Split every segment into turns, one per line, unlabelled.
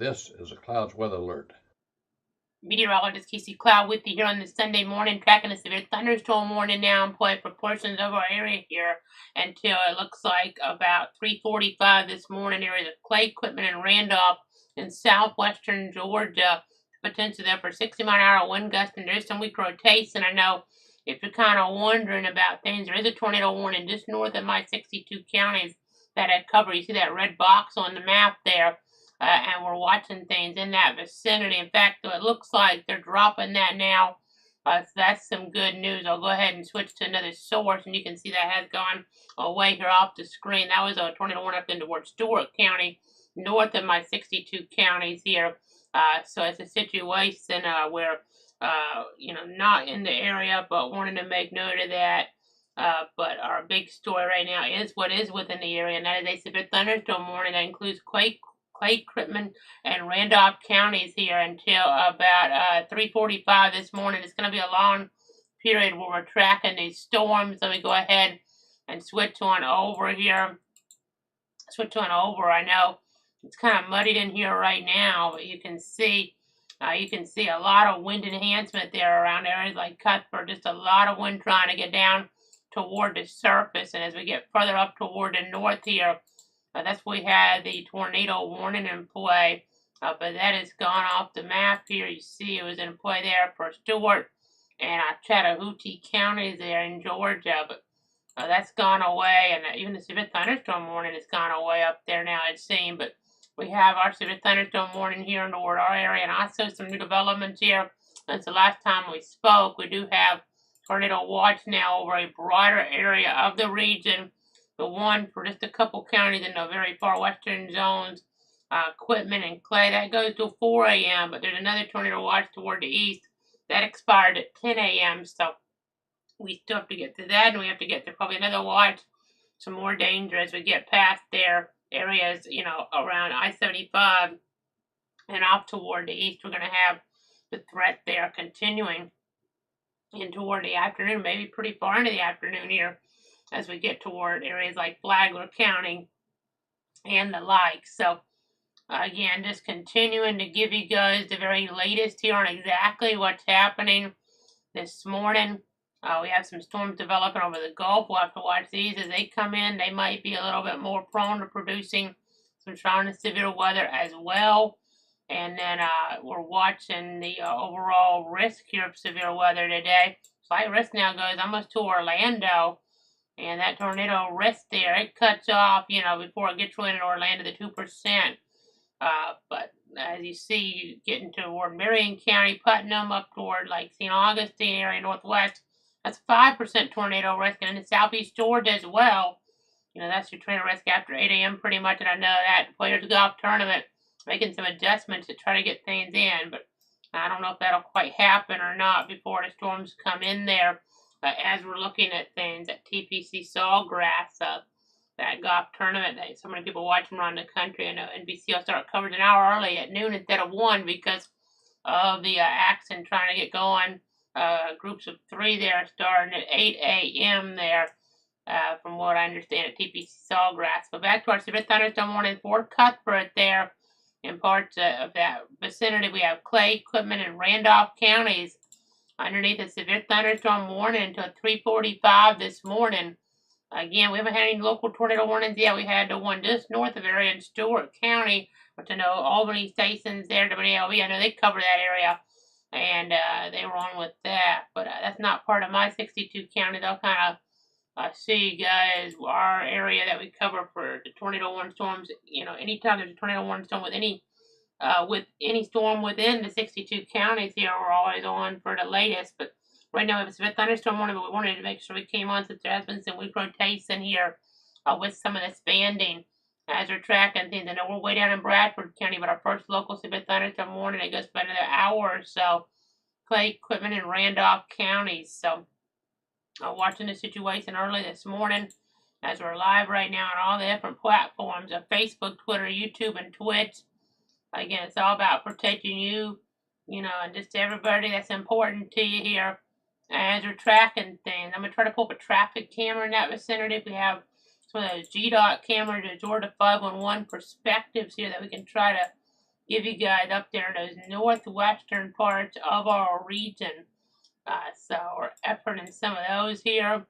This is a Clouds weather alert.
Meteorologist Casey Cloud with you here on this Sunday morning, tracking a severe thunderstorm warning now in play for portions of our area here until it looks like about 3:45 this morning. Areas of Clay, Quitman, and Randolph in southwestern Georgia. Potential there for 60-mile-an-hour wind gusts, and there's some weak rotation. I know if you're kind of wondering about things, there is a tornado warning just north of my 62 counties that I cover. You see that red box on the map there. And we're watching things in that vicinity. In fact, it looks like they're dropping that now. So that's some good news. I'll go ahead and switch to another source, and you can see that has gone away here off the screen. That was a tornado warning up in towards Stewart County, north of my 62 counties here. So it's a situation where, not in the area, but wanting to make note of that. But our big story right now is what is within the area, and that is a severe thunderstorm warning that includes Clay, Quitman, and Randolph counties here until about 3:45 this morning. It's going to be a long period where we're tracking these storms. Let me go ahead and switch on over here. I know it's kind of muddied in here right now, but you can see a lot of wind enhancement there around areas like Cuthbert. Just a lot of wind trying to get down toward the surface, and as we get further up toward the north here, that's where we had the tornado warning in play, but that has gone off the map here. You see it was in play there for Stewart and Chattahoochee counties there in Georgia, but that's gone away, and even the severe thunderstorm warning has gone away up there now, it seems. But we have our severe thunderstorm warning here toward our area, and also some new developments here since the last time we spoke. We do have tornado watch now over a broader area of the region. The one for just a couple counties in the very far western zones, Quitman and Clay, that goes till 4 a.m., but there's another tornado watch toward the east that expired at 10 a.m., so we still have to get to that, and we have to get to probably another watch, some more danger as we get past their areas, around I-75 and off toward the east. We're going to have the threat there continuing in toward the afternoon, maybe pretty far into the afternoon here, as we get toward areas like Flagler County and the like. So, again, just continuing to give you guys the very latest here on exactly what's happening this morning. We have some storms developing over the Gulf. We'll have to watch these as they come in. They might be a little bit more prone to producing some strong and severe weather as well. And then we're watching the overall risk here of severe weather today. Slight risk now goes almost to Orlando. And that tornado risk there, it cuts off, before it gets really into Orlando, the 2%. But as you see, getting toward Marion County, Putnam, up toward like St. Augustine area, northwest, that's 5% tornado risk. And in southeast Georgia as well, that's your tornado risk after 8 a.m. pretty much. And I know that Players Golf Tournament making some adjustments to try to get things in. But I don't know if that'll quite happen or not before the storms come in there. As we're looking at things at TPC Sawgrass, that golf tournament that so many people watching around the country. I know NBC will start coverage an hour early at noon instead of 1 because of the action trying to get going. Groups of 3 there starting at 8 a.m. there, from what I understand at TPC Sawgrass. But back to our severe thunderstorm warning for Cuthbert there. In parts of that vicinity, we have Clay, Quitman, and Randolph counties underneath a severe thunderstorm warning until 3:45 this morning. Again, we haven't had any local tornado warnings yet. We had the one just north of area in Stewart County, which I know Albany Stations there, WALB, I know they cover that area, and they were on with that. But that's not part of my 62 counties. I'll kind of see you guys our area that we cover for the tornado warning storms. Anytime there's a tornado warning storm with any storm within the 62 counties here, we're always on for the latest. But right now we have a severe thunderstorm warning, but we wanted to make sure we came on since there has been some weak rotation here with some of this banding as we're tracking things. I know we're way down in Bradford County, but our first local severe thunderstorm warning, it goes for another hour or so. Clay, Quitman, and Randolph counties. So watching the situation early this morning as we're live right now on all the different platforms of Facebook, Twitter, YouTube, and Twitch. Again, it's all about protecting you, and just everybody that's important to you here as we're tracking things. I'm going to try to pull up a traffic camera in that vicinity. If we have some of those GDOT cameras, the Georgia 511 perspectives here that we can try to give you guys up there in those northwestern parts of our region. So we're efforting some of those here.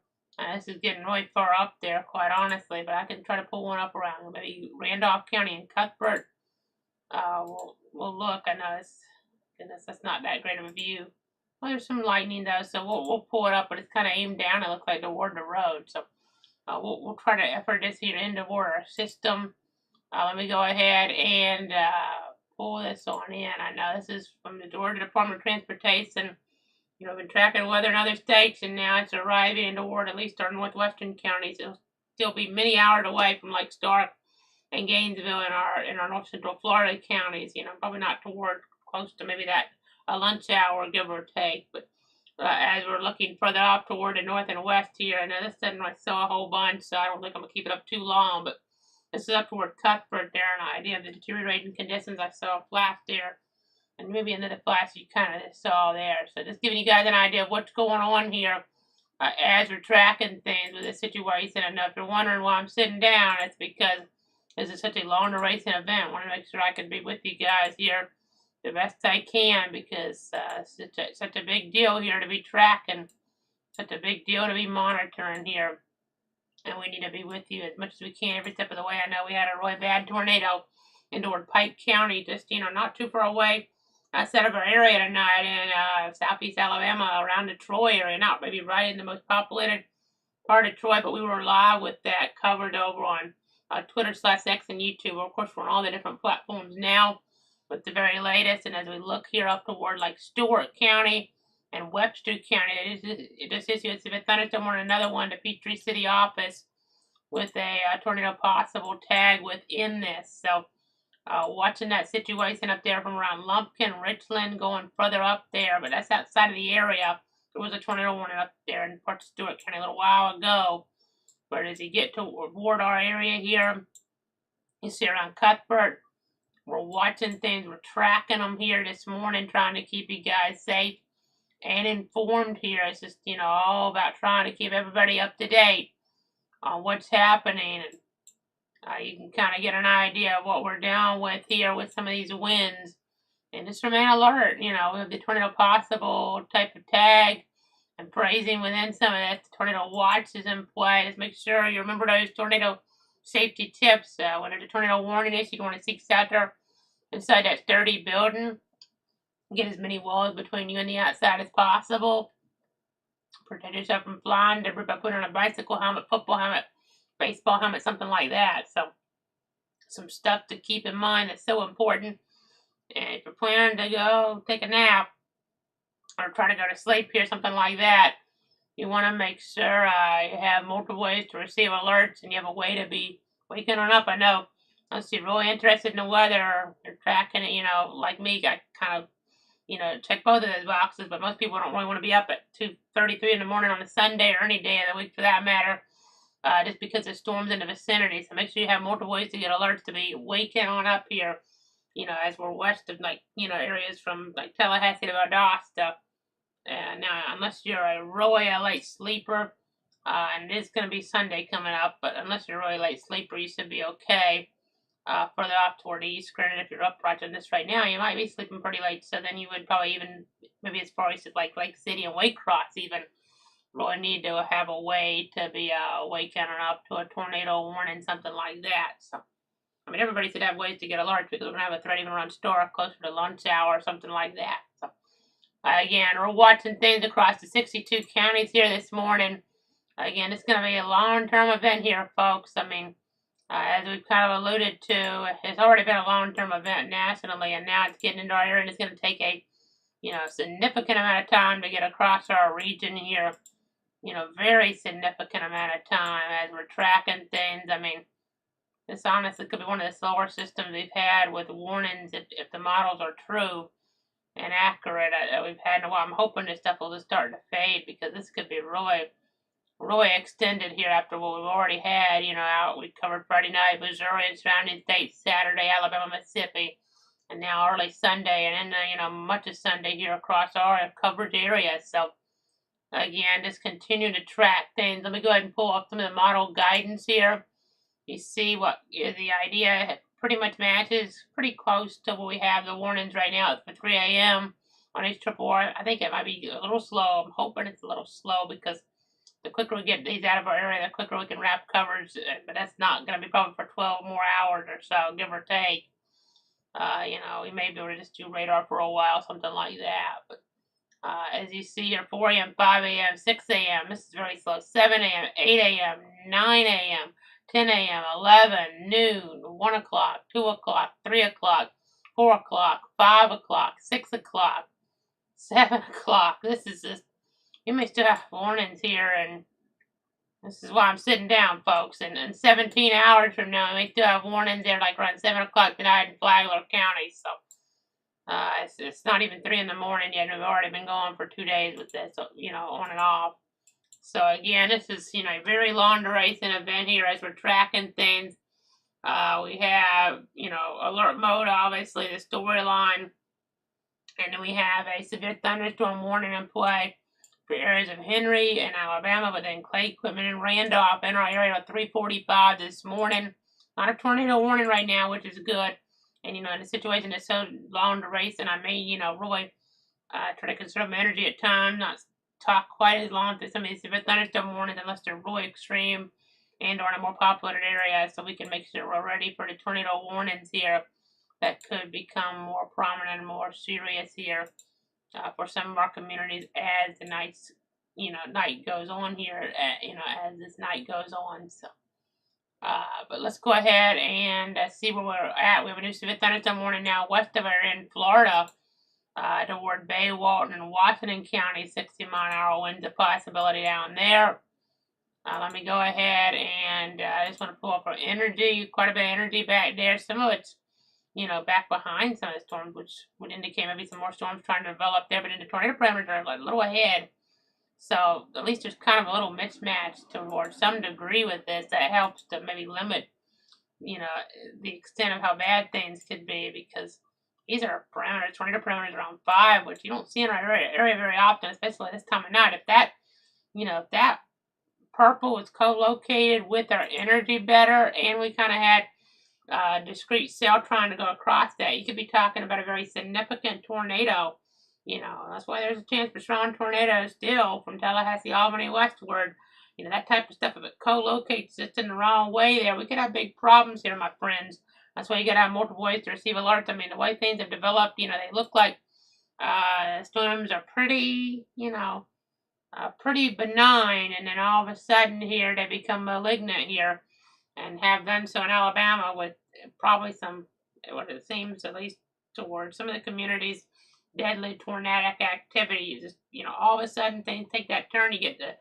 This is getting really far up there, quite honestly, but I can try to pull one up around maybe Randolph County and Cuthbert. We'll look. I know goodness, that's not that great of a view. Well, there's some lightning though, so we'll pull it up, but it's kind of aimed down. It looks like toward the road, so we'll try to effort this here into our system. Let me go ahead and pull this on in. I know this is from the Georgia Department of Transportation. You know, been tracking weather in other states, and now it's arriving toward at least our northwestern counties. It'll still be many hours away from like Stark and Gainesville in our north central Florida counties. You know, probably not toward close to maybe that a lunch hour, give or take. But as we're looking further up toward the north and west here, and this doesn't like show a whole bunch, so I don't think I'm gonna keep it up too long. But this is up toward Cuthbert there, an idea of the deteriorating conditions. I saw a flash there, and maybe another flash you kind of saw there. So just giving you guys an idea of what's going on here as we're tracking things with this situation. And if you're wondering why I'm sitting down, it's because this is such a long duration event. I want to make sure I can be with you guys here the best I can, because it's such a big deal here to be tracking, such a big deal to be monitoring here. And we need to be with you as much as we can every step of the way. I know we had a really bad tornado in toward Pike County, just, you know, not too far away outside of our area tonight in southeast Alabama, around the Troy area, not maybe right in the most populated part of Troy, but we were live with that covered over on Twitter/X and YouTube. Of course, we're on all the different platforms now with the very latest. And as we look here up toward like Stewart County and Webster County, it just issued a thunderstorm on another one to Peachtree City office with a tornado possible tag within this. So watching that situation up there from around Lumpkin, Richland, going further up there, but that's outside of the area. There was a tornado warning up there in parts of Stewart County a little while ago. But as you get toward our area here, you see around Cuthbert, we're watching things, we're tracking them here this morning, trying to keep you guys safe and informed here. It's just, you know, all about trying to keep everybody up to date on what's happening. And you can kind of get an idea of what we're dealing with here with some of these winds. And just remain alert, you know, with the tornado possible type of tag and phrasing within some of that. The tornado watch is in play. Just make sure you remember those tornado safety tips. When there's a tornado warning issue, you want to seek shelter inside that sturdy building. Get as many walls between you and the outside as possible. Protect yourself from flying debris by putting on a bicycle helmet, football helmet, baseball helmet, something like that. So some stuff to keep in mind that's so important. And if you're planning to go take a nap or try to go to sleep here, something like that, you want to make sure you have multiple ways to receive alerts and you have a way to be waking on up. I know, unless you're really interested in the weather or you're tracking it, you know, like me, I kind of, you know, check both of those boxes, but most people don't really want to be up at 2:33 in the morning on a Sunday or any day of the week for that matter, just because there's storms in the vicinity. So make sure you have multiple ways to get alerts to be waking on up here, you know, as we're west of, like, you know, areas from like Tallahassee to Valdosta. Now, unless you're a really late sleeper, and it is going to be Sunday coming up, but unless you're a really late sleeper, you should be okay. Further off toward the east, and if you're up watching this right now, you might be sleeping pretty late, so then you would probably even, maybe as far as like Lake City and Waycross even, really need to have a way to be waking up to a tornado warning, something like that. So, I mean, everybody should have ways to get alerts, because we're going to have a threat even around Stark closer to lunch hour or something like that. So, again, we're watching things across the 62 counties here this morning. Again, it's going to be a long-term event here, folks. I mean, as we've kind of alluded to, it's already been a long-term event nationally, and now it's getting into our area, and it's going to take a, you know, significant amount of time to get across our region here. You know, very significant amount of time as we're tracking things. I mean, this honestly could be one of the slower systems we've had with warnings if the models are true and accurate that we've had in a while. I'm hoping this stuff will just start to fade, because this could be really extended here after what we've already had. You know, we covered Friday night, Missouri and surrounding states, Saturday, Alabama, Mississippi, and now early Sunday, and then, you know, much of Sunday here across our coverage area. So, again, just continue to track things. Let me go ahead and pull up some of the model guidance here. You see what is the idea pretty much matches pretty close to what we have the warnings right now for 3 a.m. on H4. I think it might be a little slow. I'm hoping it's a little slow because the quicker we get these out of our area, the quicker we can wrap covers. But that's not going to be probably for 12 more hours or so, give or take. We may be able to just do radar for a while, something like that. But as you see here, 4 a.m., 5 a.m., 6 a.m., this is very slow, 7 a.m., 8 a.m., 9 a.m., 10 a.m., 11, noon, 1 o'clock, 2 o'clock, 3 o'clock, 4 o'clock, 5 o'clock, 6 o'clock, 7 o'clock. This is just, you may still have warnings here, and this is why I'm sitting down, folks. And 17 hours from now, we may still have warnings there, like around 7 o'clock tonight in Flagler County. So it's not even 3 in the morning yet, and we've already been going for 2 days with this, on and off. So again, this is, a very long duration event here as we're tracking things. We have, alert mode, obviously, the storyline. And then we have a severe thunderstorm warning in play for areas of Henry and Alabama, but then Clay, Quitman, and Randolph in our area at 3:45 this morning. Not a tornado warning right now, which is good. And, in a situation that's so long duration, I may, really try to conserve my energy at times, not talk quite as long through some of these severe thunderstorm warnings unless they're really extreme and or in a more populated area, so we can make sure we're ready for the tornado warnings here that could become more prominent and more serious here for some of our communities as the night goes on here, as this night goes on. So, but let's go ahead and see where we're at. We have a new severe thunderstorm warning now west of our in Florida, toward Bay, Walton, and Washington County, 60-mile-an-hour winds a possibility down there. Let me go ahead and I just want to pull up our energy, quite a bit of energy back there. Some of it's, back behind some of the storms, which would indicate maybe some more storms trying to develop there, but in the tornado parameters are a little ahead. So at least there's kind of a little mismatch towards some degree with this that helps to maybe limit, the extent of how bad things could be, because these are parameters, tornado parameters around 5, which you don't see in our area very often, especially this time of night. If that purple is co-located with our energy better, and we kind of had discrete cell trying to go across that, you could be talking about a very significant tornado. That's why there's a chance for strong tornadoes still from Tallahassee, Albany westward. That type of stuff, if it co-locates just in the wrong way there, we could have big problems here, my friends. That's why you got to have multiple ways to receive alerts. I mean, the way things have developed, they look like storms are pretty, pretty benign, and then all of a sudden here they become malignant here, and have done so in Alabama with probably some, what it seems, at least towards some of the communities, deadly tornadic activity. Just, all of a sudden things take that turn. You get the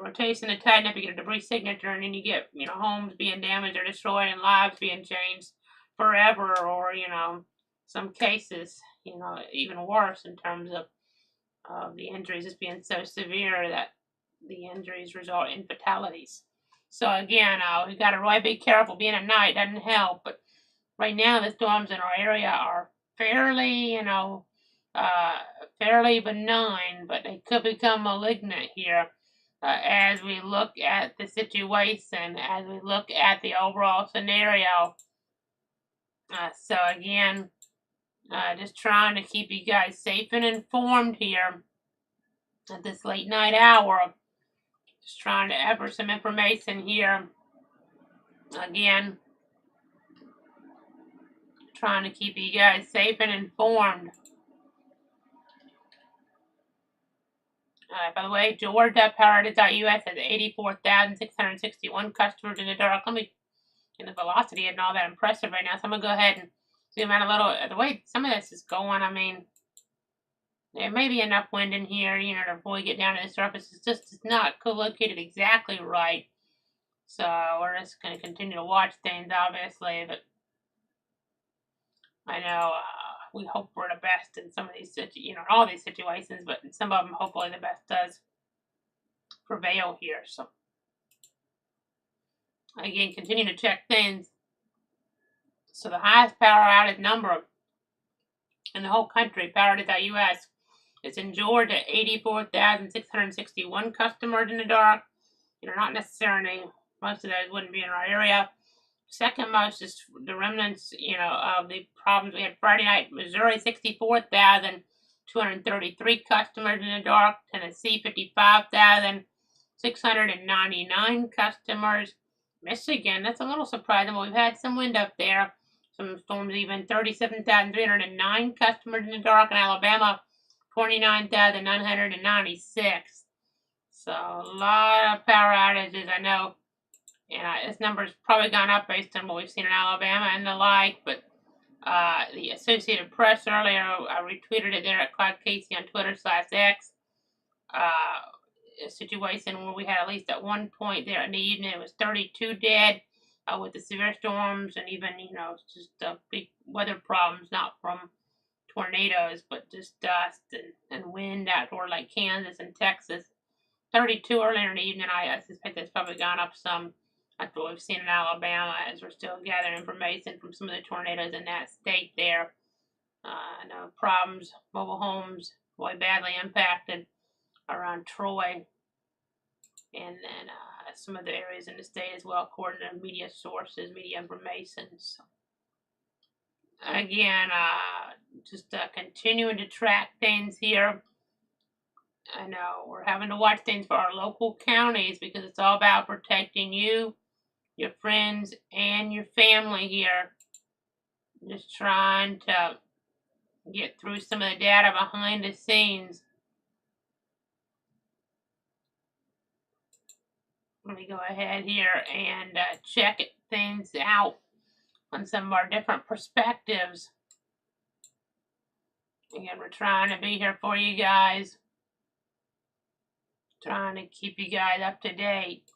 rotation to tighten up, you get a debris signature, and then you get, homes being damaged or destroyed and lives being changed forever, or, some cases, even worse in terms of the injuries just being so severe that the injuries result in fatalities. So again, we got to really be careful. Being at night doesn't help, but right now the storms in our area are fairly, fairly benign, but they could become malignant here as we look at the situation, as we look at the overall scenario. So again, just trying to keep you guys safe and informed here at this late night hour. Just trying to offer some information here. Again, trying to keep you guys safe and informed. By the way, Georgia Power.us has 84,661 customers in the dark. Let me, and the velocity isn't all that impressive right now, so I'm going to go ahead and zoom out a little. The way some of this is going, I mean, there may be enough wind in here, to really get down to the surface. It's not co-located exactly right. So we're just going to continue to watch things, obviously. But I know we hope for the best in some of these, all these situations. But in some of them, hopefully the best does prevail here. So again, continue to check things. So the highest power outage number in the whole country, Power.us, is in Georgia, 84,661 customers in the dark. Not necessarily, most of those wouldn't be in our area. second most is the remnants, of the problems we had Friday night. Missouri, 64,233 customers in the dark. Tennessee, 55,699 customers. Michigan, that's a little surprising, but we've had some wind up there. Some storms even. 37,309 customers in the dark. In Alabama, 29,996. So a lot of power outages, I know. And this number's probably gone up based on what we've seen in Alabama and the like, but the Associated Press earlier, I retweeted it there at Clyde Casey on Twitter/X. A situation where we had at least at one point there in the evening, it was 32 dead with the severe storms and even, just big weather problems, not from tornadoes, but just dust and wind out toward like Kansas and Texas. 32 earlier in the evening. I suspect that's probably gone up some. That's what we've seen in Alabama as we're still gathering information from some of the tornadoes in that state there. I know problems, mobile homes, boy, badly impacted around Troy. And then some other areas in the state as well, according to media sources, media information. So, again, just continuing to track things here. I know we're having to watch things for our local counties because it's all about protecting you, your friends, and your family here. Just trying to get through some of the data behind the scenes. Let me go ahead here and check things out on some of our different perspectives. Again, we're trying to be here for you guys. Trying to keep you guys up to date.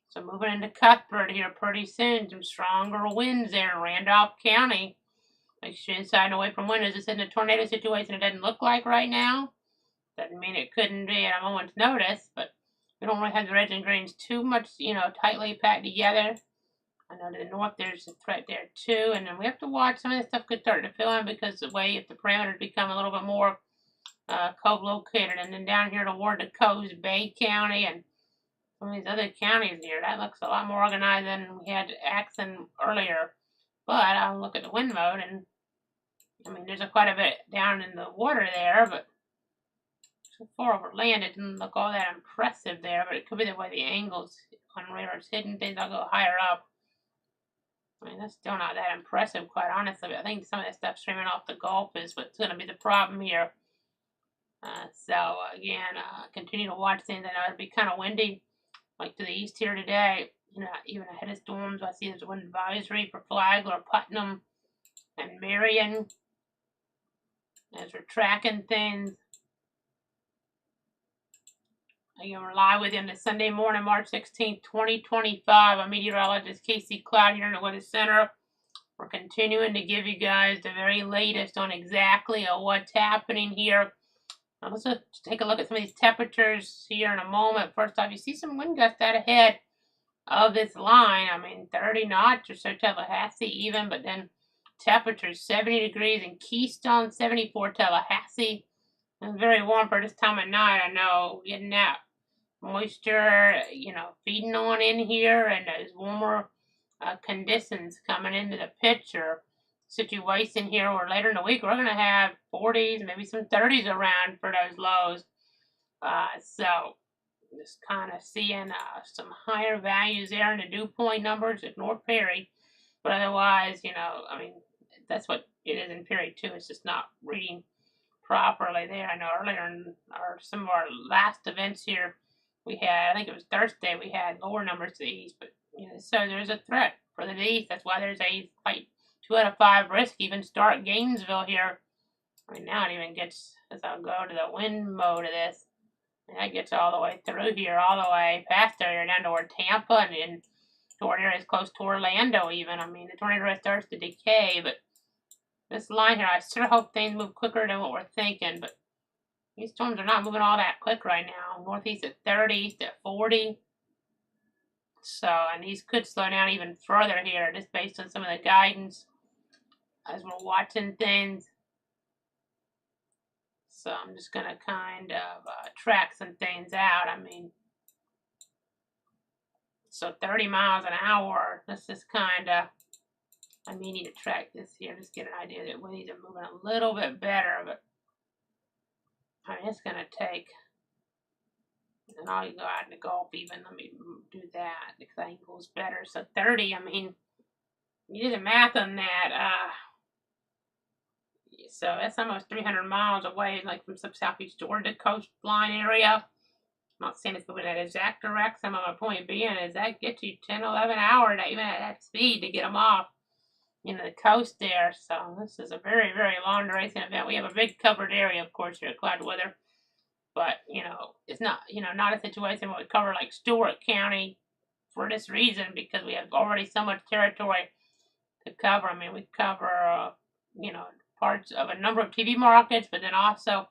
So moving into Cuthbert here pretty soon. Some stronger winds there in Randolph County. Make sure you're inside and away from windows. It's in a tornado situation it doesn't look like right now. Doesn't mean it couldn't be at a moment's notice, but we don't really have the reds and greens too much, tightly packed together. I know to the north there's a threat there too, and then we have to watch some of this stuff could start to fill in because the way if the parameters become a little bit more co-located, and then down here toward the coast, Bay County, and some of these other counties here, that looks a lot more organized than we had Axon earlier. But I'll look at the wind mode, and I mean there's quite a bit down in the water there, but so far over land it didn't look all that impressive there. But it could be the way the angles on radar's hidden things. I'll go higher up. I mean, that's still not that impressive, quite honestly. But I think some of this stuff streaming off the Gulf is what's going to be the problem here. So, again, continue to watch things. I know it'll be kind of windy, like to the east here today. Even ahead of storms, I see there's a wind advisory for Flagler, Putnam, and Marion. As we're tracking things. Again, we're live with you on the Sunday morning, March 16th, 2025. I'm meteorologist Casey Cloud here in the Weather Center. We're continuing to give you guys the very latest on exactly what's happening here. Now let's just take a look at some of these temperatures here in a moment. First off, you see some wind gusts out ahead of this line. I mean, 30 knots or so Tallahassee even, but then temperatures 70 degrees in Keystone, 74 Tallahassee. It's very warm for this time of night. I know, getting that moisture, feeding on in here, and those warmer conditions coming into the picture situation here, where later in the week we're going to have 40s, maybe some 30s around for those lows. So just kind of seeing some higher values there in the dew point numbers at North Perry. But otherwise, I mean, that's what it is in Perry too. It's just not reading properly there. I know earlier in some of our last events here, we had, I think it was Thursday, we had lower numbers to the east, but so there's a threat for the east. That's why there's a 2 out of 5 risk. Even start Gainesville here. Right now it even gets, as I'll go to the wind mode of this, and that gets all the way through here, all the way past area down toward Tampa and in toward areas close to Orlando even. I mean, the tornado starts to decay, but this line here, I sort of hope things move quicker than what we're thinking, but these storms are not moving all that quick right now. Northeast at 30, east at 40. So, and these could slow down even further here, just based on some of the guidance as we're watching things. So I'm just going to kind of track some things out. I mean, So 30 miles an hour. This is kind of, I may need to track this here, just get an idea that waves are moving a little bit better, but I mean, it's going to take, and I'll go out in the Gulf even, let me do that, because I think it goes better. So 30, I mean, you do the math on that, so that's almost 300 miles away, like from some southeast Georgia coastline area. I'm not saying it's moving that exact direction. My point being is that gets you 10, 11 hours, even at that speed, to get them off, the coast there. So this is a very, very long duration event. We have a big covered area, of course, here at Cloud Weather. But, it's not, not a situation where we cover like Stewart County for this reason, because we have already so much territory to cover. I mean, we cover, parts of a number of TV markets, but then also,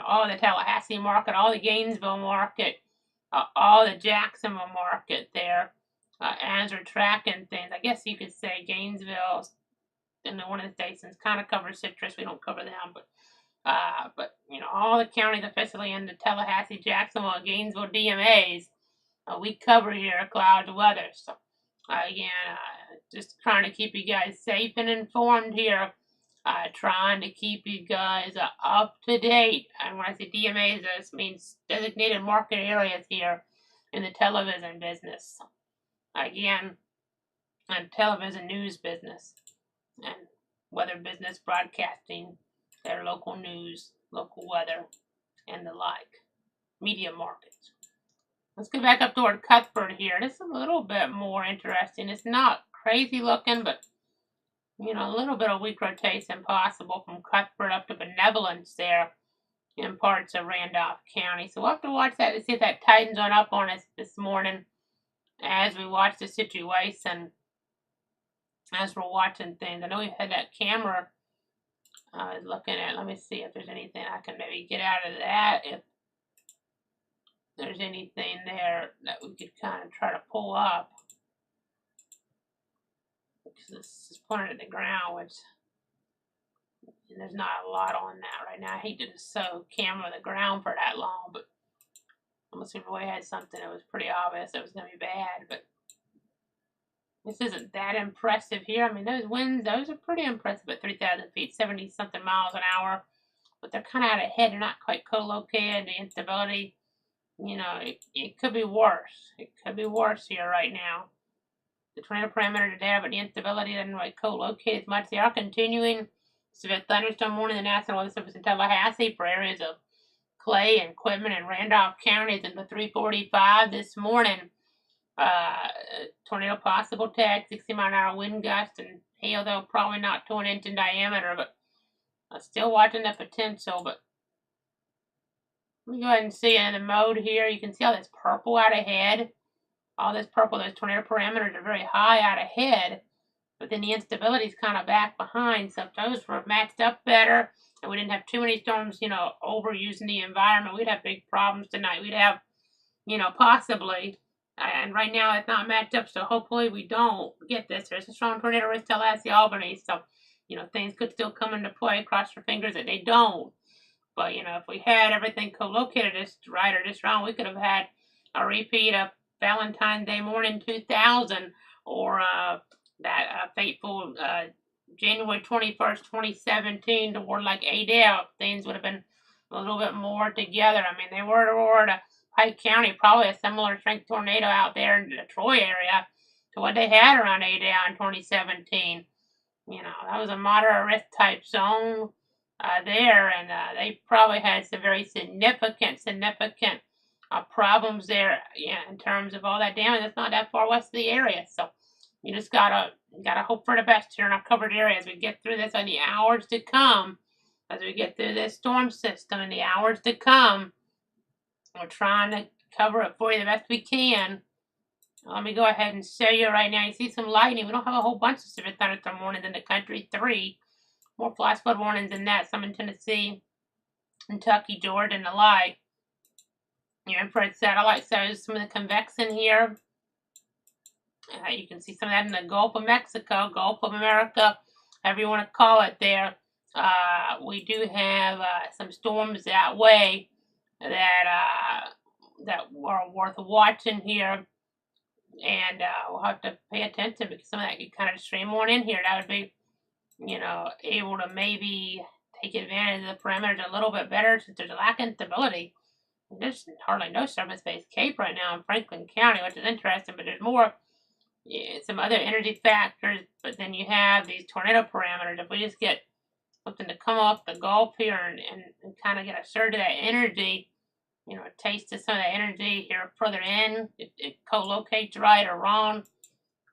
all the Tallahassee market, all the Gainesville market, all the Jacksonville market there, as we're tracking things. I guess you could say Gainesville and one of the stations kind of covers Citrus. We don't cover them, but all the counties officially in the Tallahassee, Jacksonville, Gainesville DMAs, we cover here at Clouds Weather. So again, just trying to keep you guys safe and informed here. Trying to keep you guys up to date. And when I say DMAs, this means designated market areas here in the television business. Again, and television news business and weather business broadcasting, their local news, local weather, and the like. Media markets. Let's get back up toward Cuthbert here. This is a little bit more interesting. It's not crazy looking, but a little bit of weak rotation possible from Cuthbert up to Benevolence there in parts of Randolph County. So we'll have to watch that to see if that tightens on up on us this morning as we watch the situation, as we're watching things. I know we've had that camera I was looking at. Let me see if there's anything I can maybe get out of that. If there's anything there that we could kind of try to pull up. Because this is pointed at the ground, and there's not a lot on that right now. I hate to just show camera the ground for that long, but almost if we had something that was pretty obvious it was going to be bad. But this isn't that impressive here. I mean, those winds, those are pretty impressive at 3,000 feet, 70-something miles an hour. But they're kind of out ahead. They're not quite co-located. The instability, it could be worse. It could be worse here right now. The tornado parameters are there, but the instability doesn't really co-locate as much. They are continuing severe thunderstorm warning in the National Weather Service in Tallahassee for areas of Clay and Quitman and Randolph counties until 3:45 this morning. Tornado possible tag, 60-mile-an-hour wind gust, and hail, though probably not to an inch in diameter, but still watching the potential. But let me go ahead and see in the mode here. You can see all this purple out ahead. All this purple, those tornado parameters are very high out ahead, but then the instability is kind of back behind. So if those were matched up better, and we didn't have too many storms, overusing the environment, we'd have big problems tonight. We'd have, possibly, and right now it's not matched up, so hopefully we don't get this. There's a strong tornado risk Tallahassee, Albany, so, things could still come into play. Cross your fingers that they don't. But, if we had everything co-located just right or just wrong, we could have had a repeat of Valentine's Day morning 2000, or that fateful January 21st, 2017, toward like Adele. Things would have been a little bit more together. I mean, they were toward Pike County, probably a similar strength tornado out there in the Troy area to what they had around Adele in 2017. That was a moderate risk type zone there, and they probably had some very significant problems there, in terms of all that damage. That's not that far west of the area, so you just gotta hope for the best here in our covered area as we get through this in the hours to come. As we get through this storm system in the hours to come, we're trying to cover it for you the best we can. Let me go ahead and show you right now. You see some lightning. We don't have a whole bunch of severe thunderstorm warnings in the country. 3 more flash flood warnings than that. Some in Tennessee, Kentucky, Georgia, and the like. Your infrared satellite shows some of the convection here. You can see some of that in the Gulf of Mexico, Gulf of America, however you want to call it there. We do have some storms that way that are worth watching here. and we'll have to pay attention because some of that could kind of stream on in here. That would be, able to maybe take advantage of the perimeters a little bit better since there's a lack of stability. There's hardly no surface-based cape right now in Franklin County, which is interesting, but there's more, some other energy factors, but then you have these tornado parameters. If we just get something to come off the Gulf here and kind of get a surge of that energy, a taste of some of that energy here further in, if it co-locates right or wrong,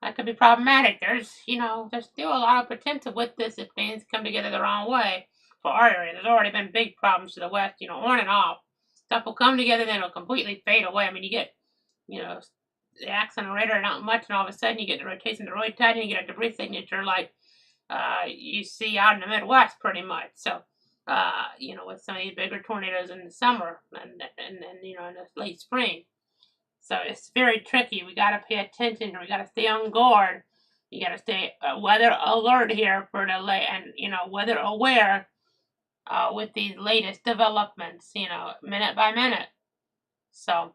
that could be problematic. There's still a lot of potential with this if things come together the wrong way for our area. There's already been big problems to the west, on and off. Stuff will come together, then it'll completely fade away. I mean, you get, the axis on the radar not much, and all of a sudden you get the rotation of the toroid, and you get a debris signature like you see out in the Midwest pretty much. So, with some of these bigger tornadoes in the summer and in the late spring. So it's very tricky. We got to pay attention. We got to stay on guard. You got to stay weather alert here for the and weather aware with these latest developments. Minute by minute. So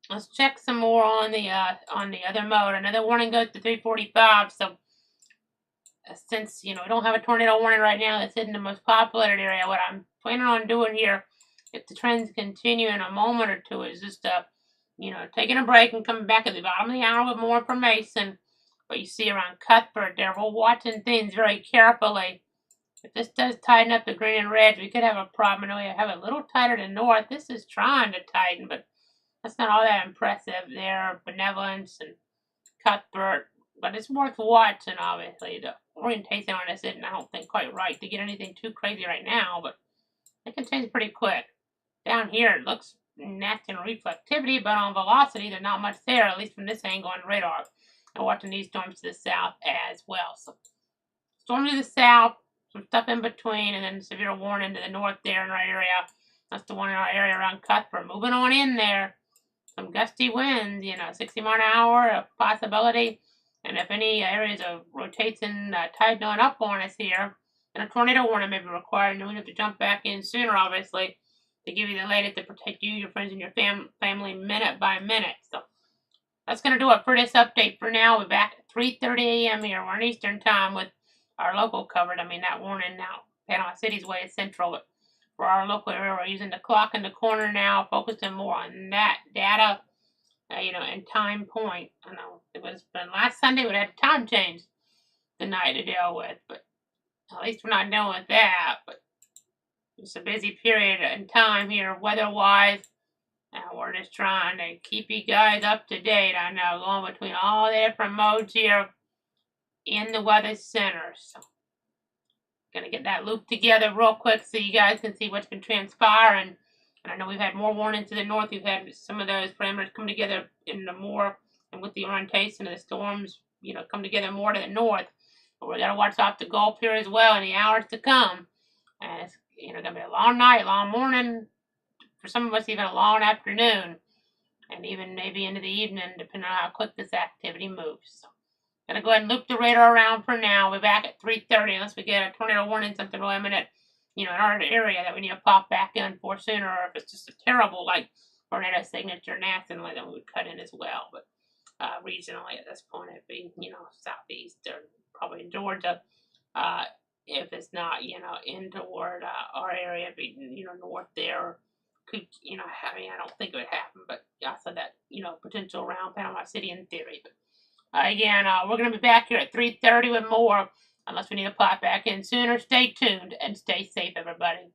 let's check some more on the other mode. Another warning goes to 345. So since we don't have a tornado warning right now that's in the most populated area, what I'm planning on doing here, if the trends continue in a moment or two, is just taking a break and coming back at the bottom of the hour with more information. But you see around Cuthbert there, we're watching things very carefully. If this does tighten up the green and red, we could have a problem. We have a little tighter to north. This is trying to tighten, but that's not all that impressive there. Benevolence and Cuthbert, but it's worth watching, obviously. The orientation on this isn't, I don't think, quite right to get anything too crazy right now, but it can change pretty quick. Down here, it looks nasty on reflectivity, but on velocity, there's not much there, at least from this angle on radar. And watching these storms to the south as well. So, storm to the south, some stuff in between, and then severe warning to the north there in our area. That's the one in our area around Cuthbert. Moving on in there, some gusty winds, 60 mile an hour, a possibility. And if any areas of rotation tightening up on us here, then a tornado warning may be required, and we have to jump back in sooner, obviously, to give you the latest to protect you, your friends, and your family minute by minute. So that's going to do it for this update for now. We're back at 3:30 a.m. here. We're in Eastern time with our local coverage. I mean, that warning now, Panama City's way is central, but for our local area, we're using the clock in the corner now, focusing more on that data, and time point. I know it was been last Sunday, we had a time change tonight to deal with, but at least we're not dealing with that. But it's a busy period in time here, weather-wise. And we're just trying to keep you guys up to date. I know, going between all the different modes here in the weather center. So, gonna get that loop together real quick so you guys can see what's been transpiring. And I know we've had more warning to the north. We've had some of those parameters come together in the more, and with the orientation of the storms, come together more to the north. But we gotta watch off the Gulf here as well in the hours to come. And it's gonna be a long night, long morning. For some of us, even a long afternoon, and even maybe into the evening, depending on how quick this activity moves. So, gonna go ahead and loop the radar around for now. We're back at 3:30 unless we get a tornado warning, something really imminent, in our area that we need to pop back in for sooner, or if it's just a terrible, tornado signature nationally, then we would cut in as well. But regionally at this point, it'd be, southeast or probably Georgia. If it's not, in toward our area, it'd be, north there. Could, I don't think it would happen, but I said that, potential around Panama City in theory. But again, we're going to be back here at 3:30 with more, unless we need to pop back in sooner. Stay tuned and stay safe, everybody.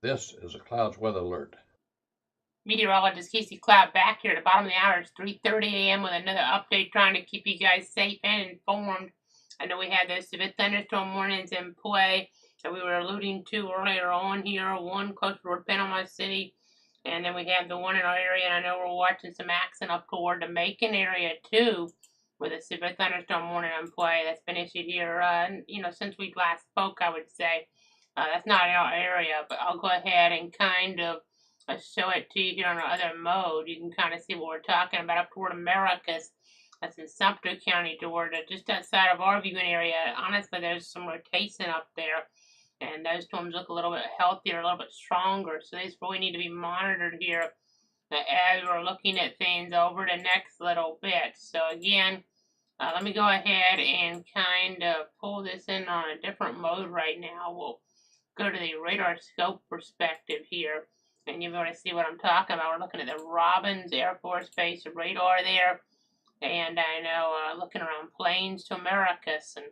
This is a Clouds weather alert.
Meteorologist Casey Cloud back here at the bottom of the hour. It's 3:30 a.m. with another update, trying to keep you guys safe and informed. I know we had those severe thunderstorm warnings in play that we were alluding to earlier on here. One close toward Panama City, and then we have the one in our area. And I know we're watching some action up toward the Macon area too, with a severe thunderstorm warning in play that's been issued here. Since we last spoke, I would say that's not in our area, but I'll go ahead and kind of show it to you here on our other mode. You can kind of see what we're talking about up toward Americus. That's in Sumter County, Georgia, just outside of our viewing area. Honestly, there's some rotation up there, and those storms look a little bit healthier, a little bit stronger. So these really need to be monitored here as we're looking at things over the next little bit. So again, let me go ahead and kind of pull this in on a different mode right now. We'll go to the radar scope perspective here, and you're going to see what I'm talking about. We're looking at the Robins Air Force Base radar there, and I know looking around Plains to Americus, and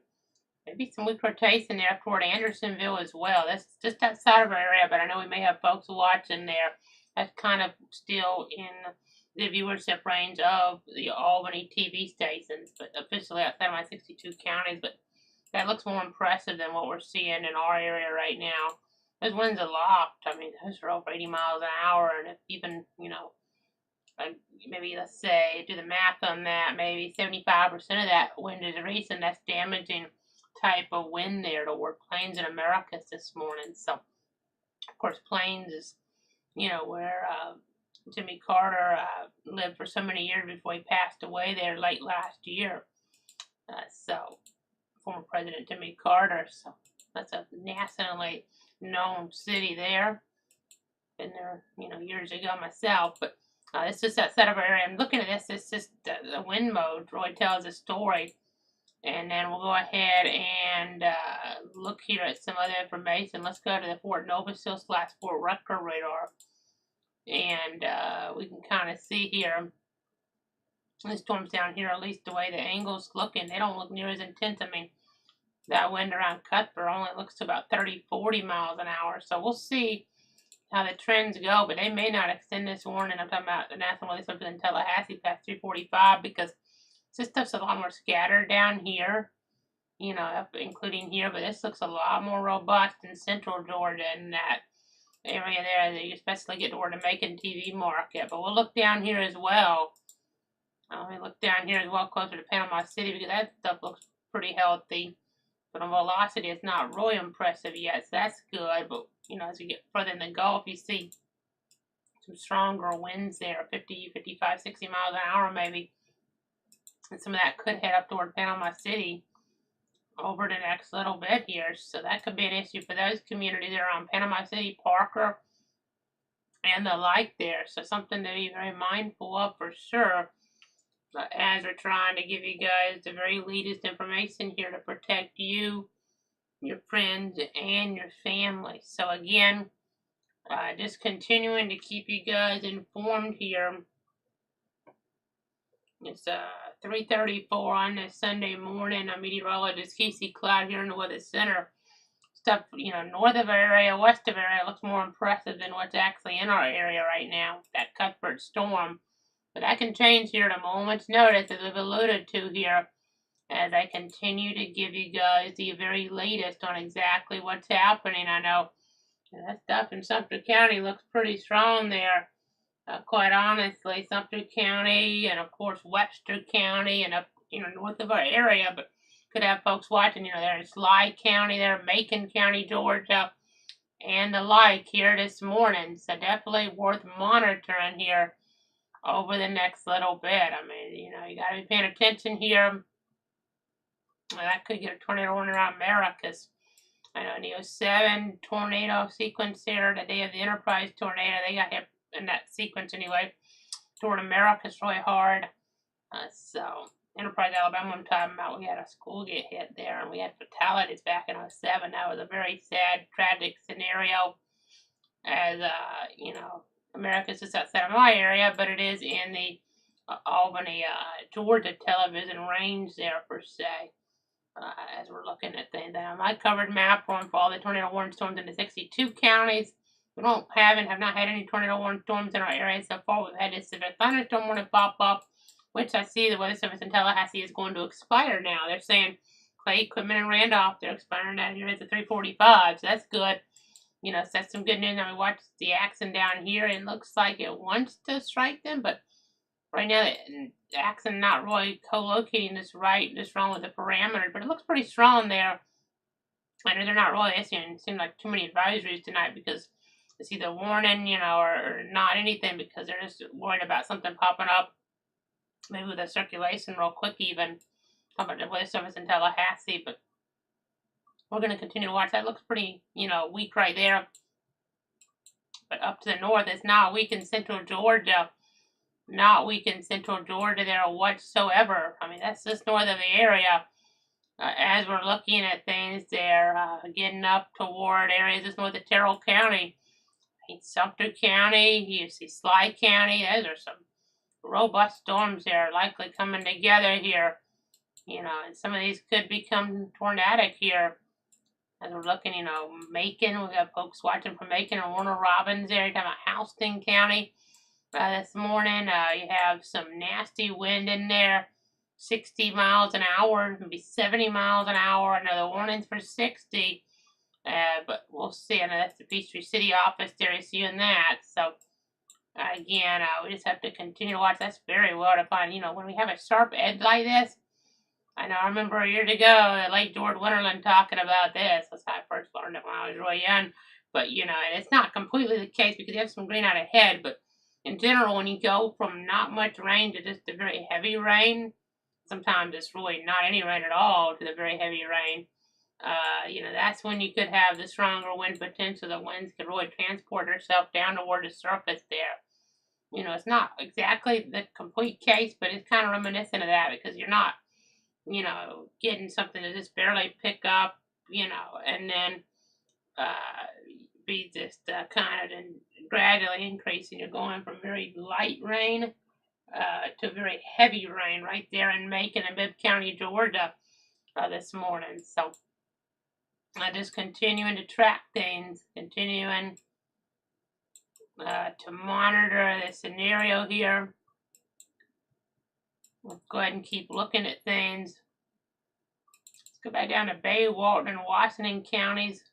maybe some weak rotation there toward Andersonville as well. That's just outside of our area, but I know we may have folks watching there. That's kind of still in the viewership range of the Albany TV stations, but officially outside of my 62 counties. But that looks more impressive than what we're seeing in our area right now. Those winds aloft, I mean, those are over 80 miles an hour, and if even, maybe let's say, do the math on that, maybe 75% of that wind is recent. That's damaging type of wind there toward Plains and Americus this morning. So, of course, Plains is, where Jimmy Carter lived for so many years before he passed away there late last year. Former President Jimmy Carter. So that's a nationally known city there. Been there, years ago myself. But it's just outside of our area. I'm looking at this. It's just the wind mode really tells a story. And then we'll go ahead and look here at some other information. Let's go to the Fort Novasil / Fort Rucker radar. And we can kind of see here, the storms down here, at least the way the angle's looking, they don't look near as intense. I mean, that wind around Cuthbert only looks to about 30-40 miles an hour. So we'll see how the trends go, but they may not extend this warning. I'm talking about the National Weather Service in Tallahassee past 345, because this stuff's a lot more scattered down here, including here, but this looks a lot more robust in central Georgia and that area there that you especially get toward the Macon TV market. But we'll look down here as well. We look down here as well, closer to Panama City, because that stuff looks pretty healthy. But on velocity, it's not really impressive yet, so that's good. But, as we get further in the Gulf, you see some stronger winds there, 50, 55, 60 miles an hour maybe. And some of that could head up toward Panama City over the next little bit here. So that could be an issue for those communities around Panama City, Parker, and the like there. So something to be very mindful of for sure. But as we're trying to give you guys the very latest information here to protect you, your friends, and your family. So again, just continuing to keep you guys informed here. It's 3:34 on this Sunday morning. I'm meteorologist Casey Cloud here in the Weather Center. Stuff, north of our area, west of our area looks more impressive than what's actually in our area right now, that Cuthbert storm. But that can change here at a moment's notice, as I've alluded to here, as I continue to give you guys the very latest on exactly what's happening. I know that stuff in Sumter County looks pretty strong there. Quite honestly, Sumter County and, of course, Webster County and up, north of our area, but could have folks watching, there's Sly County there, Macon County, Georgia, and the like here this morning. So definitely worth monitoring here over the next little bit. I mean, you got to be paying attention here. That could get a tornado warning around Americus. I know in the 07 tornado sequence here, the day of the Enterprise tornado, they got hit in that sequence anyway, toward Americus really hard. So Enterprise, Alabama, I'm talking about, we had a school get hit there, and we had fatalities back in 07. That was a very sad, tragic scenario, as, Americus is outside of my area, but it is in the Albany, Georgia television range there, per se, as we're looking at things. My covered map run for all the tornado warning storms in the 62 counties, We have not had any tornado warning storms in our area so far. We've had this severe thunderstorm warning pop up, which I see the weather service in Tallahassee is going to expire now. They're saying Clay, Quitman, and Randolph, they're expiring out here at the 3:45, so that's good. You know, so that's some good news. Now we watched the Axon down here, and it looks like it wants to strike them, but right now the Axon not really co-locating this right, just wrong with the parameter, but it looks pretty strong there. I know they're not really issuing, it seemed like too many advisories tonight because it's either warning, you know, or not anything because they're just worried about something popping up. Maybe with the circulation real quick even. Talking about the weather service in Tallahassee, but we're going to continue to watch. That looks pretty, you know, weak right there. But up to the north, it's not weak in central Georgia. Not weak in central Georgia there whatsoever. I mean, that's just north of the area. As we're looking at things there, getting up toward areas just north of Terrell County. Sumter County, you see Sly County. Those are some robust storms there likely coming together here. You know, and some of these could become tornadic here. As we're looking, you know, Macon, we've got folks watching from Macon and Warner Robins there. You're talking about Houston County this morning. You have some nasty wind in there, 60 miles an hour, maybe 70 miles an hour. I know the warning's for 60, but we'll see. I know that's the Peachtree City office there. You see in that. So, again, we just have to continue to watch. That's very well defined. You know, when we have a sharp edge like this, I remember a year ago, the late George Winterland talking about this. That's how I first learned it when I was really young. But, you know, and it's not completely the case because you have some green out ahead. But in general, when you go from not much rain to just a very heavy rain, sometimes it's really not any rain at all to the very heavy rain, you know, that's when you could have the stronger wind potential. The winds could really transport herself down toward the surface there. You know, it's not exactly the complete case, but it's kind of reminiscent of that because you're not, you know, getting something to just barely pick up, you know, and then be just kind of gradually increasing. You're going from very light rain to very heavy rain right there in Macon and Bibb County, Georgia this morning. So just continuing to track things, continuing to monitor the scenario here. Let's go ahead and keep looking at things. Let's go back down to Bay, Walton, and Washington counties.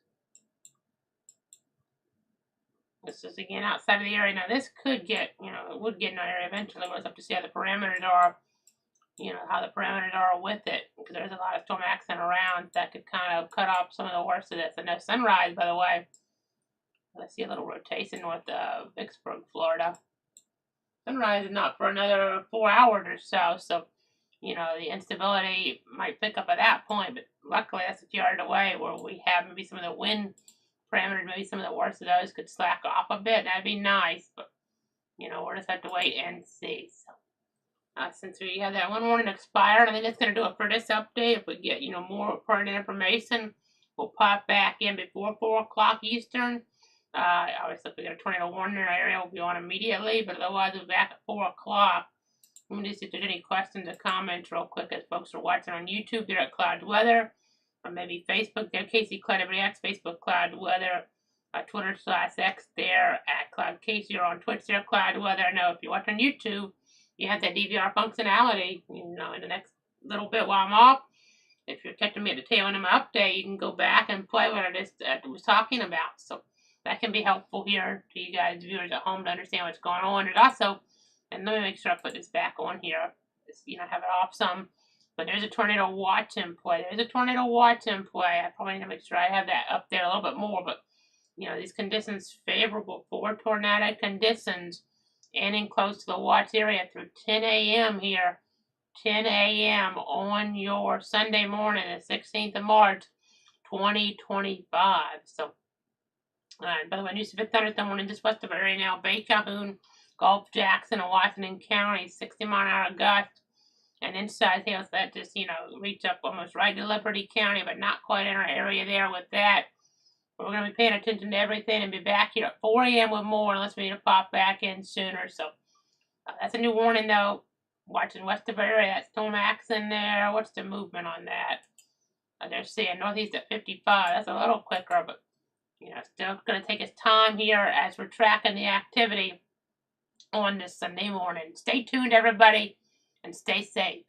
This is again outside of the area. Now this could get, you know, it would get in our area eventually. We'll have to see how the parameters are, you know, how the parameters are with it. Because there's a lot of storm accent around that could kind of cut off some of the worst of this. And no Sunrise, by the way. Let's see a little rotation north of Vicksburg, Florida. Sunrise is not for another 4 hours or so. So, you know, the instability might pick up at that point. But luckily that's a few hours away where we have maybe some of the wind parameters, maybe some of the worst of those could slack off a bit. That'd be nice, but you know, we'll just have to wait and see. So, since we have that one warning expired, I think it's going to do it for this update. If we get, you know, more pertinent information, we'll pop back in before 4 o'clock Eastern. Obviously, if we get a tornado warning in our area, we'll be on immediately, but otherwise, we'll be back at 4 o'clock. Let me just see if there's any questions or comments real quick as folks are watching on YouTube here at Cloud Weather. Or maybe Facebook there, Casey Cloud Every X, Facebook Cloud Weather, Twitter/X there at Cloud Casey, or on Twitch there, Cloud Weather. I know if you watch on YouTube, you have that DVR functionality, you know, in the next little bit while I'm off. If you're catching me at the tail end of my update, you can go back and play what I just was talking about. So that can be helpful here to you guys, viewers at home, to understand what's going on. And also, and let me make sure I put this back on here, just, you know, have it off some. But there's a tornado watch in play. There's a tornado watch in play. I probably need to make sure I have that up there a little bit more. But, you know, these conditions favorable for tornadic conditions ending close to the watch area through 10 a.m. here. 10 a.m. on your Sunday morning, the 16th of March, 2025. So, by the way, new severe thunderstorm warning just west of our area now. Bay, Calhoun, Gulf, Jackson, and Washington County, 60-mile-an-hour gust. And inside hills that just, you know, reach up almost right to Liberty County, but not quite in our area there with that. But we're going to be paying attention to everything and be back here at 4 a.m. with more unless we need to pop back in sooner. So that's a new warning, though. Watching west of our area, that storm Axon there. What's the movement on that? They're saying northeast at 55. That's a little quicker, but Still going to take its time here as we're tracking the activity on this Sunday morning. Stay tuned, everybody, and stay safe.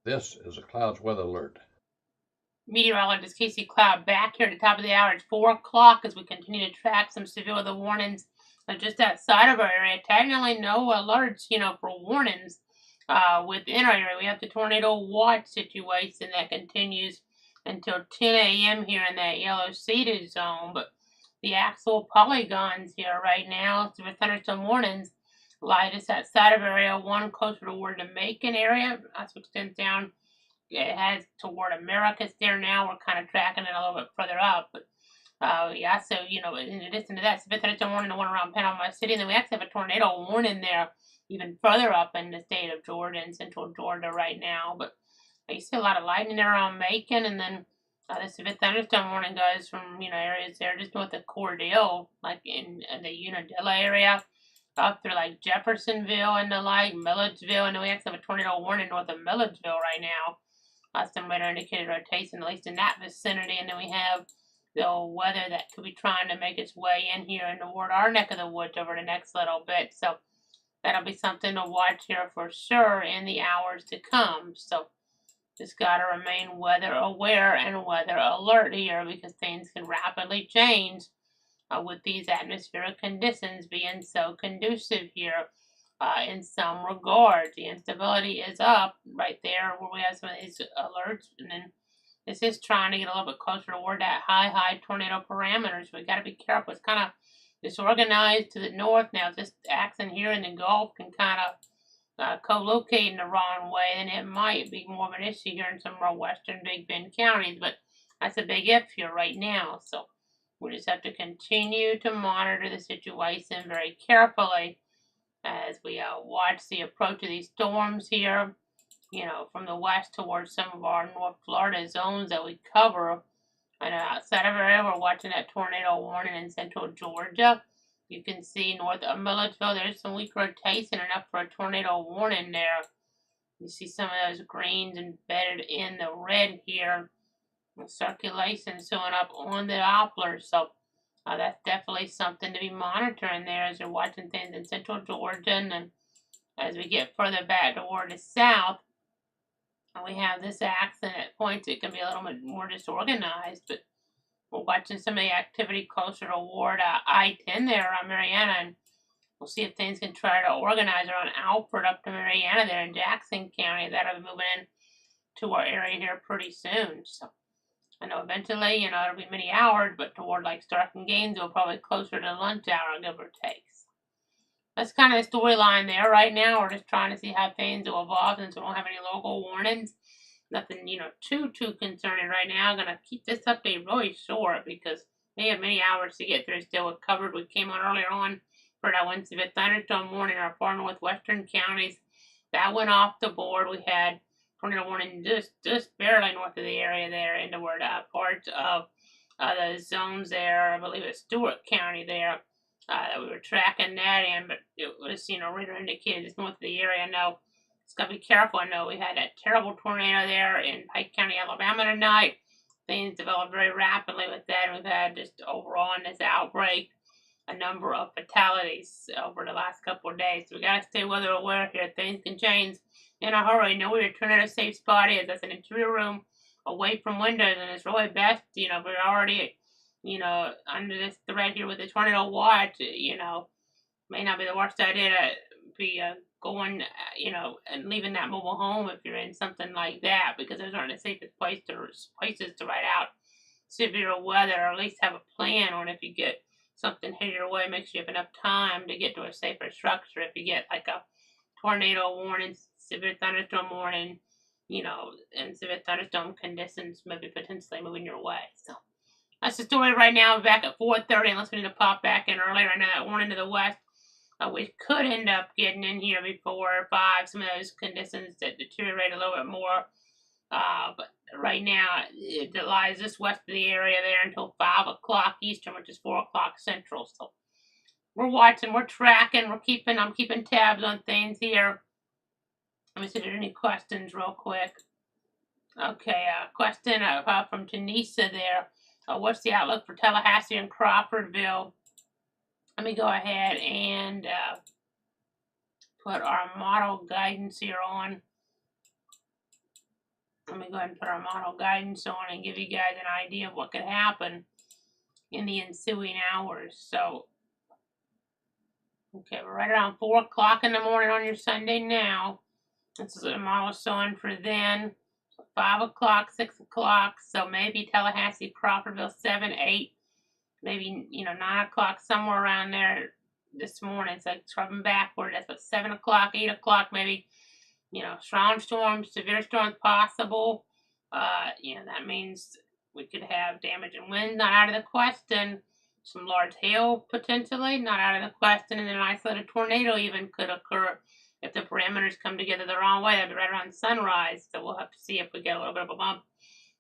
This is a clouds weather alert.
Meteorologist Casey Cloud back here at the top of the hour. It's 4 o'clock as we continue to track some severe weather warnings just outside of our area. Technically, no alerts, for warnings within our area. We have the tornado watch situation that continues until 10 a.m. here in that yellow shaded zone. But the actual polygons here right now, severe thunderstorm warnings, lie just outside of area 1, closer toward the Macon area. That's what extends down. It heads toward Americus there now. We're kind of tracking it a little bit further up. But yeah, so, in addition to that, severe thunderstorm warning, the one around Panama City, and then we actually have a tornado warning there even further up in the state of Georgia and central Georgia right now. But you see a lot of lightning there around Macon, and then the severe thunderstorm warning goes from, areas there just north of Cordell, like in the Unadilla area, up through like Jeffersonville and the like, Milledgeville, and then we actually have a tornado warning north of Milledgeville right now. Some radar indicated rotation, at least in that vicinity, and then we have the weather that could be trying to make its way in here and toward our neck of the woods over the next little bit. So that'll be something to watch here for sure in the hours to come. So just got to remain weather aware and weather alert here because things can rapidly change with these atmospheric conditions being so conducive here. In some regards, the instability is up right there where we have some of these alerts, and then this is trying to get a little bit closer toward that high tornado parameters. We got to be careful. It's kind of disorganized to the north now. This action here in the Gulf can kind of co-locate in the wrong way, and it might be more of an issue here in some of our western Big Bend counties, but that's a big if here right now. So we just have to continue to monitor the situation very carefully as we watch the approach of these storms here, from the west towards some of our North Florida zones that we cover. And outside of our area, we're watching that tornado warning in central Georgia. You can see north of Milledgeville, there's some weak rotation enough for a tornado warning there. You see some of those greens embedded in the red here. The circulation showing up on the Doppler. So that's definitely something to be monitoring there as you're watching things in central Georgia. And then as we get further back toward the south, we have this accent at points it can be a little bit more disorganized, but we're watching some of the activity closer toward I-10 there around Marianna, and we'll see if things can try to organize around Alfred up to Marianna there in Jackson County. That'll be moving in to our area here pretty soon. So I know eventually, it'll be many hours, but toward like Stark and Gainesville, probably closer to lunch hour, give or take. So that's kind of the storyline there right now. We're just trying to see how things will evolve since we don't have any local warnings. Nothing, too concerning right now. I'm going to keep this update really short because we have many hours to get through still. We've covered, we came on earlier on for that one severe thunderstorm warning in our far northwestern counties. That went off the board. We had tornado warning just barely north of the area there in the word parts of the zones there. I believe it's Stewart County there that we were tracking that in, but it was, radar indicated just north of the area. No, it's got to be careful. I know we had that terrible tornado there in Pike County, Alabama tonight. Things developed very rapidly with that, and we've had just overall in this outbreak a number of fatalities over the last couple of days. So we got to stay weather aware here. Things can change in a hurry. Know where your tornado safe spot is. That's an interior room away from windows, and it's really best, we're already, under this threat here with the tornado watch, may not be the worst idea to be going, and leaving that mobile home if you're in something like that, because those aren't the safest places to ride out severe weather, or at least have a plan on if you get something hit your way, make sure you have enough time to get to a safer structure if you get like a tornado warning, severe thunderstorm warning, and severe thunderstorm conditions maybe potentially moving your way. So that's the story right now. We're back at 4:30 unless we need to pop back in earlier. I know that warning to the west. We could end up getting in here before 5. Some of those conditions that deteriorate a little bit more. But right now, it lies just west of the area there until 5 o'clock Eastern, which is 4 o'clock Central. So we're watching, we're tracking, I'm keeping tabs on things here. Let me see if there's any questions real quick. Okay, question from Janisa there. What's the outlook for Tallahassee and Crawfordville? Let me go ahead and put our model guidance here on. Let me go ahead and put our model guidance on and give you guys an idea of what could happen in the ensuing hours. So, okay, we're right around 4 o'clock in the morning on your Sunday now. This is what the model's showing for then. 5 o'clock, 6 o'clock, so maybe Tallahassee, Crawfordville, 7, 8, maybe, 9 o'clock, somewhere around there this morning. So scrubbing backward, that's what, 7 o'clock, 8 o'clock, maybe, strong storms, severe storms possible. That means we could have damage and wind, not out of the question. Some large hail, potentially, not out of the question. And then an isolated tornado even could occur if the parameters come together the wrong way. That'd be right around sunrise. So we'll have to see if we get a little bit of a bump.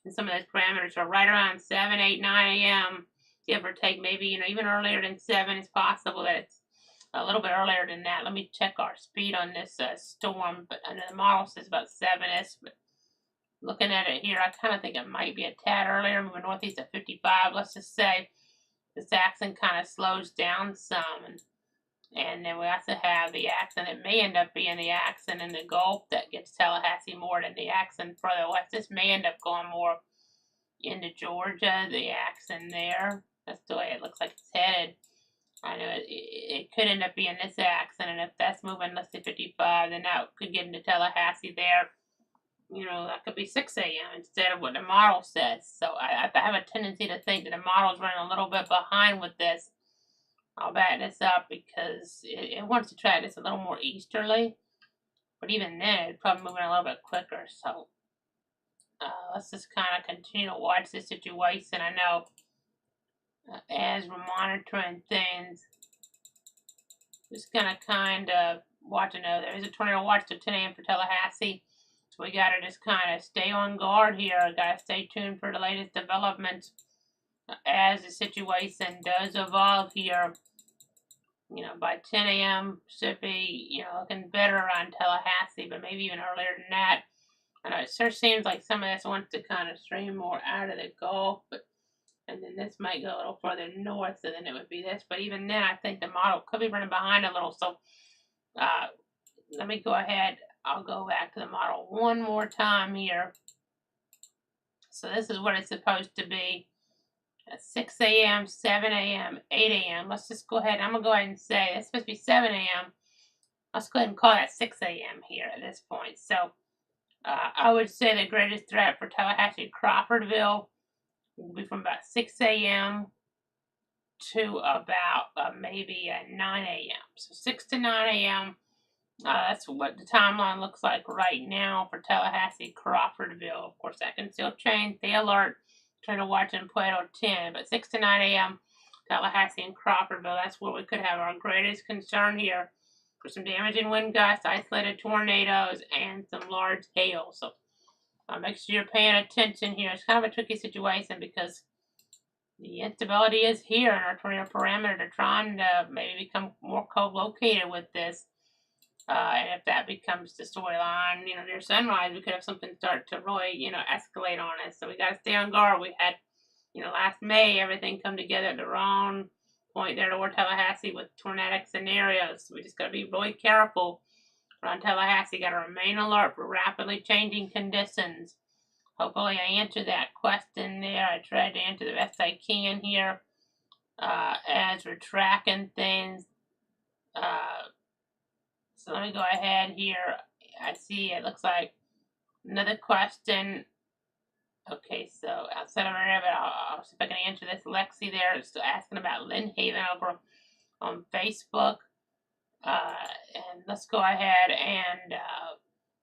And some of those parameters are right around 7, 8, 9 a.m., give or take. Maybe, even earlier than 7 is possible that it's a little bit earlier than that. Let me check our speed on this storm. But I know the model says about 7-ish, but looking at it here, I kind of think it might be a tad earlier, moving northeast at 55. Let's just say this accent kind of slows down some. And then we also have the accent. It may end up being the accent in the Gulf that gets Tallahassee more than the accent further west. This may end up going more into Georgia, the accent there. That's the way it looks like it's headed. I know it could end up being this accent, and if that's moving, let's say 55, then that could get into Tallahassee there. That could be 6 a.m. instead of what the model says. So I have a tendency to think that the model's running a little bit behind with this. I'll back this up because it wants to track this a little more easterly. But even then, it's probably moving a little bit quicker. So let's just kind of continue to watch this situation. I know as we're monitoring things, just going to kind of watch. There is a tornado watch till 10 a.m. for Tallahassee. So we got to just kind of stay on guard here. Got to stay tuned for the latest developments as the situation does evolve here. By 10 a.m. should be, looking better around Tallahassee, but maybe even earlier than that. I know it sure seems like some of this wants to kind of stream more out of the Gulf, and then this might go a little further north, so then it would be this. But even then, I think the model could be running behind a little. So let me go ahead. I'll go back to the model one more time here. So this is what it's supposed to be. 6 a.m., 7 a.m., 8 a.m. Let's just go ahead. I'm going to go ahead and say it's supposed to be 7 a.m. Let's go ahead and call that 6 a.m. here at this point. So I would say the greatest threat for Tallahassee Crawfordville will be from about 6 a.m. to about maybe 9 a.m. So 6 to 9 a.m. That's what the timeline looks like right now for Tallahassee Crawfordville. Of course, that can still change. The alert. Trying to watch in Plato 10, but 6 to 9 a.m. Tallahassee and Crawfordville, that's where we could have our greatest concern here for some damaging wind gusts, isolated tornadoes, and some large hail. So make sure you're paying attention here. It's kind of a tricky situation because the instability is here, and our tornado parameters are trying to maybe become more co-located with this. And if that becomes the storyline, near sunrise, we could have something start to really, escalate on us. So we got to stay on guard. We had, last May, everything come together at the wrong point there toward Tallahassee with tornadic scenarios. So we just got to be really careful around Tallahassee. Got to remain alert for rapidly changing conditions. Hopefully I answered that question there. I tried to answer the best I can here as we're tracking things. So let me go ahead here. I see it looks like another question. Okay, so outside of our area, but I'll see if I can answer this. Lexi there is asking about Lynn Haven over on Facebook. And let's go ahead and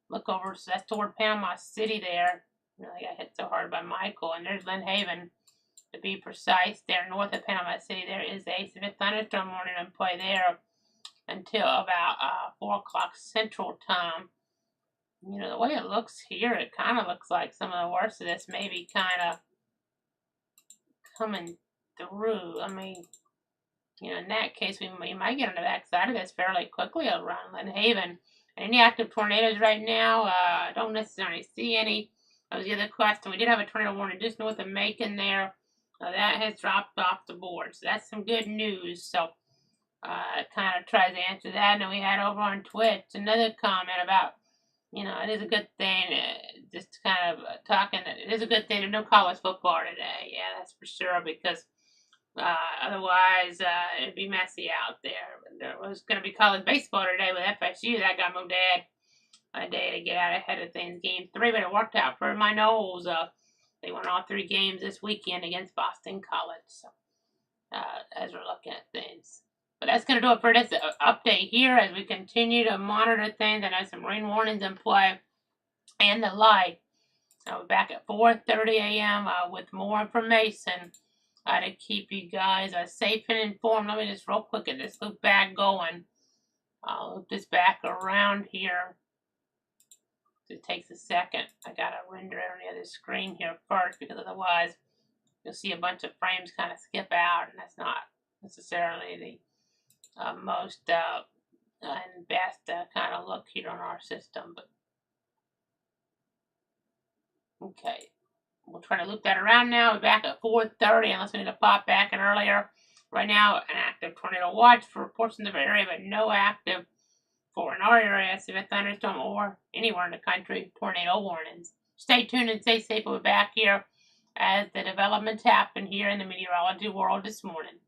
look over. So that's toward Panama City there. Really got hit so hard by Michael. And there's Lynn Haven, to be precise, there north of Panama City. There is a severe thunderstorm warning in play there until about 4 o'clock Central Time. The way it looks here, it kind of looks like some of the worst of this may be kind of coming through. I mean, in that case, we might get on the backside of this fairly quickly around Lynn Haven. Any active tornadoes right now? I don't necessarily see any. That was the other question. We did have a tornado warning just north of Macon there. That has dropped off the board. So that's some good news. So kind of tries to answer that. And then we had over on Twitch another comment about it is a good thing. Just kind of talking. It is a good thing there's no college football today. Yeah, that's for sure. Because otherwise, it'd be messy out there. But there was going to be college baseball today with FSU. That got moved ahead a day to get out ahead of things. Game 3, but it worked out for my Noles. They won all 3 games this weekend against Boston College. So, as we're looking at things. But that's going to do it for this update here as we continue to monitor things. I know some rain warnings in play and the like. We're back at 4:30 a.m. With more information to keep you guys safe and informed. Let me just real quick get this loop back going. I'll loop this back around here. It takes a second. I got to render it on the other screen here first because otherwise you'll see a bunch of frames kind of skip out, and that's not necessarily the most and best kind of look here on our system. But okay, we'll try to loop that around now. We're back at 4:30 unless we need to pop back in earlier. Right now, an active tornado watch for portions of our area, but no active for in our area, severe thunderstorm or anywhere in the country, tornado warnings. Stay tuned and stay safe. We'll be back here as the developments happen here in the meteorology world this morning.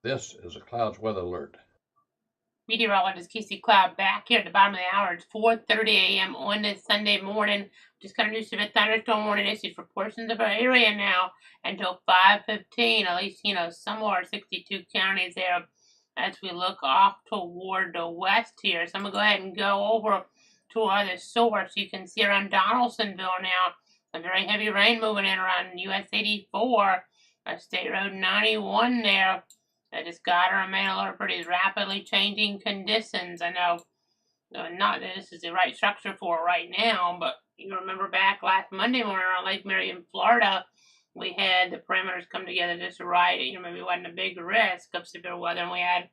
This is a clouds weather alert.
Meteorologist Casey Cloud back here at the bottom of the hour. It's 4:30 a.m. on this Sunday morning. Just got a new severe thunderstorm warning issued for portions of our area now until 5:15. At least, some of our 62 counties there as we look off toward the west here. So I'm going to go ahead and go over to our other source. You can see around Donaldsonville now, some very heavy rain moving in around US 84, State Road 91 there. I just got to remain alert for these rapidly changing conditions. I know not that this is the right structure for it right now, but you remember back last Monday morning on Lake Merion, Florida, we had the parameters come together just right. Maybe it wasn't a big risk of severe weather, and we had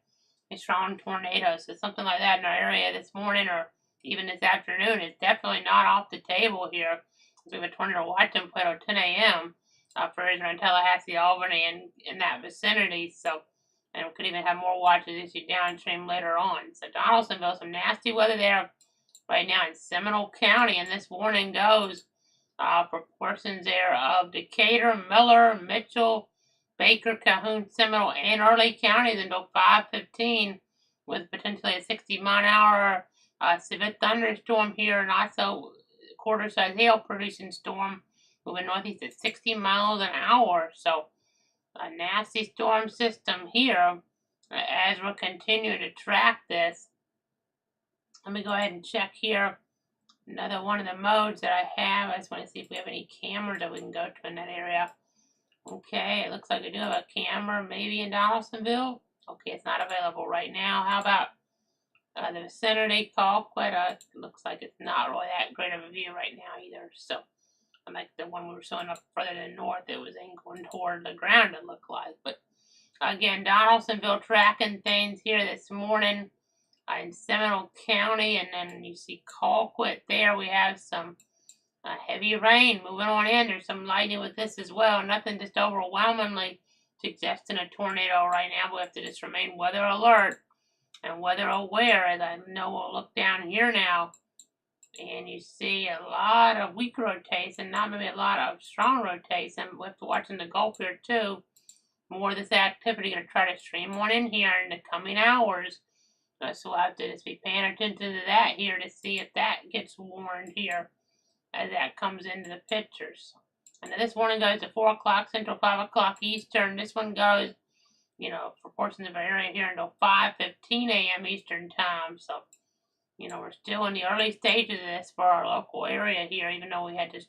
a strong tornado. So something like that in our area this morning or even this afternoon is definitely not off the table here. We have a tornado watch in Plato 10 a.m. For Israel, Tallahassee, Albany, and in that vicinity. So. And we could even have more watches issued downstream later on. So Donaldsonville, some nasty weather there right now in Seminole County. And this warning goes for portions there of Decatur, Miller, Mitchell, Baker, Calhoun, Seminole, and Early counties until 5:15 with potentially a 60-mile-an-hour severe thunderstorm here and also quarter-size hail-producing storm moving northeast at 60 miles an hour. So a nasty storm system here as we'll continue to track this. Let me go ahead and check here another one of the modes that I have. I just want to see if we have any cameras that we can go to in that area. Okay, it looks like I do have a camera maybe in Donaldsonville. Okay, it's not available right now. How about the vicinity, Colquitt? Looks like it's not really that great of a view right now either. So like the one we were showing up further to the north, it was angling toward the ground, it looked like. But again, Donaldsonville tracking things here this morning in Seminole County, and then you see Colquitt there. We have some heavy rain moving on in. There's some lightning with this as well. Nothing just overwhelmingly suggesting a tornado right now. We have to just remain weather alert and weather aware. As I know, we'll look down here now. And you see a lot of weak rotation, not maybe a lot of strong rotation. We have to watch in the Gulf here too. More of this activity, going to try to stream one in here in the coming hours. So we'll have to just be paying attention to that here to see if that gets warned here as that comes into the pictures. And this warning goes to 4 o'clock Central, 5 o'clock Eastern. This one goes, for portions of our area here until 5:15 a.m. Eastern time. So we're still in the early stages of this for our local area here, even though we had just,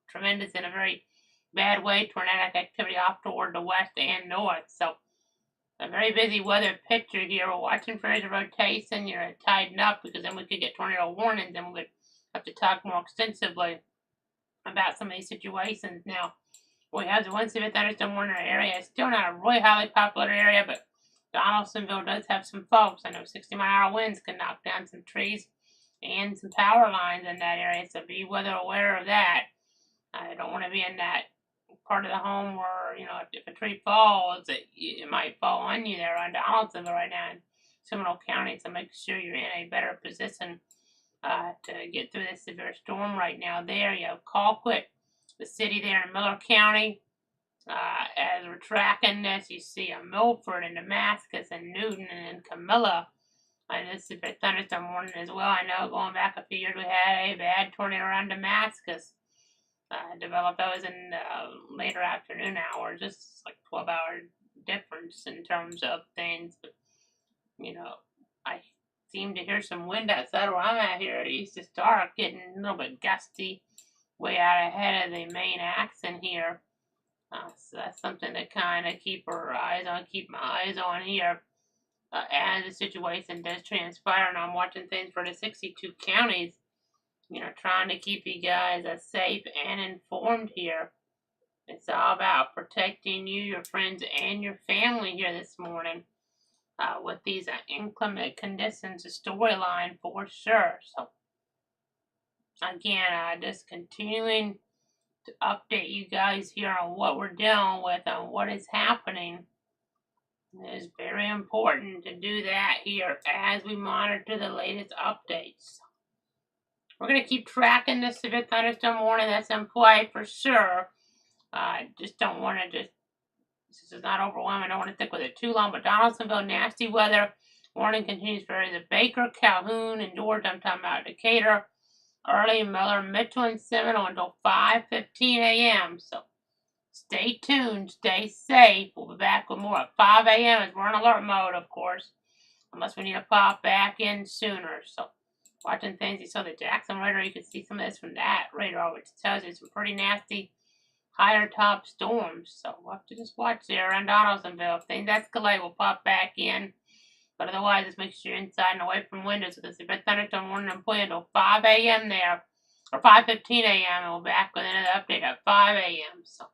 tremendous in a very bad way tornadic activity off toward the west and north. So a very busy weather picture here. We're watching for the rotation, tighten up because then we could get tornado warnings and we would have to talk more extensively about some of these situations. Now, we have the one severe thunderstorm warning in our area. It's still not a really highly popular area, but Donaldsonville does have some folks. I know 60-mile-an-hour winds can knock down some trees and some power lines in that area, so be weather aware of that. I don't want to be in that part of the home where, if a tree falls, it might fall on you there on Donaldsonville right now in Seminole County, so make sure you're in a better position to get through this severe storm right now there. You have Colquitt, the city there in Miller County. As we're tracking this, you see Milford and Damascus and Newton and Camilla. And this is a thunderstorm warning as well. I know going back a few years we had a bad tornado around Damascus. Developed those in later afternoon hours. Just like 12-hour difference in terms of things. But, I seem to hear some wind outside where I'm at here. It used to start getting a little bit gusty way out ahead of the main axis here. So that's something to kind of keep my eyes on here as the situation does transpire. And I'm watching things for the 62 counties, trying to keep you guys safe and informed here. It's all about protecting you, your friends, and your family here this morning with these inclement conditions, a storyline for sure. So, again, just continuing to update you guys here on what we're dealing with and what is happening. It is very important to do that here as we monitor the latest updates. We're going to keep tracking this severe thunderstorm warning that's in play for sure. I just don't want to just This is not overwhelming. I don't want to stick with it too long, but Donaldsonville, nasty weather. Warning continues for the Baker, Calhoun, and George. I'm talking about Decatur, Early, Miller, Mitchell, and Seminole until 5:15 a.m. So stay tuned, stay safe. We'll be back with more at 5 a.m. as we're in alert mode, of course, unless we need to pop back in sooner. So watching things, you saw the Jackson radar. You can see some of this from that radar, which tells you some pretty nasty higher top storms. So we'll have to just watch there around Donaldsonville. If things escalate, we'll pop back in. But otherwise, just make sure you're inside and away from windows. So this is a thunderstorm warning and play until 5 a.m. there, or 5:15 a.m. And we'll be back with another update at 5 a.m. So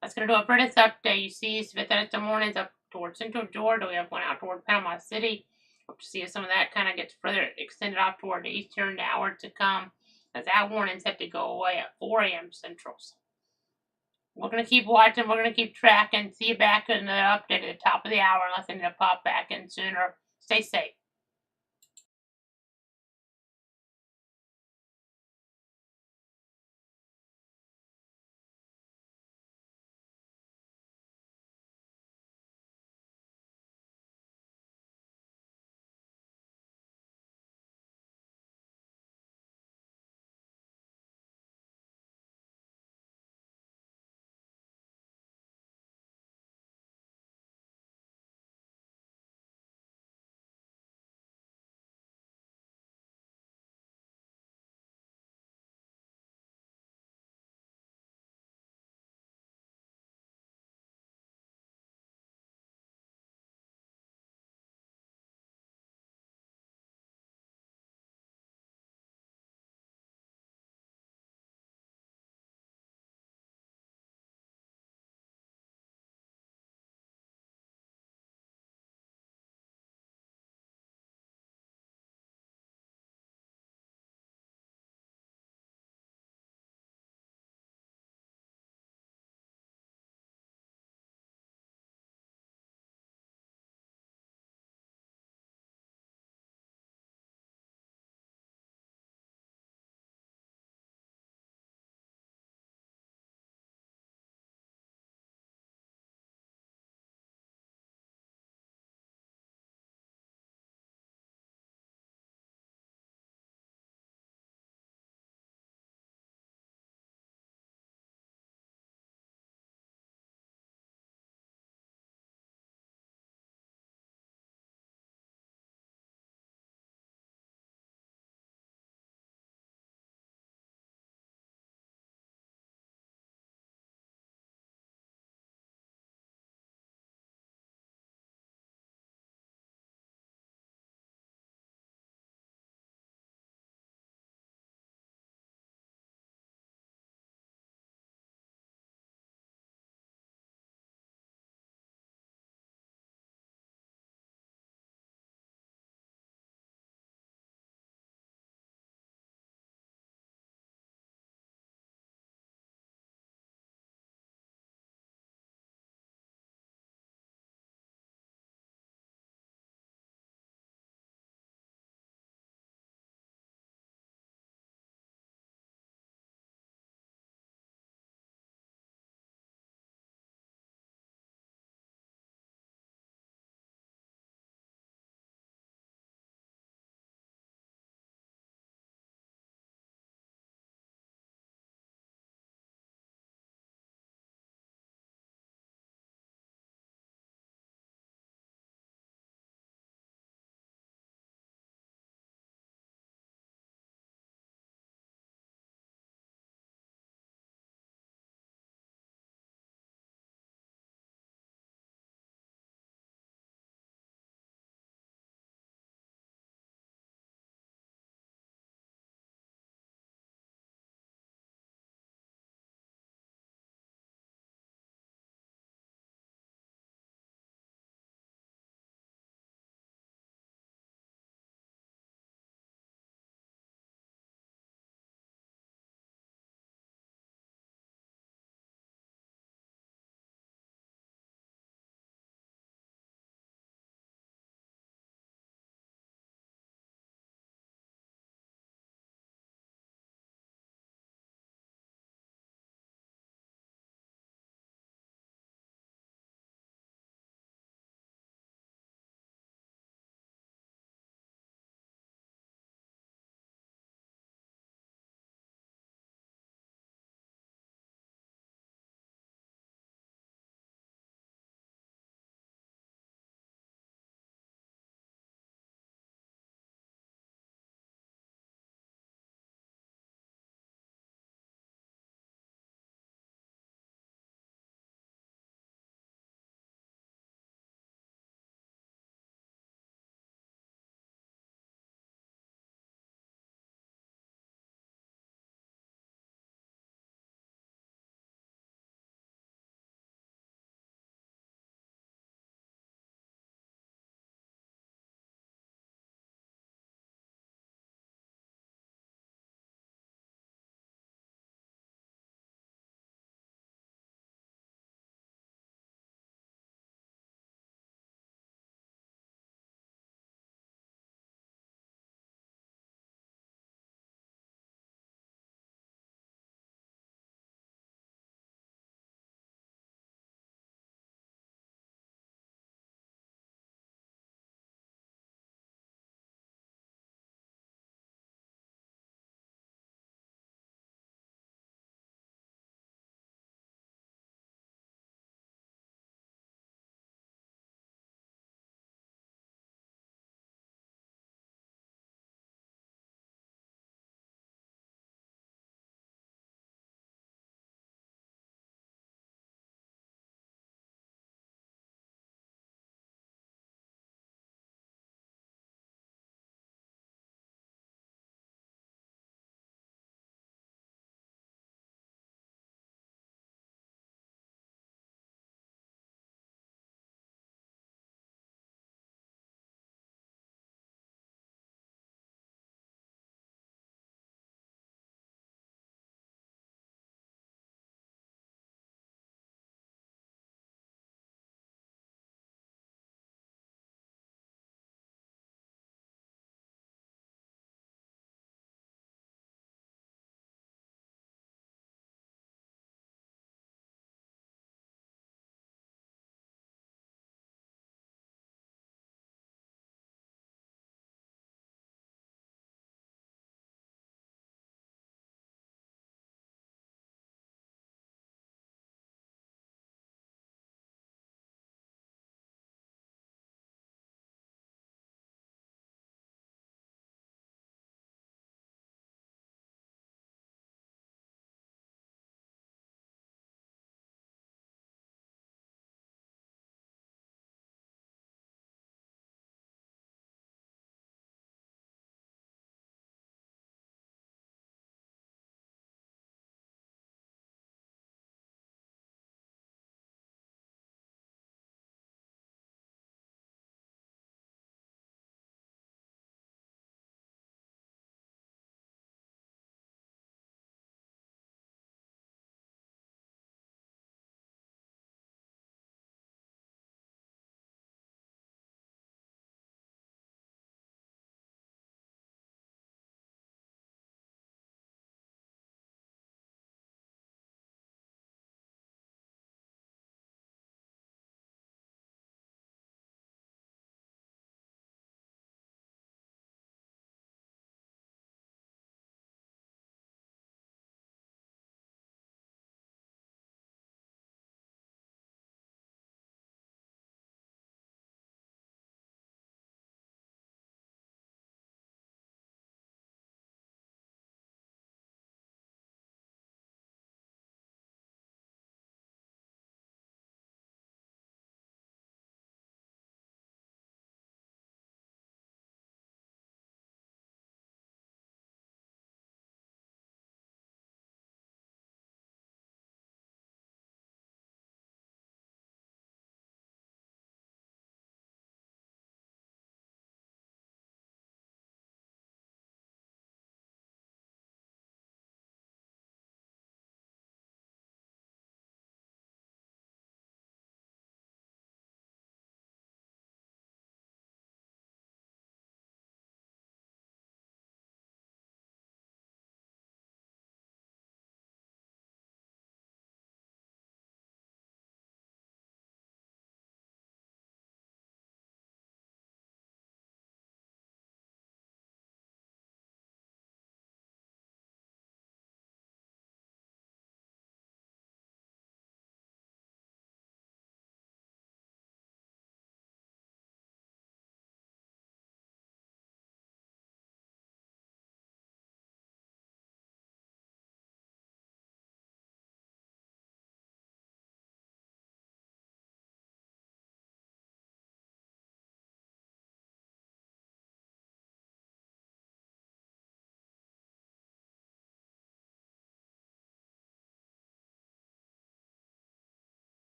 that's going to do it for this update. You see, Smith thunderstorm warnings up towards central Georgia. We have one out toward Panama City. Hope to see if some of that kind of gets further extended off toward the eastern hour to come, as that warning's set to go away at 4 a.m. Central. So we're going to keep watching. We're going to keep tracking. See you back in another update at the top of the hour unless I need to pop back in sooner. Stay safe.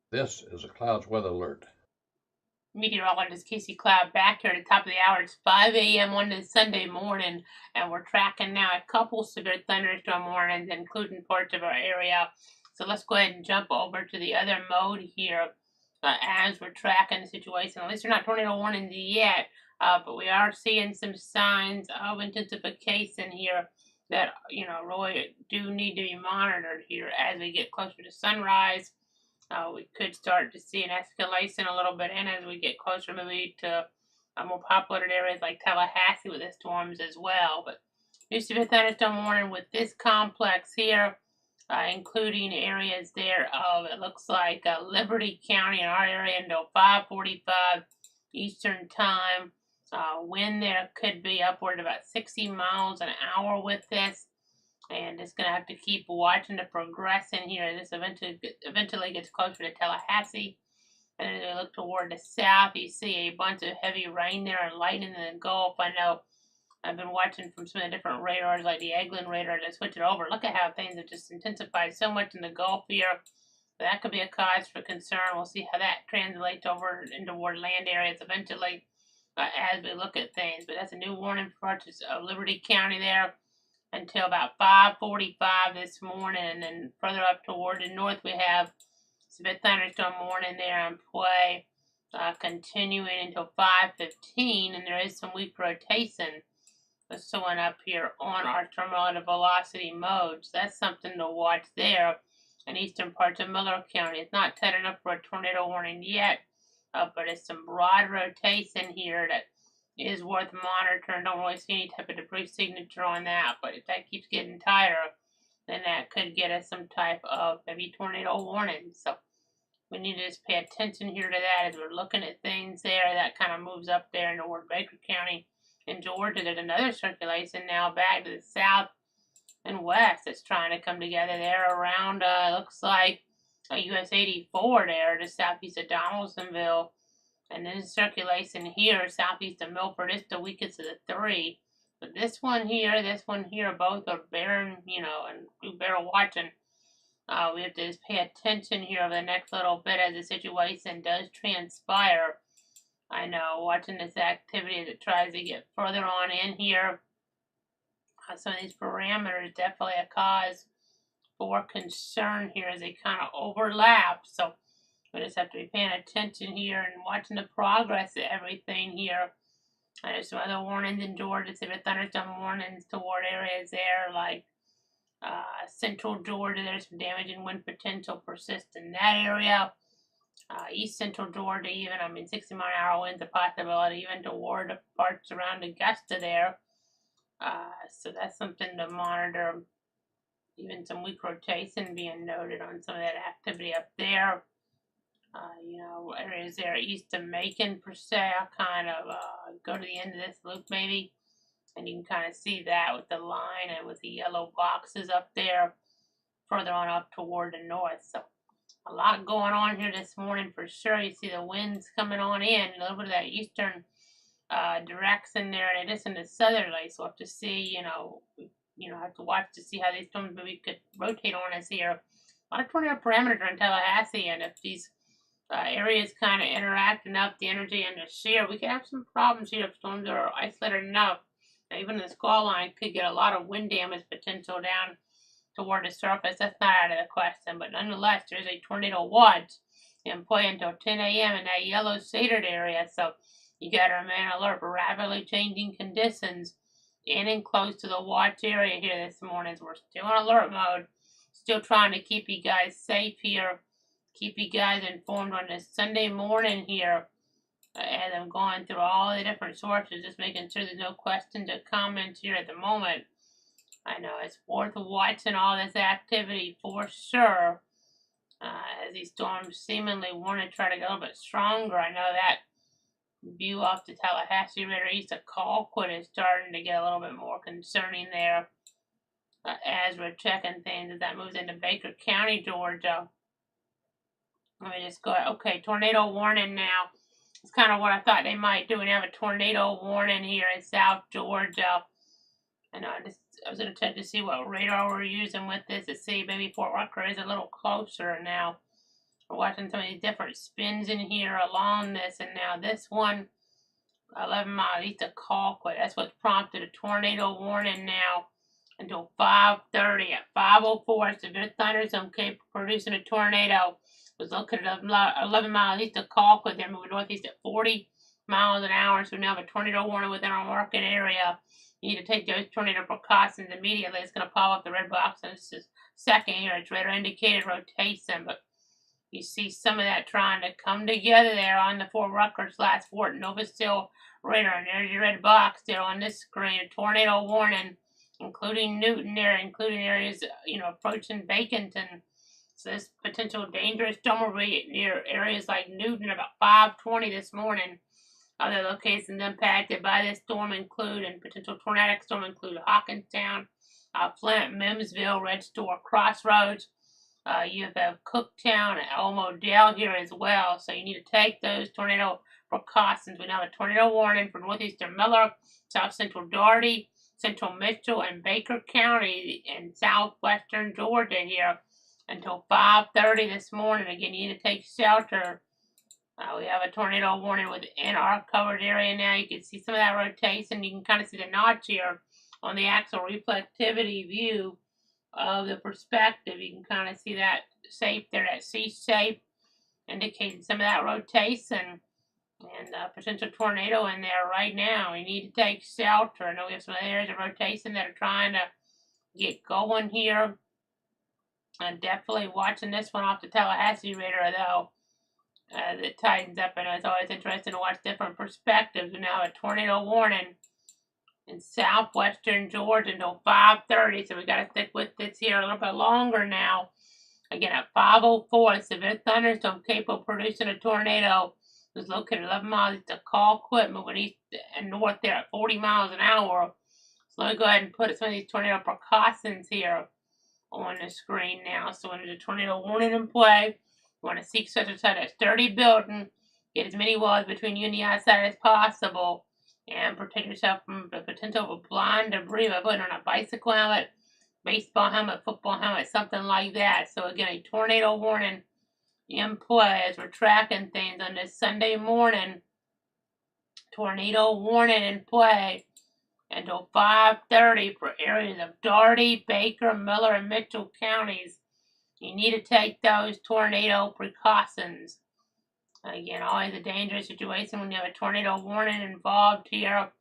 This is a clouds weather alert.
Meteorologist Casey Cloud back here at the top of the hour. It's 5 a.m. on this Sunday morning, and we're tracking now a couple severe thunderstorm warnings, including parts of our area. So let's go ahead and jump over to the other mode here as we're tracking the situation. At least they're not tornado warnings yet, but we are seeing some signs of intensification here that, really do need to be monitored here as we get closer to sunrise. We could start to see an escalation a little bit, and as we get closer, maybe to more populated areas like Tallahassee with the storms as well. But new severe thunderstorm warning with this complex here, including areas there of it looks like Liberty County in our area until 5:45 Eastern time. Wind there could be upward about 60 miles an hour with this. And it's going to have to keep watching the progression here. This eventually gets closer to Tallahassee. And as we look toward the south, you see a bunch of heavy rain there and lightning in the Gulf. I know I've been watching from some of the different radars, like the Eglin radar, to switch it over. Look at how things have just intensified so much in the Gulf here. That could be a cause for concern. We'll see how that translates over into toward land areas eventually as we look at things. But that's a new warning for parts of Liberty County there until about 5:45 this morning, and then further up toward the north we have severe thunderstorm warning there in play, continuing until 5:15, and there is some weak rotation showing up here on our terminal velocity mode. So that's something to watch there in eastern parts of Miller County. It's not tight enough for a tornado warning yet, but it's some broad rotation here that is worth monitoring. Don't really see any type of debris signature on that, but if that keeps getting tighter, then that could get us some type of maybe tornado warning. So we need to just pay attention here to that as we're looking at things there. That kind of moves up there in toward Baker County in Georgia. There's another circulation now back to the south and west that's trying to come together there around, looks like US 84 there, just southeast of Donaldsonville. And then circulation here, southeast of Milford, it's the weakest of the three. But this one here, both are bearing, and we bear watching. We have to just pay attention here over the next little bit as the situation does transpire. I know, watching this activity as it tries to get further on in here. Some of these parameters definitely a cause for concern here as they kind of overlap. So we just have to be paying attention here and watching the progress of everything here. And there's some other warnings in Georgia, severe thunderstorm warnings toward areas there like central Georgia. There's some damage and wind potential persists in that area. East central Georgia, even, 60 mile an hour winds a possibility, even toward parts around Augusta there. So that's something to monitor. Even some weak rotation being noted on some of that activity up there. Areas there east of Macon per se. I'll kind of go to the end of this loop maybe, and you can kind of see that with the line and with the yellow boxes up there further on up toward the north. So a lot going on here this morning for sure. You see the winds coming on in, a little bit of that eastern direction there, in addition to southerly. So we'll have to see, have to watch to see how these storms maybe could rotate on us here. A lot of tornado parameters in Tallahassee, and if these areas kind of interact enough, the energy and the shear, we could have some problems here if storms are isolated enough. Now, even the squall line could get a lot of wind damage potential down toward the surface. That's not out of the question, but nonetheless, there's a tornado watch in play until 10 a.m. in that yellow shaded area. So you got to remain alert for rapidly changing conditions in and close to the watch area here this morning. We're still in alert mode, still trying to keep you guys safe here. Keep you guys informed on this Sunday morning here as I'm going through all the different sources, just making sure there's no questions or comments here at the moment. I know it's worth watching all this activity for sure as these storms seemingly want to try to get a little bit stronger. I know that view off the Tallahassee River east of Colquitt is starting to get a little bit more concerning there as we're checking things as that moves into Baker County, Georgia. Let me just go, okay, tornado warning now. It's kind of what I thought they might do. We have a tornado warning here in South Georgia. And I was going to check to see what radar we're using with this to see maybe Fort Rucker is a little closer now. We're watching some of these different spins in here along this, and now this one, 11 miles east of Colquitt. That's what's prompted a tornado warning now until 5:30. At 5:04, severe thunderstorm capable of producing a tornado was located 11 miles east of Colquitt. They're moving northeast at 40 miles an hour, so we now have a tornado warning within our market area. You need to take those tornado precautions immediately. It's going to pop up the red box in just a second here. It's radar indicated rotation, but you see some of that trying to come together there on the Fort Rucker / Fort Novastille radar. And there's your red box there on this screen. A tornado warning, including Newton there, including areas, approaching Baconton. So this potential dangerous storm will be near areas like Newton about 5:20 this morning. Other locations impacted by this storm include, and potential tornadic storm include Hawkinstown, Flint, Mimsville, Red Store, Crossroads. You have Cooktown and Elmo Dale here as well. So you need to take those tornado precautions. We now have a tornado warning for northeastern Miller, south central Dougherty, central Mitchell, and Baker County in southwestern Georgia here until 5:30 this morning. Again, you need to take shelter. We have a tornado warning within our covered area now. You can see some of that rotation. You can kind of see the notch here on the axial reflectivity view of the perspective. You can kind of see that shape there, that C shape, indicating some of that rotation and potential tornado in there right now. We need to take shelter. I know we have some areas of rotation that are trying to get going here. I'm definitely watching this one off the Tallahassee radar though. That tightens up. I know it's always interesting to watch different perspectives. We now have a tornado warning in southwestern Georgia until 5:30, so we got to stick with this here a little bit longer now. Again, at 5:04, severe thunderstorm capable of producing a tornado was located 11 miles east of Colquitt, moving east and north there at 40 miles an hour. So let me go ahead and put some of these tornado precautions here on the screen now. So when there's a tornado warning in play, you want to seek such a sturdy building, get as many walls between you and the outside as possible, and protect yourself from the potential of blind debris by putting on a bicycle helmet, baseball helmet, football helmet, something like that. So again, a tornado warning in play as we're tracking things on this Sunday morning. Tornado warning in play until 5:30 for areas of Dougherty, Baker, Miller, and Mitchell counties. You need to take those tornado precautions. Again, always a dangerous situation when you have a tornado warning involved here.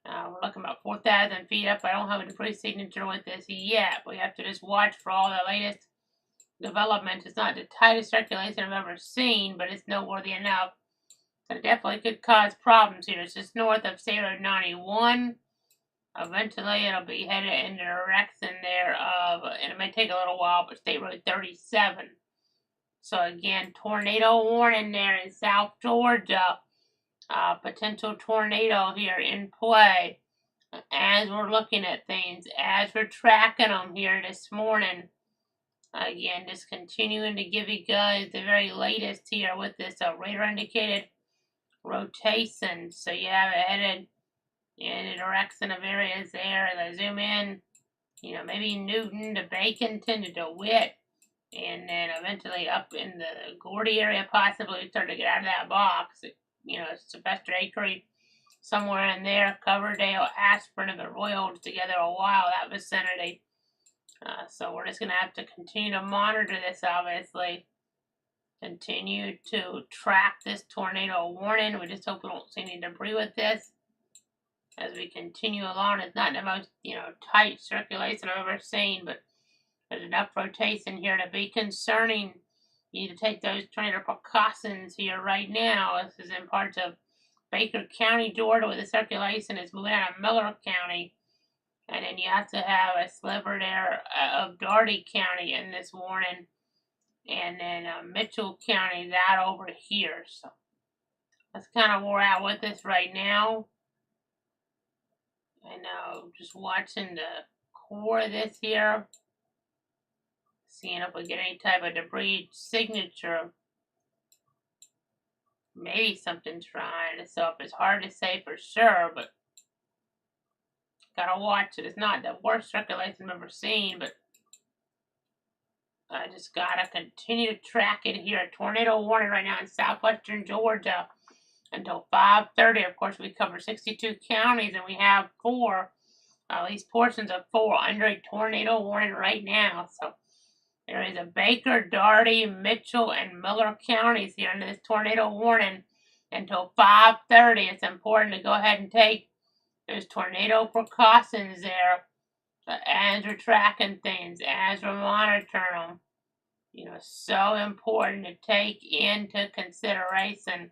We're looking about 4,000 feet up. I don't have a debris signature with this yet. We have to just watch for all the latest developments. It's not the tightest circulation I've ever seen, but it's noteworthy enough. So it definitely could cause problems here. It's just north of State Road 91. Eventually, it'll be headed in the direction there of, and it may take a little while, but State Road 37. So again, tornado warning there in South Georgia. Potential tornado here in play as we're looking at things, as we're tracking them here this morning. Again, just continuing to give you guys the very latest here with this radar indicated rotation. So you have it headed in the direction of areas there. As I zoom in, maybe Newton to Baconton to DeWitt, and then eventually up in the Gordy area, possibly start to get out of that box. Sylvester Acre, somewhere in there, Coverdale, Aspirin, have been roiled together a while, that vicinity. So we're just going to have to continue to monitor this, obviously. Continue to track this tornado warning. We just hope we don't see any debris with this as we continue along. It's not the most, tight circulation I've ever seen, but there's enough rotation here to be concerning. You need to take those tornado precautions here right now. This is in parts of Baker County, Georgia, where the circulation is moving out of Miller County. And then you have to have a sliver there of Dougherty County in this warning. And then Mitchell County, that over here. So that's kind of where we're at with this right now. And just watching the core of this here. Seeing if we get any type of debris signature. Maybe something's trying. So if it's hard to say for sure, but gotta watch it. It's not the worst circulation I've ever seen, but I just gotta continue to track it here. A tornado warning right now in southwestern Georgia until 5:30. Of course, we cover 62 counties, and we have at least portions of 4 under a tornado warning right now. So there is a Baker, Daugherty, Mitchell, and Miller counties here under this tornado warning until 5:30. It's important to go ahead and take those tornado precautions there as we're tracking things, as we're monitoring them. So important to take into consideration.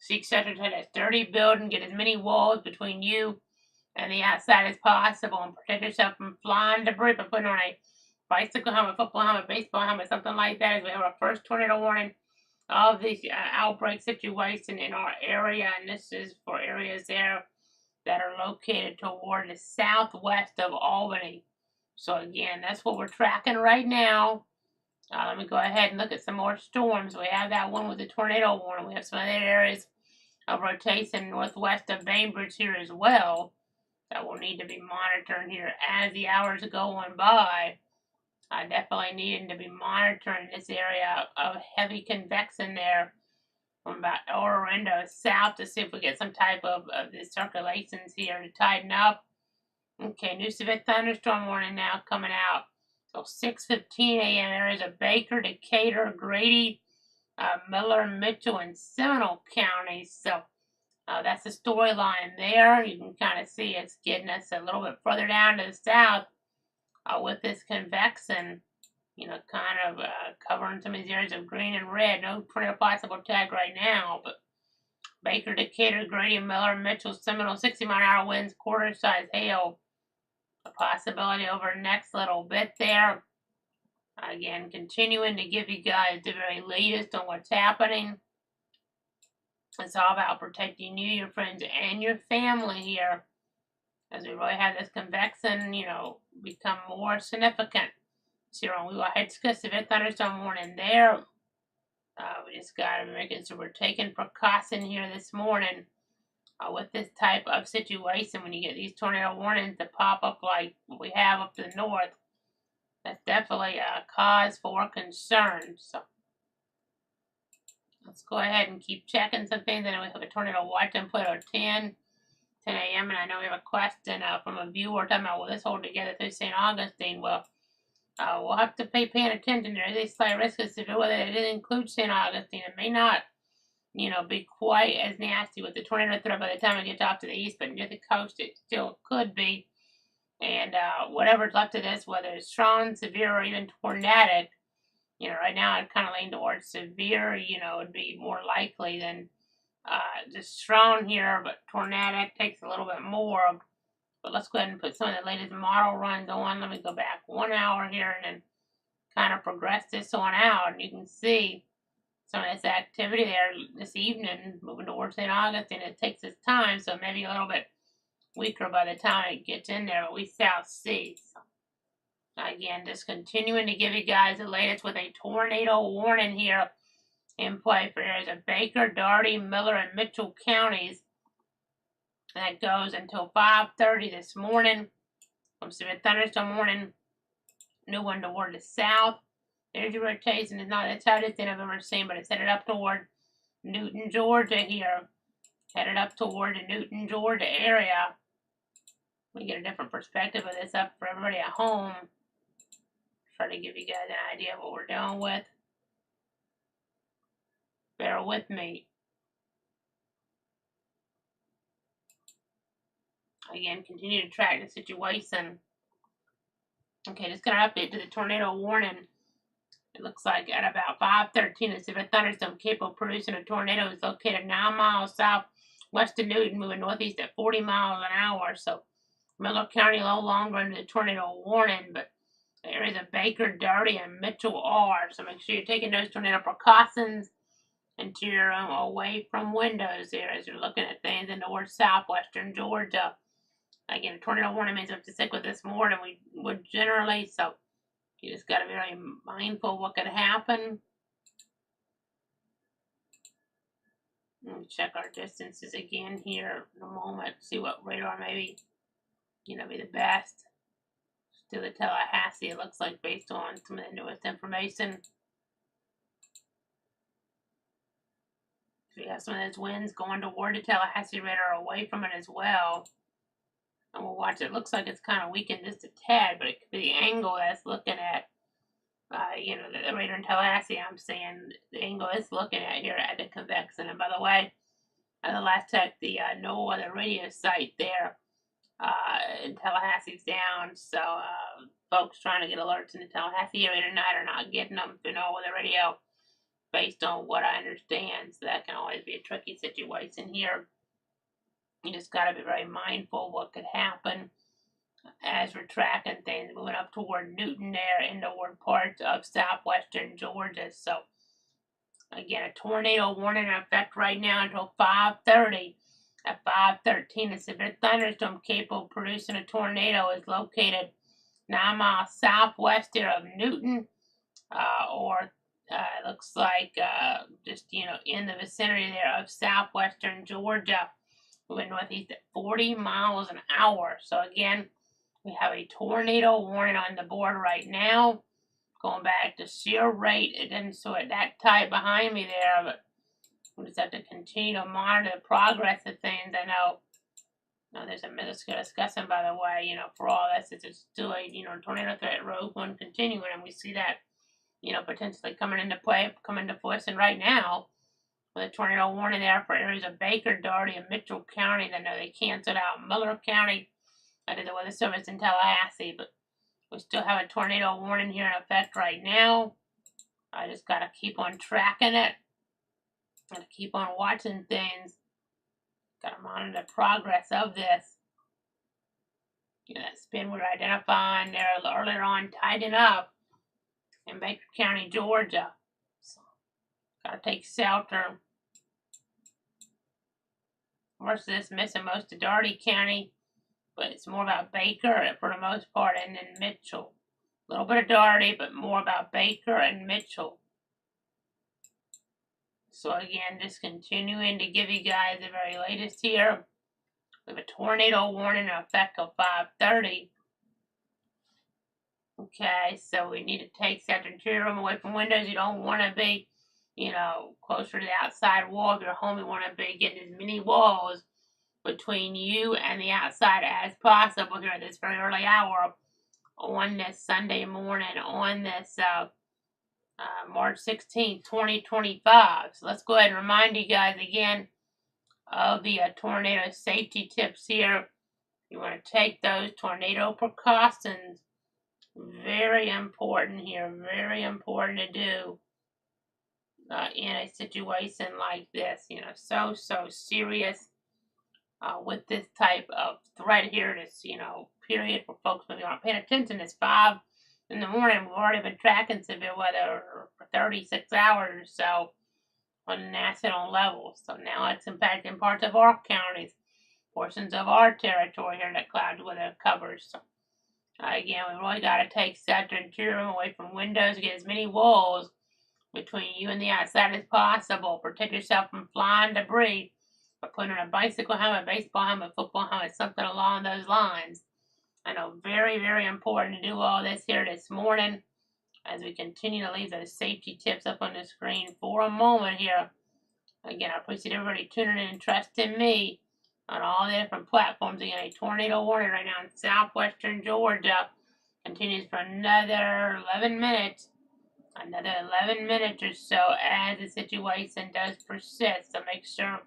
Seek shelter to that sturdy building. Get as many walls between you and the outside as possible, and protect yourself from flying debris by putting on a bicycle helmet, football helmet, baseball helmet, something like that. As we have our first tornado warning of this outbreak situation in our area, and this is for areas there that are located toward the southwest of Albany. So again, that's what we're tracking right now. Let me go ahead and look at some more storms. We have that one with the tornado warning. We have some other areas of rotation northwest of Bainbridge here as well that will need to be monitoring here as the hours go on by. Definitely needing to be monitoring this area of heavy convection there from about Orlando south to see if we get some type of the circulations here to tighten up. Okay, new severe thunderstorm warning now coming out. So 6:15 a.m. areas of Baker, Decatur, Grady, Miller, Mitchell, and Seminole counties. So that's the storyline there. You can kind of see it's getting us a little bit further down to the south with this convection, kind of covering some of these areas of green and red. No tornado possible tag right now, but Baker, Decatur, Grady, Miller, Mitchell, Seminole, 60-mile-an-hour winds, quarter-size hail. A possibility over the next little bit there. Again, continuing to give you guys the very latest on what's happening. It's all about protecting you, your friends, and your family here, as we really have this convection, become more significant. So we will head to severe thunderstorm warning there. We just got to make it so we're taking precaution here this morning with this type of situation. When you get these tornado warnings that pop up like we have up to the north, that's definitely a cause for concern. So let's go ahead and keep checking some things. And we have a tornado watch input of 10 a.m. And I know we have a question from a viewer talking about, will this hold together through St. Augustine? Well, we'll have to paying attention. There is a slight risk of severe weather. It didn't include St. Augustine. It may not, be quite as nasty with the tornado threat by the time it gets off to the east, but near the coast it still could be. And whatever's left of this, whether it's strong, severe, or even tornadic, right now I'd kind of lean towards severe, would be more likely than just strong here, but tornadic takes a little bit more. But let's go ahead and put some of the latest model runs on. Let me go back 1 hour here and then kind of progress this on out. And you can see some of this activity there this evening moving towards St. Augustine. It takes its time, so maybe a little bit weaker by the time it gets in there, but we shall see. So, again, just continuing to give you guys the latest with a tornado warning here in play for areas of Baker, Daugherty, Miller, and Mitchell counties. And that goes until 5:30 this morning. From severe thunderstorm warning, new one toward the south. There's your rotation. It's not the tightest thing I've ever seen, but it's headed up toward Newton, Georgia here. Headed up toward the Newton, Georgia area. We get a different perspective of this up for everybody at home. Try to give you guys an idea of what we're dealing with. Bear with me. Again, continue to track the situation. Okay, just gonna update to the tornado warning. It looks like at about 5:13, a severe thunderstorm capable of producing a tornado is located 9 miles southwest of Newton, moving northeast at 40 miles an hour. So Miller County no longer under the tornado warning, but the areas of Baker, Daugherty, and Mitchell are. So make sure you're taking those tornado precautions and you're away from windows here as you're looking at things in north southwestern Georgia. Again, a tornado warning means we have to stick with this more than we would generally, so you just got to be very mindful of what could happen. Let me check our distances again here in a moment, see what radar maybe, be the best. to the Tallahassee, it looks like, based on some of the newest information. So we have some of those winds going toward the Tallahassee radar, away from it as well. And we'll watch. It looks like it's kind of weakened just a tad, but it could be the angle that's looking at, the radar in Tallahassee. I'm saying the angle it's looking at here at the convection. And by the way, at the last check, the NOAA, the radio site there in Tallahassee's down. So folks trying to get alerts in the Tallahassee area tonight are not getting them through NOAA, the radio, based on what I understand. So that can always be a tricky situation here. You just got to be very mindful of what could happen as we're tracking things moving up toward Newton there in toward parts of southwestern Georgia. So again, a tornado warning in effect right now until 5:30. At 5:13, a severe thunderstorm capable of producing a tornado is located 9 miles southwest here of Newton, it looks like just in the vicinity there of southwestern Georgia, moving northeast at 40 miles an hour. So again, we have a tornado warning on the board right now. Going back to shear rate, it didn't show it that tight behind me there, but we just have to continue to monitor the progress of things. I know there's a minuscule discussion, by the way, for all this, it's still a, tornado threat rogue one continuing, and we see that, potentially coming into fruition right now, with a tornado warning there for areas of Baker, Dougherty, and Mitchell counties. I know they canceled out Miller County. I did the weather service in Tallahassee, but we still have a tornado warning here in effect right now. I just got to keep on tracking it. Got to keep on watching things. Got to monitor the progress of this. That spin we were identifying there earlier on tightened up in Baker County, Georgia. So, got to take shelter. Most of this missing most of Dougherty County, but it's more about Baker for the most part, and then Mitchell. A little bit of Dougherty, but more about Baker and Mitchell. So again, just continuing to give you guys the very latest here. We have a tornado warning in effect of 5:30. Okay, so we need to take shelter interior room away from windows. You don't want to be, closer to the outside wall of your home. You want to be getting as many walls between you and the outside as possible here at this very early hour on this Sunday morning, on this March 16th, 2025. So let's go ahead and remind you guys again of the tornado safety tips here. You want to take those tornado precautions. Very important here, very important to do in a situation like this. So serious with this type of threat here. This, period for folks maybe aren't paying attention. It's 5 in the morning. We've already been tracking severe weather for 36 hours or so on a national level. So now it's impacting parts of our counties, portions of our territory here that cloud weather covers. So again, we really got to take shelter interior room away from windows, get as many walls between you and the outside as possible. Protect yourself from flying debris by putting on a bicycle helmet, baseball helmet, football helmet, something along those lines. I know, very, very important to do all this here this morning as we continue to leave those safety tips up on the screen for a moment here. Again, I appreciate everybody tuning in and trusting me on all the different platforms. Again, a tornado warning right now in southwestern Georgia continues for another 11 minutes. Another 11 minutes or so as the situation does persist. So make sure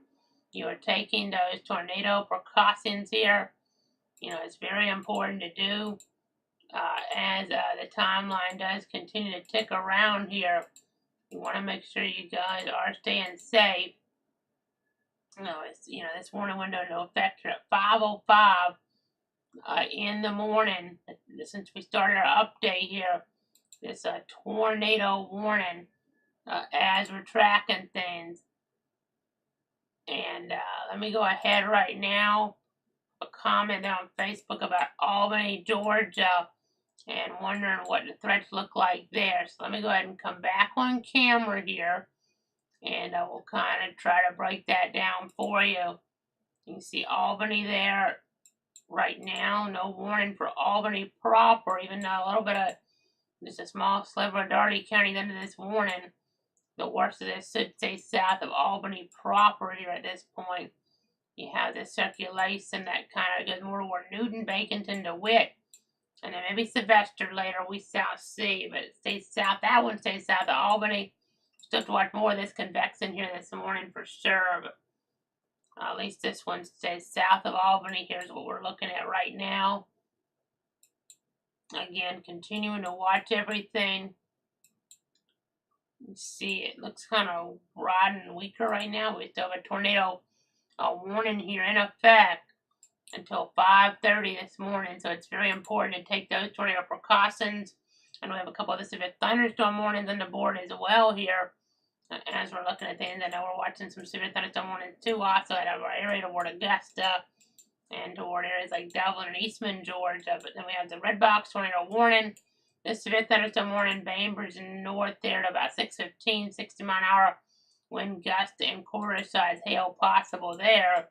you are taking those tornado precautions here. It's very important to do as the timeline does continue to tick around here. You want to make sure you guys are staying safe. This warning window no effect here at 5:05 in the morning. Since we started our update here, this tornado warning as we're tracking things. And let me go ahead right now. A comment on Facebook about Albany, Georgia, and wondering what the threats look like there. So let me go ahead and come back on camera here, and I will kind of try to break that down for you. You can see Albany there right now. No warning for Albany proper, even though a little bit of just a small sliver of Dougherty County into this warning. The worst of this should stay south of Albany proper here at this point. You have this circulation that kind of goes more toward Newton, Baconton, DeWitt, and then maybe Sylvester later. We South Sea, but it stays south. That one stays south of Albany. Still have to watch more of this convection here this morning for sure, but at least this one stays south of Albany. Here's what we're looking at right now. Again, continuing to watch everything. You see, it looks kind of rotten and weaker right now. We still have a tornado warning here in effect until 5:30 this morning. So it's very important to take those tornado precautions. And we have a couple of the severe thunderstorm warnings on the board as well here. As we're looking at things, I know we're watching some severe thunderstorm warnings too, also at our area toward Augusta and toward areas like Dublin and Eastman, Georgia. But then we have the red box tornado warning. The severe thunderstorm warning, Bainbridge and north there at about 6:15, 60-mile-an-hour wind gust and quarter-size hail possible there.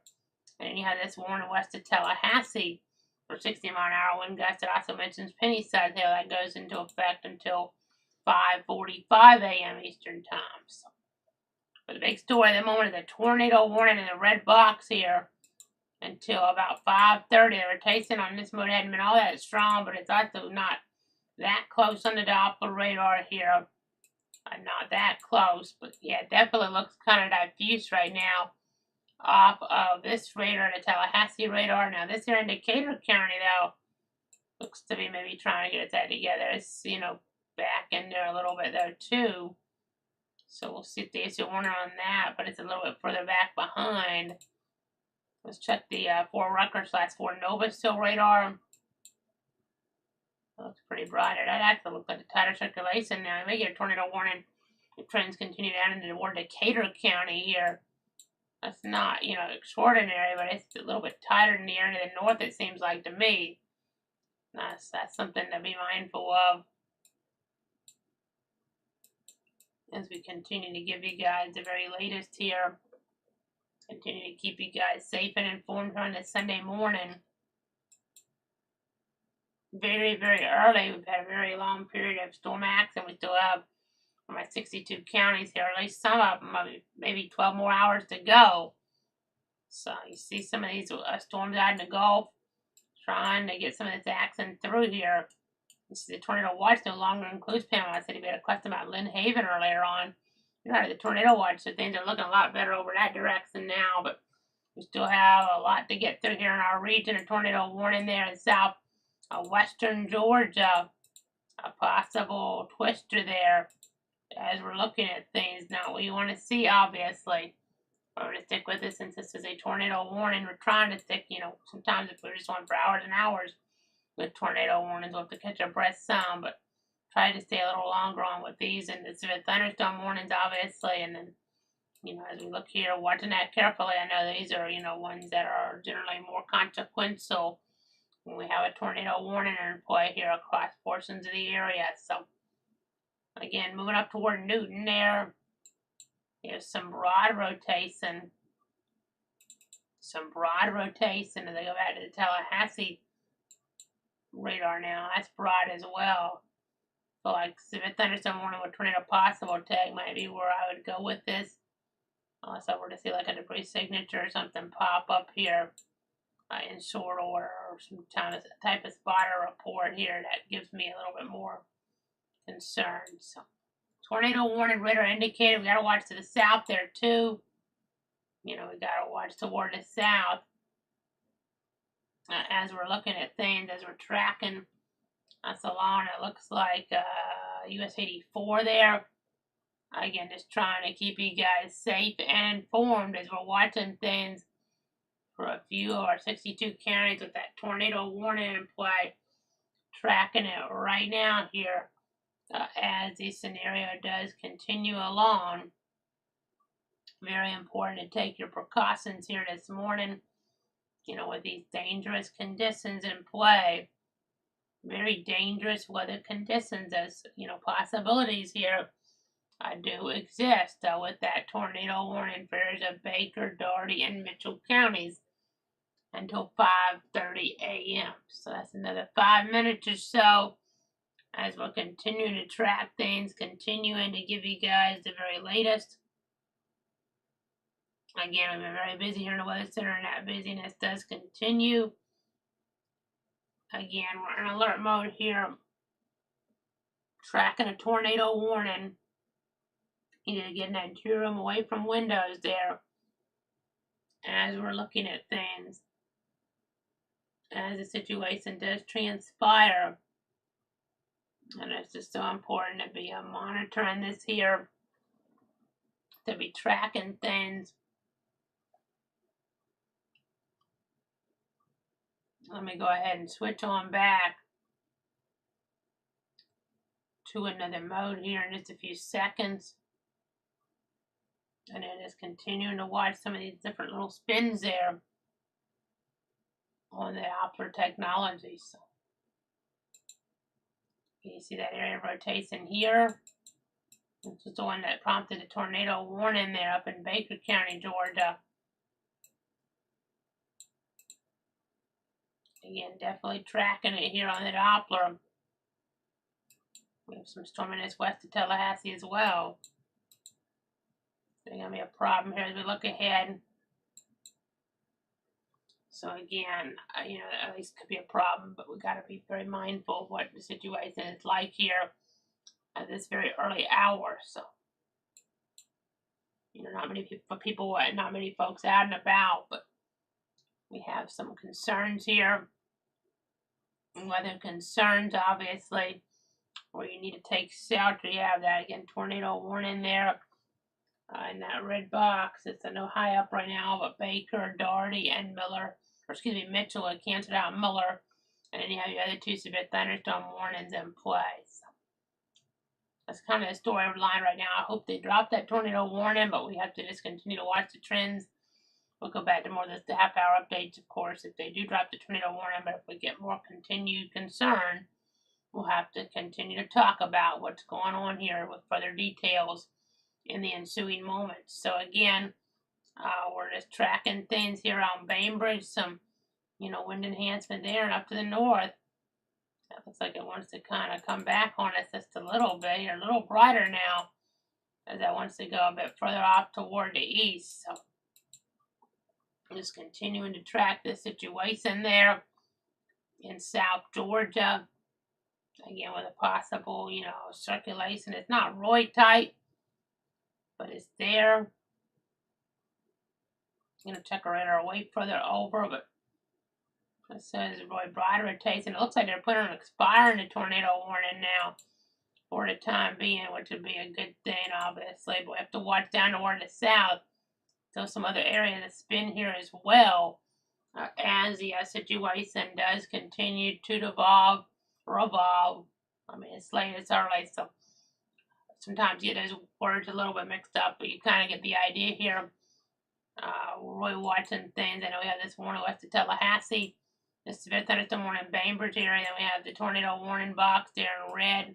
And then you have this warning west of Tallahassee for 60-mile-an-hour wind gust. It also mentions penny-size hail that goes into effect until 5:45 a.m. Eastern Time. So, but the big story at the moment is the tornado warning in the red box here until about 5:30. The rotation on this mode hadn't been all that strong, but it's also not that close on the Doppler radar here. Not that close, but yeah, definitely looks kind of diffuse right now off of this radar, the Tallahassee radar. Now this here in Decatur County though looks to be maybe trying to get its head together. It's, back in there a little bit there too. So we'll see if they issue a warning on that, but it's a little bit further back behind. Let's check the 4 Rutgers/4 Novus radar. It looks pretty bright. That actually looks like a tighter circulation now. We may get a tornado warning if trends continue down into toward Decatur County here. That's not, extraordinary, but it's a little bit tighter in the area to the north, it seems like to me. That's something to be mindful of as we continue to give you guys the very latest here. Continue to keep you guys safe and informed on this Sunday morning. Very, very early. We've had a very long period of storm action. We still have my 62 counties here, at least some of them, maybe 12 more hours to go. So you see some of these storms out in the Gulf trying to get some of this action through here. You see the tornado watch no longer includes Panama City. We had a question about Lynn Haven earlier on. You know, the tornado watch, so things are looking a lot better over that direction now, but we still have a lot to get through here in our region. A tornado warning there in south western Georgia. A possible twister there as we're looking at things. Not what you want to see, obviously. We're going to stick with this since this is a tornado warning. We're trying to stick, sometimes if we're just on for hours and hours with tornado warnings, we'll have to catch our breath some, but try to stay a little longer on with these and the severe thunderstorm warnings, obviously, and then, as we look here, watching that carefully, I know these are, ones that are generally more consequential when we have a tornado warning in play here across portions of the area. So, again, moving up toward Newton there, here's some broad rotation. As they go back to the Tallahassee radar now. That's broad as well. So, like, severe thunderstorm warning with tornado possible tag might be where I would go with this. Unless I were to see like a debris signature or something pop up here in short order, or some type of spotter report here that gives me a little bit more concern. So, tornado warning radar indicated. We got to watch to the south there too. We got to watch toward the south as we're looking at things, as we're tracking us along. It looks like US 84 there. Again, just trying to keep you guys safe and informed as we're watching things for a few of our 62 counties with that tornado warning in play. Tracking it right now here as the scenario does continue along. Very important to take your precautions here this morning, with these dangerous conditions in play. Very dangerous weather conditions, as, possibilities here do exist with that tornado warning for areas of Baker, Dougherty, and Mitchell counties. until 5:30 a.m. So that's another 5 minutes or so as we're continuing to track things, continuing to give you guys the very latest. Again, we've been very busy here in the Weather Center, and that busyness does continue. Again, we're in alert mode here, tracking a tornado warning. You need to get in that interior room away from windows there as we're looking at things. As the situation does transpire, and it's just so important to be monitoring this here, to be tracking things. Let me go ahead and switch on back to another mode here in just a few seconds. And then just continuing to watch some of these different little spins there on the Doppler technology. So you see that area of rotation here. This is the one that prompted a tornado warning there up in Baker County, Georgia. Again, definitely tracking it here on the Doppler. We have some storminess west of Tallahassee as well. There's going to be a problem here as we look ahead. So again, at least could be a problem, but we got to be very mindful of what the situation is like here at this very early hour. So, not many folks out and about, but we have some concerns here. Weather concerns, obviously, where you need to take shelter. You have that, again, tornado warning there in that red box. It's no high up right now, but Baker, Daugherty, and Mitchell had canceled out Miller. And then you have your other two severe thunderstorm warnings in place. That's kind of the storyline right now. I hope they drop that tornado warning, but we have to just continue to watch the trends. We'll go back to more of the half-hour updates, of course, if they do drop the tornado warning. But if we get more continued concern, we'll have to continue to talk about what's going on here with further details in the ensuing moments. So again, we're just tracking things here on Bainbridge. Some, wind enhancement there and up to the north. That looks like it wants to kind of come back on us just a little bit. You're a little brighter now as that wants to go a bit further off toward the east. So just continuing to track the situation there in South Georgia. Again, with a possible, circulation. It's not Roy type, but it's there. I'm going to check our radar way further over, but it says Roy brighter rotation. It looks like they're putting an expiring the tornado warning now for the time being, which would be a good thing, obviously. But we have to watch down toward the south. So some other areas that spin here as well as the situation does continue to revolve. I mean, it's late, it's early, so sometimes you get those words a little bit mixed up, but you kind of get the idea here. Roy watching things. I know we have this warning west of Tallahassee, the severe thunderstorm warning in Bainbridge area. Then we have the tornado warning box there in red.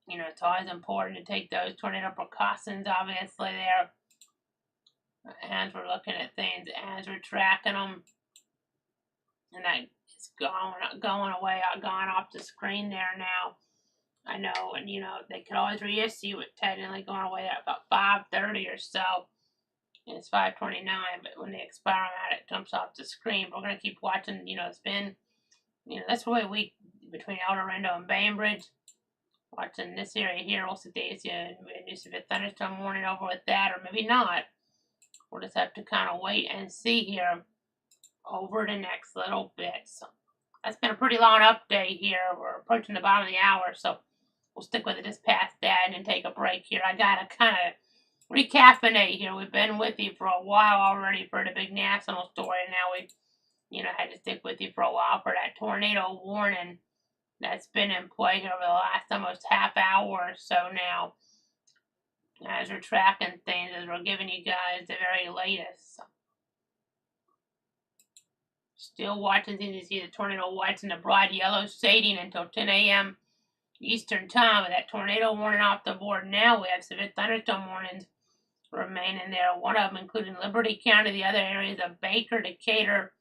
It's always important to take those tornado precautions, obviously, there. As we're looking at things, as we're tracking them. And that is going away, gone off the screen there now. I know, and they could always reissue it technically going away at about 5:30 or so. And it's 5:29, but when they expire on that, it jumps off the screen. But we're going to keep watching, it's been, that's really a week between El Dorado and Bainbridge. Watching this area here, we'll see if there's a thunderstorm warning over with that, or maybe not. We'll just have to kind of wait and see here over the next little bit. So that's been a pretty long update here. We're approaching the bottom of the hour, so we'll stick with it just past that and then take a break here. I got to kind of recaffeinate here. We've been with you for a while already for the big national story, and now we, had to stick with you for a while for that tornado warning that's been in play here over the last almost half hour or so now. As we're tracking things, as we're giving you guys the very latest. So, still watching things. You see the tornado whites and the broad yellow shading until 10 a.m. Eastern time with that tornado warning off the board. Now we have severe thunderstorm warnings remaining there. One of them including Liberty County, the other areas of Baker, Decatur,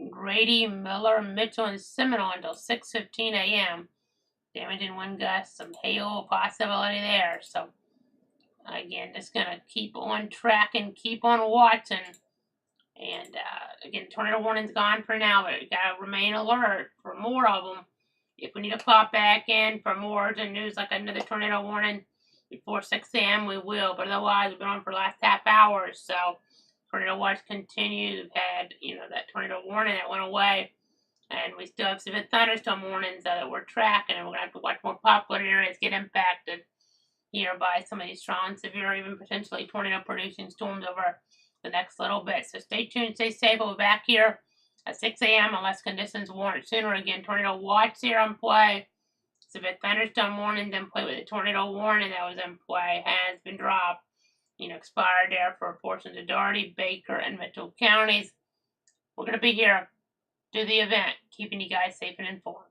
Grady, Miller, Mitchell, and Seminole until 6:15 a.m. Damaging wind gusts, some hail possibility there. So again, just gonna keep on tracking, keep on watching. And again, tornado warning's gone for now, but we gotta remain alert for more of them. If we need to pop back in for more urgent news, like another tornado warning before 6 a.m., we will. But otherwise, we've been on for the last half hour. So tornado watch continues. We've had, that tornado warning that went away. And we still have severe thunderstorm warnings that we're tracking. And we're going to have to watch more popular areas get impacted here by some of these strong, severe, even potentially tornado-producing storms over the next little bit. So stay tuned, stay safe. We'll be back here at 6 a.m. unless conditions warrant sooner. Again, tornado watch here in play. Severe thunderstorm warning in play with the tornado warning that was in play has been dropped. Expired there for portions of Dougherty, Baker, and Mitchell counties. We're going to be here through the event, keeping you guys safe and informed.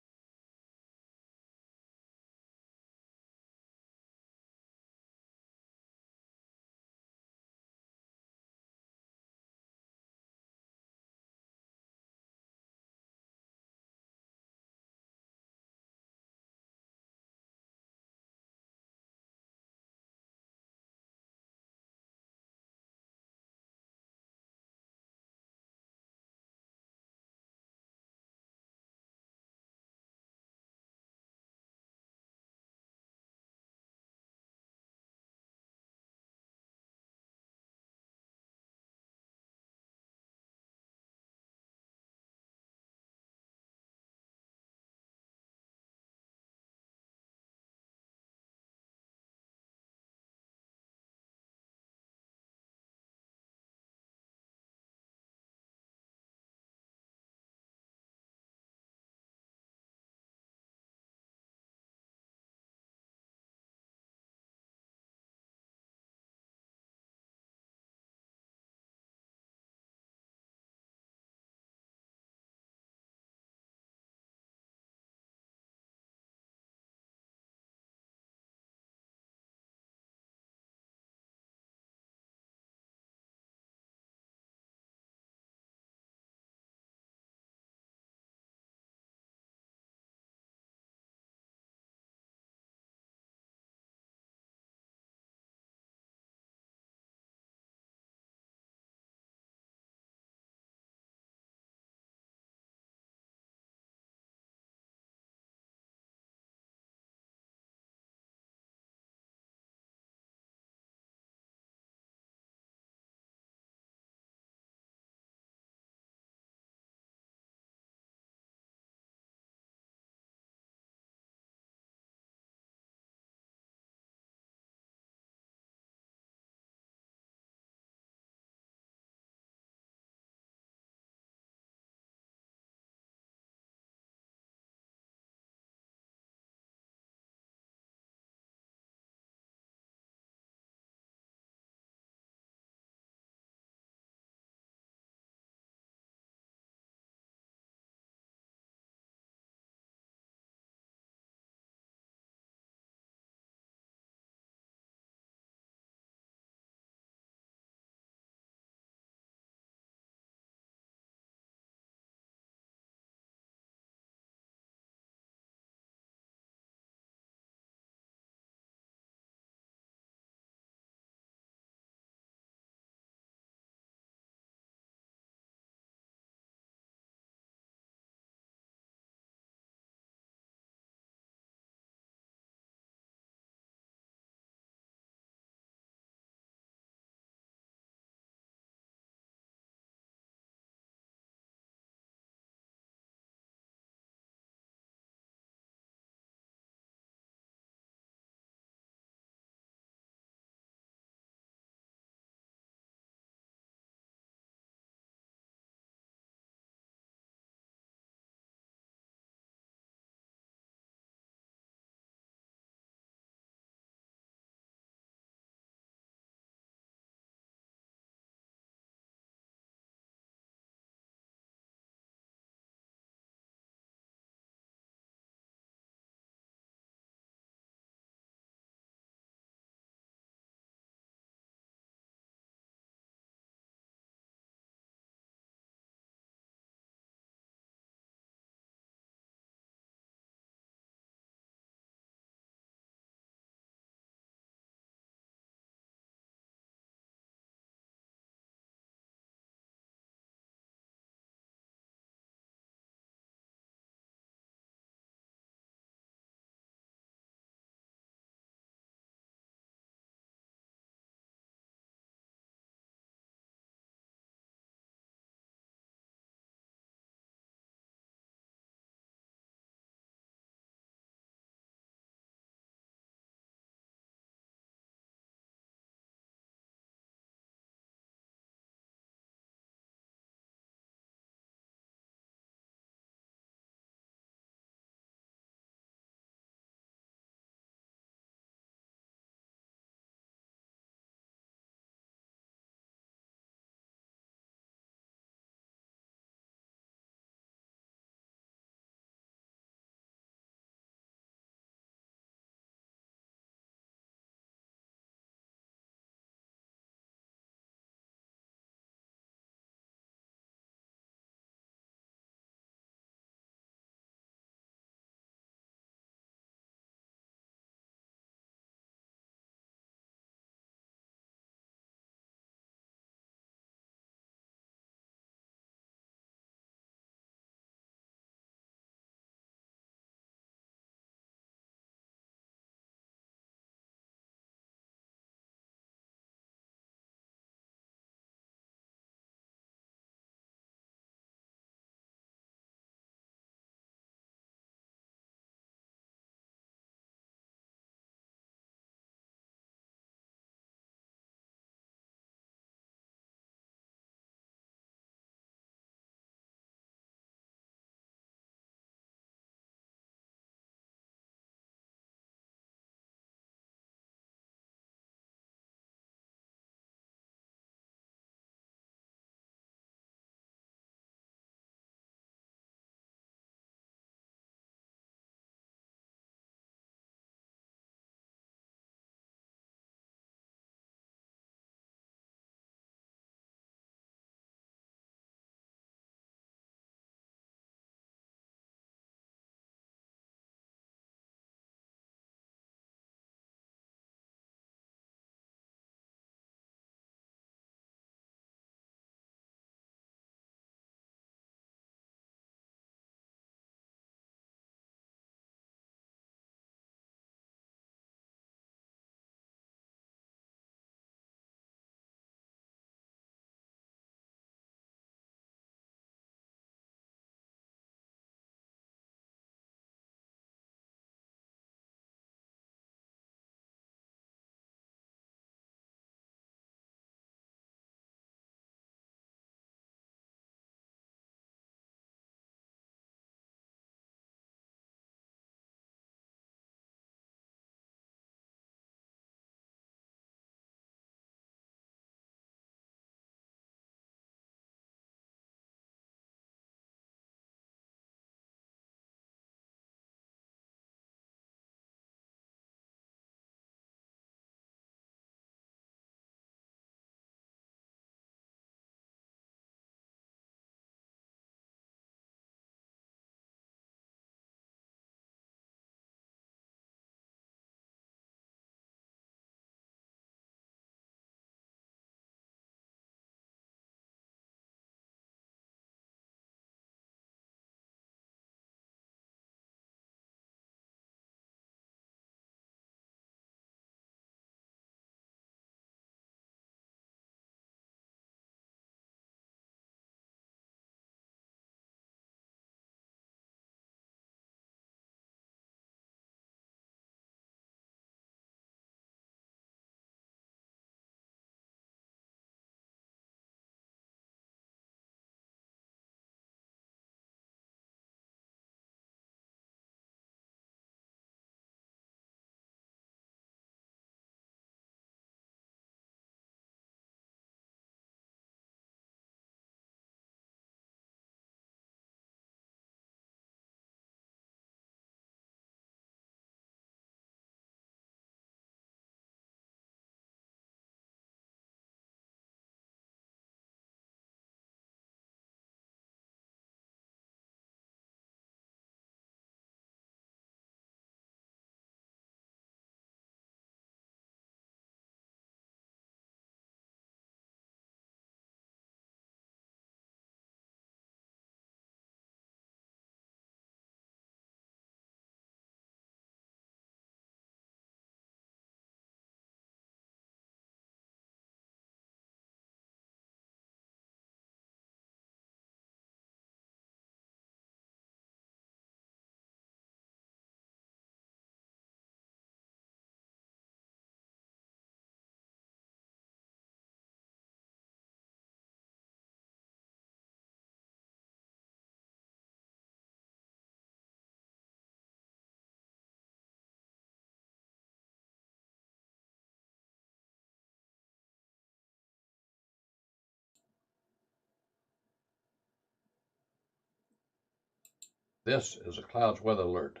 This is a clouds weather alert.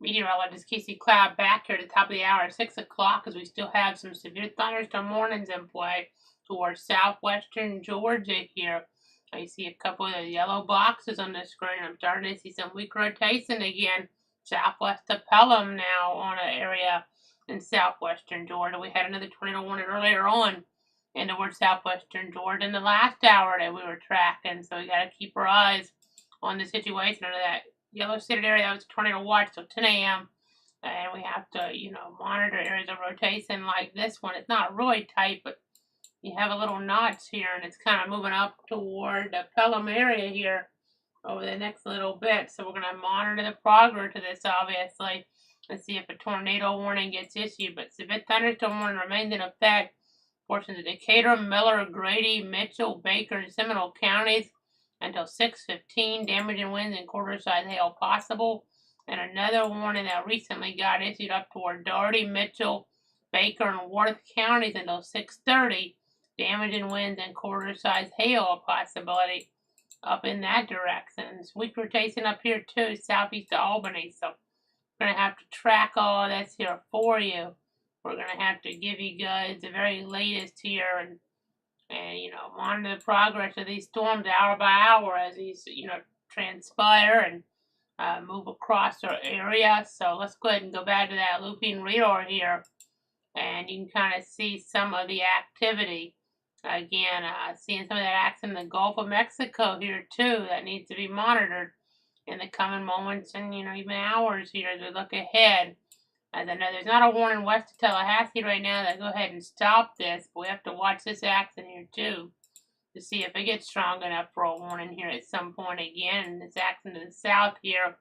Meteorologist Casey Cloud back here at the top of the hour at 6 o'clock as we still have some severe thunderstorm warnings in play towards southwestern Georgia here. I see a couple of the yellow boxes on the screen. I'm starting to see some weak rotation again. Southwest of Pelham now on an area in southwestern Georgia. We had another tornado warning earlier on in towards southwestern Georgia in the last hour that we were tracking. So we got to keep our eyes on the situation under that yellow shaded area. That was tornado watch till 10 a.m. And we have to, monitor areas of rotation like this one. It's not really tight, but you have a little notch here, and it's kind of moving up toward the Pelham area here over the next little bit. So we're going to monitor the progress of this, obviously, and see if a tornado warning gets issued. But severe thunderstorm warning remains in effect. Portions of Decatur, Miller, Grady, Mitchell, Baker, and Seminole counties until 6:15. Damaging winds and quarter-size hail possible. And another warning that recently got issued up toward Doherty, Mitchell, Baker, and Worth counties until 6:30. Damaging winds and quarter-size hail a possibility up in that direction. Weak rotation up here too, southeast of Albany. So we're going to have to track all of this here for you. We're going to have to give you guys the very latest here and monitor the progress of these storms hour by hour as these, transpire and move across our area. So let's go ahead and go back to that looping radar here, and you can kind of see some of the activity. Again, seeing some of that action in the Gulf of Mexico here too that needs to be monitored in the coming moments and, even hours here as we look ahead. As I know there's not a warning west of Tallahassee right now that go ahead and stop this, but we have to watch this action here too to see if it gets strong enough for a warning here at some point again. And this action to the south here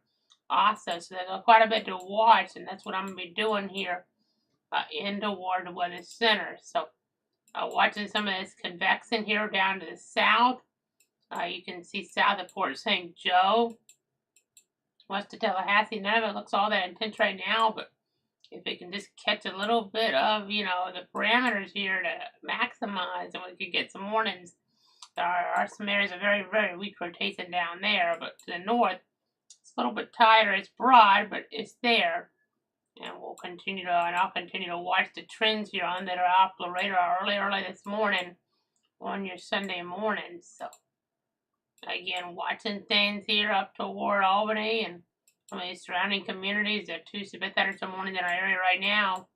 also, so there's quite a bit to watch, and that's what I'm going to be doing here in toward the weather center. So watching some of this convection here down to the south. You can see south of Port St. Joe, west of Tallahassee. None of it looks all that intense right now, but if it can just catch a little bit of, the parameters here to maximize, and we could get some warnings. There are some areas of very, very weak rotation down there, but to the north, it's a little bit tighter. It's broad, but it's there. And I'll continue to watch the trends here on that are off the radar early this morning on your Sunday morning. So, again, watching things here up toward Albany and some of these surrounding communities. There are two severe thunderstorm warnings in our area right now.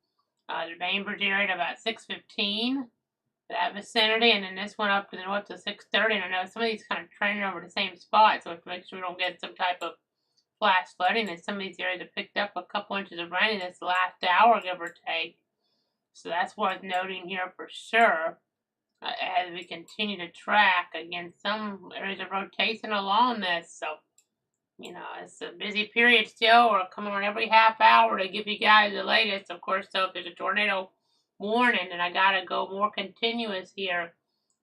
The Bainbridge area at about 6:15, that vicinity, and then this one up to the north to 6:30. And I know some of these kind of trending over the same spot, so we have to make sure we don't get some type of flash flooding. And some of these areas have picked up a couple inches of rain in this last hour, give or take. So that's worth noting here for sure. As we continue to track, again, some areas of rotation along this. So, it's a busy period still. We're coming on every half hour to give you guys the latest. Of course, so if there's a tornado warning, then I got to go more continuous here,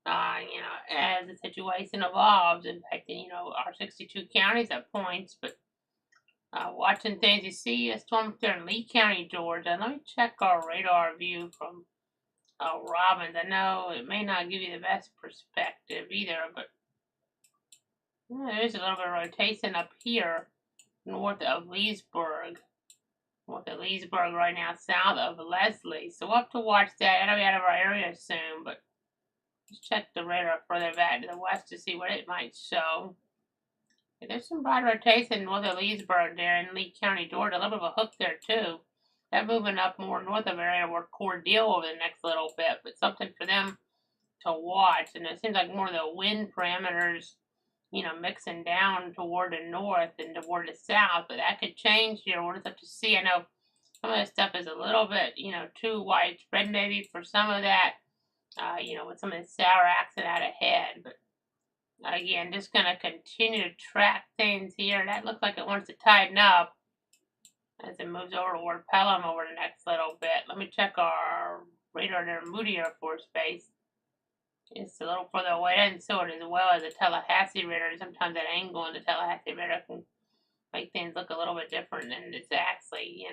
as the situation evolves, impacting, our 62 counties at points. But watching things, you see a storm there in Lee County, Georgia. Let me check our radar view from Robbins. I know it may not give you the best perspective either, but there's a little bit of rotation up here north of Leesburg. North of Leesburg right now, south of Leslie. So we'll have to watch that. It'll be out of our area soon, but let's check the radar further back to the west to see what it might show. There's some broad rotation north of Leesburg there in Lee County, Georgia. A little bit of a hook there too. They're moving up more north of area where Cordele over the next little bit, but something for them to watch. And it seems like more of the wind parameters, mixing down toward the north and toward the south, but that could change here. We'll just have to see. I know some of this stuff is a little bit, too widespread maybe for some of that, with some of the sour accent out ahead. But again, just going to continue to track things here. That looks like it wants to tighten up as it moves over toward Pelham over the next little bit. Let me check our radar near Moody Air Force Base. It's a little further away. I didn't see it as well as the Tallahassee radar. Sometimes that angle on the Tallahassee radar can make things look a little bit different than it's actually,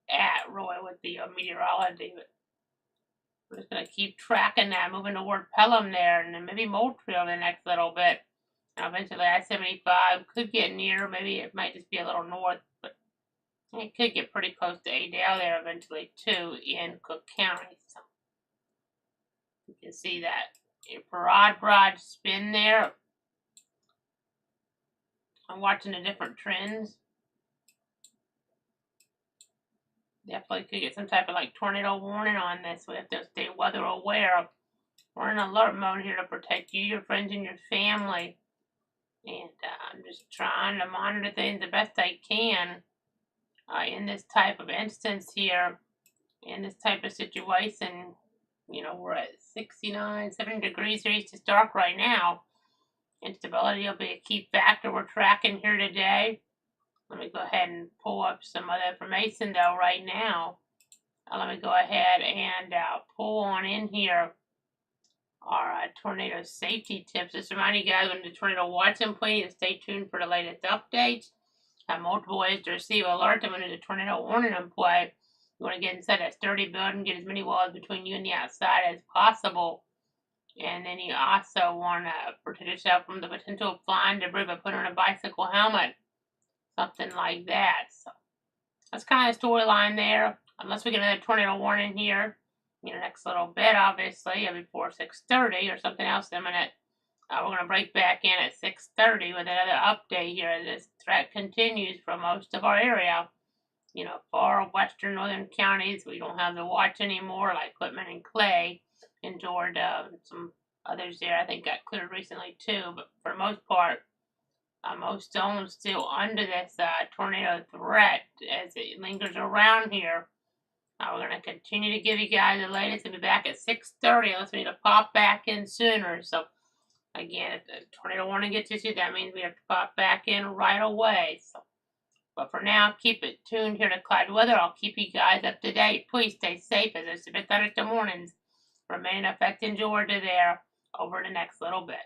at really with the meteorology. But we're just going to keep tracking that, moving toward Pelham there, and then maybe Moultrie over the next little bit. Eventually, I-75 could get near. Maybe it might just be a little north, but it could get pretty close to Adel there eventually too in Cook County. So you can see that a broad spin there. I'm watching the different trends. Definitely could get some type of like tornado warning on this. We have to stay weather aware. We're in alert mode here to protect you, your friends, and your family. And I'm just trying to monitor things the best I can in this type of instance here, in this type of situation. You know, we're at 69, 70 degrees here. It's just dark right now. Instability will be a key factor we're tracking here today. Let me go ahead and pull up some other information though right now. Let me go ahead and pull on in here our tornado safety tips. Just remind you guys, when the tornado watching, please stay tuned for the latest updates. Have multiple ways to receive alerts when there's a tornado warning in play. You want to get inside that sturdy building, get as many walls between you and the outside as possible. And then you also want to protect yourself from the potential flying debris by putting on a bicycle helmet. Something like that. So that's kind of the storyline there. Unless we get another tornado warning here in the next little bit, obviously, before 6:30 or something else imminent. We're going to break back in at 6:30 with another update here. This threat continues for most of our area. You know, far western northern counties, we don't have the watch anymore, like Quitman and Clay in Georgia, and some others there I think got cleared recently too. But for the most part, most zones still under this tornado threat as it lingers around here. We're going to continue to give you guys the latest and be back at 6:30 unless we need to pop back in sooner. So, again, if the tornado warning gets issued, that means we have to pop back in right away. So, but for now, keep it tuned here to Cloud Weather. I'll keep you guys up to date. Please stay safe as there's severe thunderstorm warnings remain affecting Georgia there over the next little bit.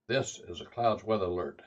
This is a clouds weather alert.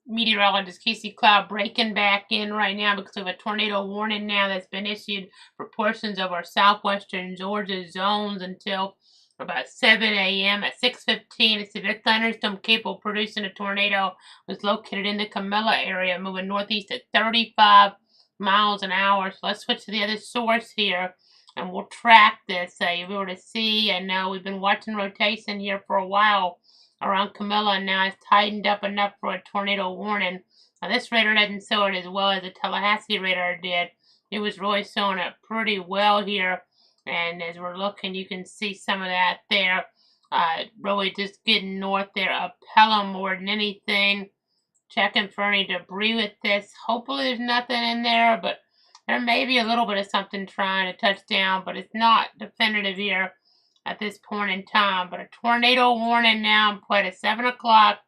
Meteorologist Casey Cloud breaking back in right now because of a tornado warning now that's been issued for portions of our southwestern Georgia zones until about 7 a.m. At 6:15, a severe thunderstorm capable of producing a tornado was located in the Camilla area, moving northeast at 35 miles an hour. So let's switch to the other source here, and we'll track this. You'll be able to see. I know we've been watching rotation here for a while around Camilla, and now it's tightened up enough for a tornado warning. Now, this radar doesn't show it as well as the Tallahassee radar did. It was really showing it pretty well here, and as we're looking, you can see some of that there. Really just getting north there of Pelham more than anything. Checking for any debris with this. Hopefully there's nothing in there, but there may be a little bit of something trying to touch down, but it's not definitive here at this point in time. But a tornado warning now in play at 7 o'clock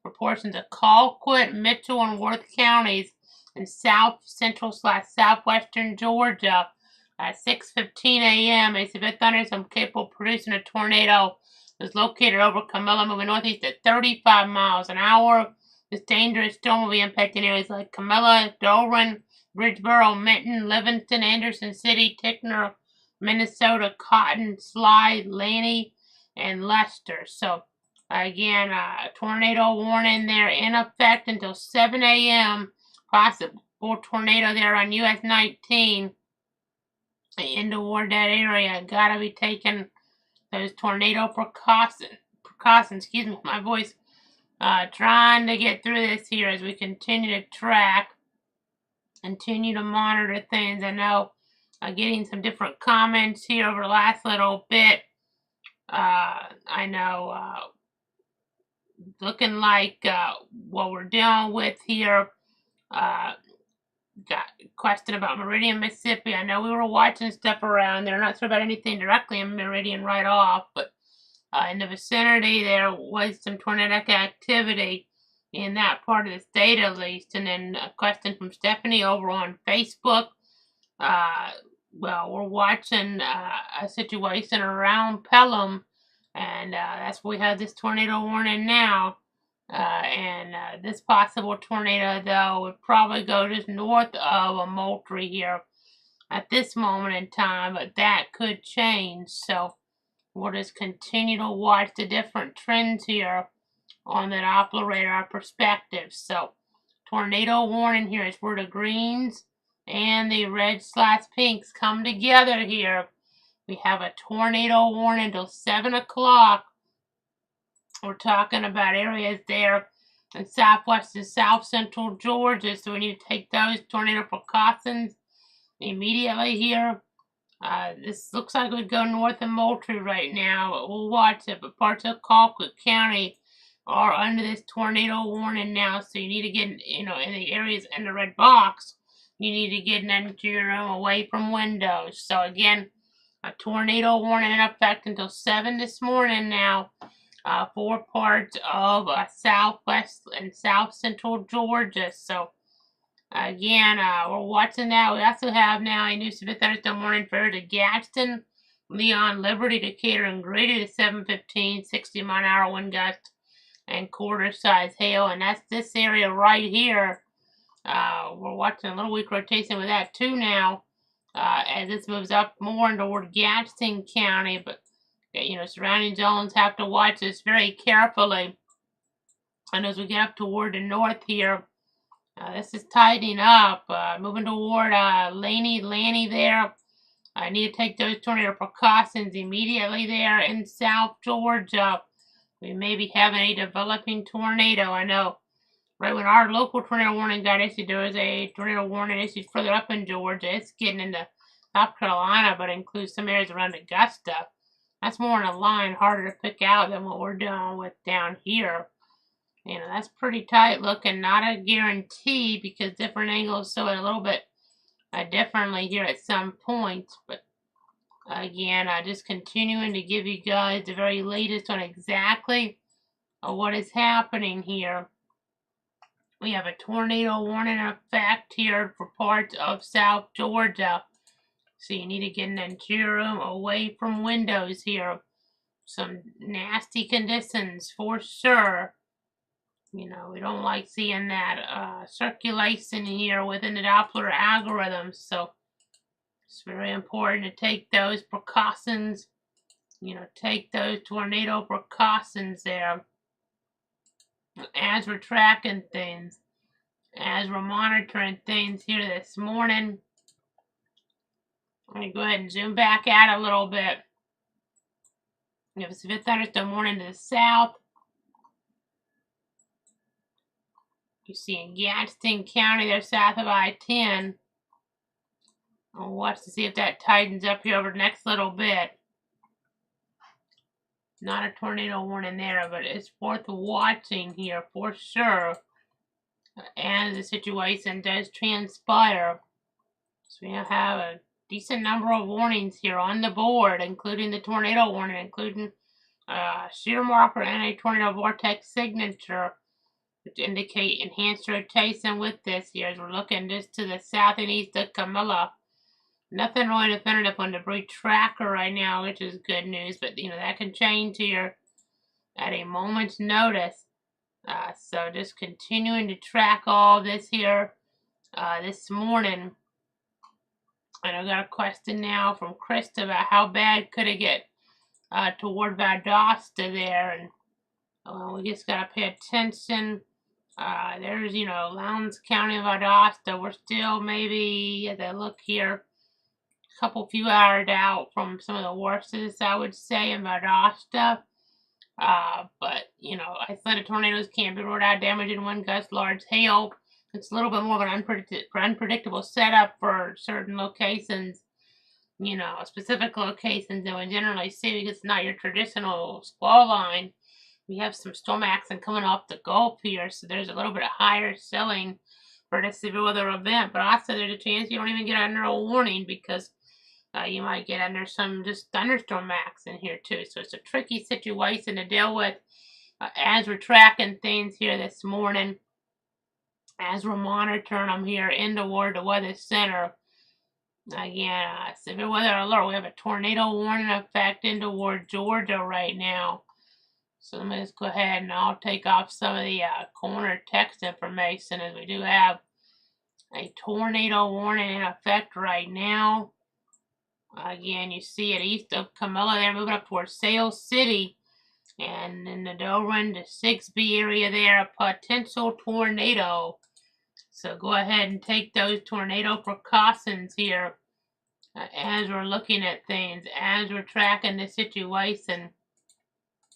for portions of Colquitt, Mitchell, and Worth counties in south central / southwestern Georgia. At 6:15 a.m., a severe thunderstorm capable of producing a tornado is located over Camilla, moving northeast at 35 miles an hour. This dangerous storm will be impacting areas like Camilla, Doran, Bridgeboro, Minton, Livingston, Anderson City, Tickner, Minnesota, Cotton, Slide, Laney, and Lester. So, again, tornado warning there in effect until 7 a.m. Possible tornado there on US 19 in toward that area. Gotta be taking those tornado precautions. Excuse me, my voice. Trying to get through this here as we continue to track, continue to monitor things. I know getting some different comments here over the last little bit. I know looking like what we're dealing with here. Got a question about Meridian, Mississippi. I know we were watching stuff around there. Not sure about anything directly in Meridian right off, but in the vicinity there was some tornadic activity in that part of the state at least. And then a question from Stephanie over on Facebook. Well, we're watching a situation around Pelham, and that's where we have this tornado warning now. And this possible tornado, though, would probably go just north of Moultrie here at this moment in time, but that could change. So we'll just continue to watch the different trends here on that Doppler radar perspective. So tornado warning here is where the greens and the red / pinks come together here. We have a tornado warning until 7 o'clock. We're talking about areas there in southwest and south central Georgia, so we need to take those tornado precautions immediately here. This looks like it would go north of Moultrie right now, but we'll watch it. But parts of Colquitt County are under this tornado warning now, so you need to get, in the areas in the red box, you need to get into your room away from windows. So again, a tornado warning in effect until 7 this morning now. For parts of southwest and south central Georgia. So, again, we're watching that. We also have now a new severe thunderstorm warning for to Gadsden, Leon, Liberty, Decatur, and Grady to 7:15, 60-mile-an-hour wind gust, and quarter-size hail. And that's this area right here. We're watching a little weak rotation with that too now, as this moves up more toward Gadsden County, but surrounding zones have to watch this very carefully. And as we get up toward the north here, this is tightening up, moving toward Laney there. I need to take those tornado precautions immediately there in South Georgia. We may be having a developing tornado. I know right when our local tornado warning got issued, there was a tornado warning issued further up in Georgia. It's getting into South Carolina, but includes some areas around Augusta. That's more in a line, harder to pick out than what we're dealing with down here. That's pretty tight looking. Not a guarantee because different angles show it a little bit differently here at some points. But again, just continuing to give you guys the very latest on exactly what is happening here. We have a tornado warning in effect here for parts of South Georgia. So you need to get into your room away from windows here. some nasty conditions for sure. You know, we don't like seeing that circulation here within the Doppler algorithm, so it's very important to take those precautions, you know, take those tornado precautions there as we're tracking things, as we're monitoring things here this morning. Let me go ahead and zoom back out a little bit. We have a severe thunderstorm warning to the south. You see in Gadsden County, they're south of I-10. I'll watch to see if that tightens up here over the next little bit. Not a tornado warning there, but it's worth watching here for sure as the situation does transpire. So we have a decent number of warnings here on the board, including the tornado warning, including shear marker and a tornado vortex signature, which indicate enhanced rotation with this here as we're looking just to the south and east of Camilla. Nothing really definitive on debris tracker right now, which is good news, but you know that can change here at a moment's notice. So just continuing to track all this here this morning. And I've got a question now from Krista about how bad could it get toward Valdosta there, and we just gotta pay attention. There's, you know, Lowndes County, Valdosta. We're still maybe, as I look here, couple few hours out from some of the worstest, I would say, in Valdosta. But, you know, isolated tornadoes can be ruled out, damage in wind gusts, large hail. It's a little bit more of an unpredictable setup for certain locations, you know, specific locations that we generally see because it's not your traditional squall line. We have some storm action coming off the Gulf here, so there's a little bit of higher ceiling for this severe weather event. But also there's a chance you don't even get under a warning because you might get under some just thunderstorm max in here too. So it's a tricky situation to deal with as we're tracking things here this morning, as we're monitoring them here in toward the weather center. Again, severe weather alert. We have a tornado warning effect in toward Georgia right now. So let me just go ahead and I'll take off some of the corner text information, as we do have a tornado warning in effect right now. Again, you see it east of Camilla there, moving up towards Sales City. And in the Doran to 6B area there, a potential tornado. So go ahead and take those tornado precautions here as we're looking at things, as we're tracking the situation.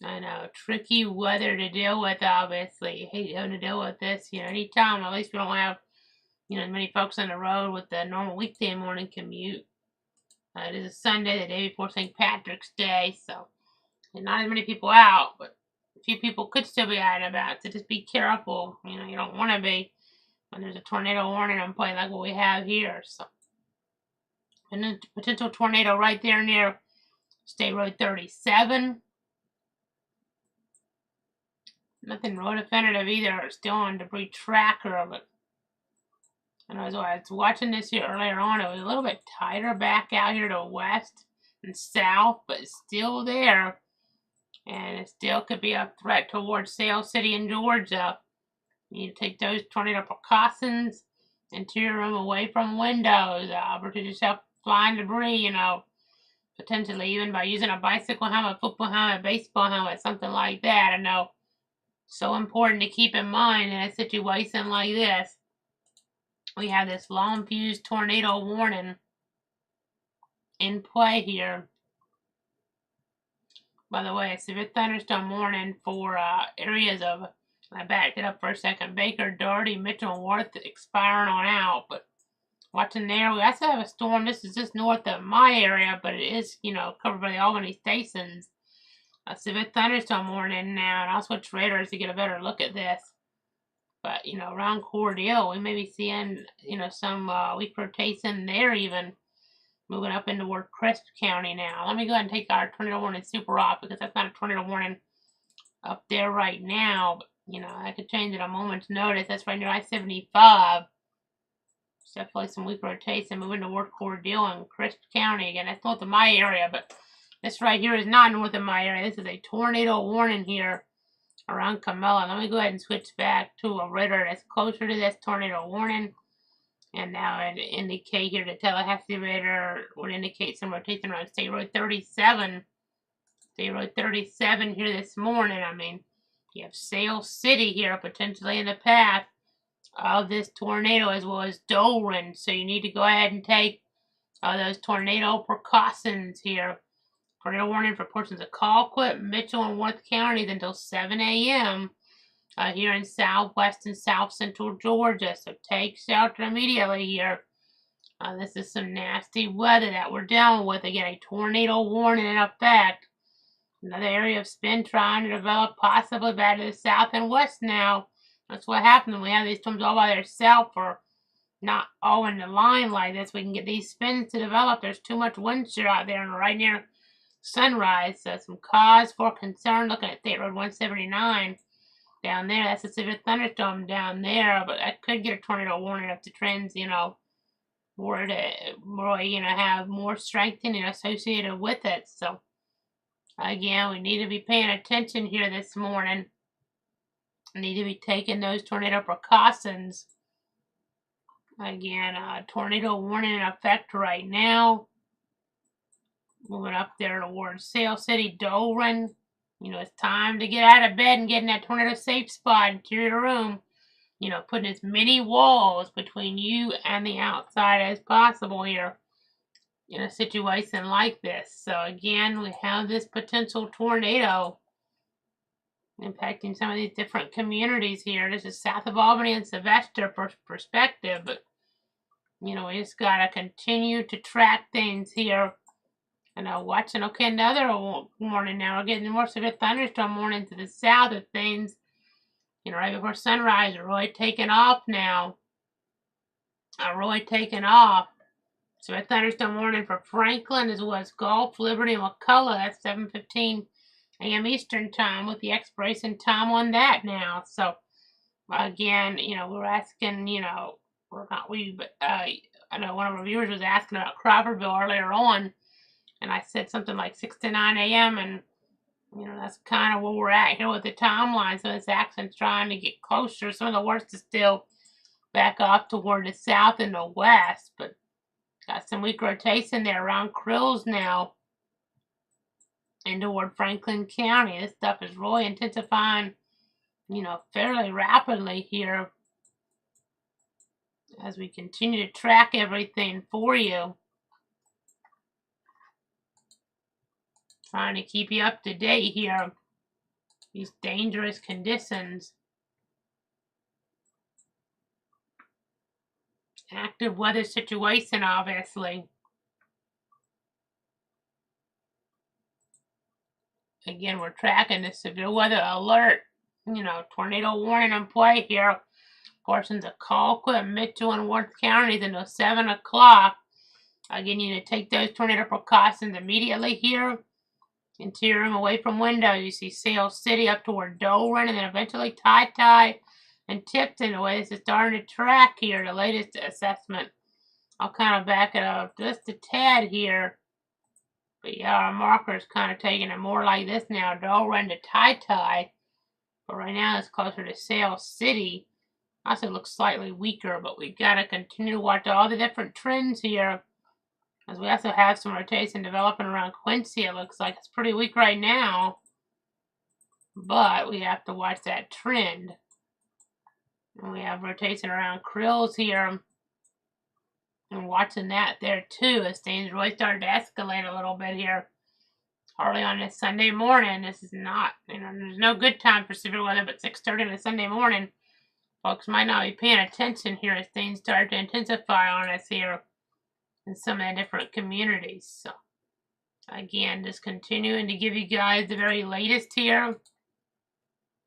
I know, tricky weather to deal with, obviously. You hate having to deal with this, you know, anytime. At least we don't have, you know, many folks on the road with the normal weekday morning commute. It is a Sunday, the day before St. Patrick's Day, so not as many people out, but a few people could still be out and about, so just be careful. You know, you don't want to be when there's a tornado warning on play like what we have here. So, and then potential tornado right there near State Road 37. Nothing real definitive either. Still on debris tracker, but and as I was watching this here earlier on, it was a little bit tighter back out here to west and south, but it's still there. And it still could be a threat towards Sales City in Georgia. You need to take those tornado precautions, interior room away from windows, protect yourself flying debris, you know, potentially even by using a bicycle helmet, football helmet, baseball helmet, something like that. I know, so important to keep in mind in a situation like this. We have this long fuse tornado warning in play here. By the way, a severe thunderstorm warning for areas of, I backed it up for a second, Baker, Doherty, Mitchell, and Worth expiring on out. But watching there, we also have a storm. This is just north of my area, but it is, you know, covered by the Albany stations. A severe thunderstorm warning now, and I'll switch radars to get a better look at this. But, you know, around Cordele, we may be seeing, you know, some weak rotation there even. Moving up into toward Crisp County now. Let me go ahead and take our tornado warning super off because that's not a tornado warning up there right now. But, you know, I could change it at a moment's notice. That's right near I-75. There's definitely some weak rotation moving toward Cordele and Crisp County. Again, that's north of my area, but This right here is not north of my area. This is a tornado warning here around Camilla. Let me go ahead and switch back to a radar that's closer to this tornado warning. And now it indicate here the Tallahassee radar would indicate some rotation around State Road 37. State Road 37 here this morning. I mean, you have Sail City here potentially in the path of this tornado, as well as Doran. So you need to go ahead and take those tornado precautions here. Tornado warning for portions of Colquitt, Mitchell, and Worth counties until 7 a.m. Here in southwest and south central Georgia. So take shelter immediately here. This is some nasty weather that we're dealing with. Again, a tornado warning in effect. Another area of spin trying to develop, possibly back to the south and west now. That's what happens when we have these storms all by themselves, or not all in the line like this. We can get these spins to develop. There's too much wind shear out there and right near sunrise. So some cause for concern looking at State Road 179 down there. That's a severe thunderstorm down there, but that could get a tornado warning if the trends, were to really, have more strengthening associated with it. So again, we need to be paying attention here this morning. We need to be taking those tornado precautions. Again, tornado warning in effect right now. Moving up there towards Sail City, Doran. It's time to get out of bed and get in that tornado safe spot, interior of the room. Putting as many walls between you and the outside as possible here in a situation like this. So again, we have this potential tornado impacting some of these different communities here. This is south of Albany and Sylvester perspective, but we just gotta continue to track things here. And watching, okay, another warning now. We're getting more severe thunderstorm warning to the south of things. Right before sunrise, really taking off now. Really taking off. So a thunderstorm warning for Franklin as well as Gulf, Liberty, and McCullough. That's 7:15 a.m. Eastern time with the expiration time on that now. So again, we're asking, I know one of our viewers was asking about Crawfordville earlier on, and I said something like 6 to 9 a.m. and that's kind of where we're at here with the timeline. So this action's trying to get closer. Some of the worst is still back off toward the south and the west, but got some weak rotation there around Krills now and toward Franklin County. This stuff is really intensifying, fairly rapidly here as we continue to track everything for you. Trying to keep you up to date here. These dangerous conditions. Active weather situation, obviously. Again, we're tracking the severe weather alert. Tornado warning in play here. Portions of Colquitt, Mitchell, and Worth counties until 7 o'clock. Again, you need to take those tornado precautions immediately here. Interior room away from windows. You see Sail City up toward Doran, and then eventually Ty and Tipton. The way this is starting to track here, the latest assessment. I'll kind of back it up just a tad here. But yeah, our marker is kind of taking it more like this now. Doran to Ty. But right now it's closer to Sail City. Also looks slightly weaker, but we got to continue to watch all the different trends here. As we also have some rotation developing around Quincy. It looks like it's pretty weak right now. But we have to watch that trend. And we have rotation around Krills here. And watching that there too as things really started to escalate a little bit here. Early on this Sunday morning. This is not, there's no good time for severe weather, but 6:30 on a Sunday morning. Folks might not be paying attention here as things start to intensify on us here in some of the different communities. So again, just continuing to give you guys the very latest here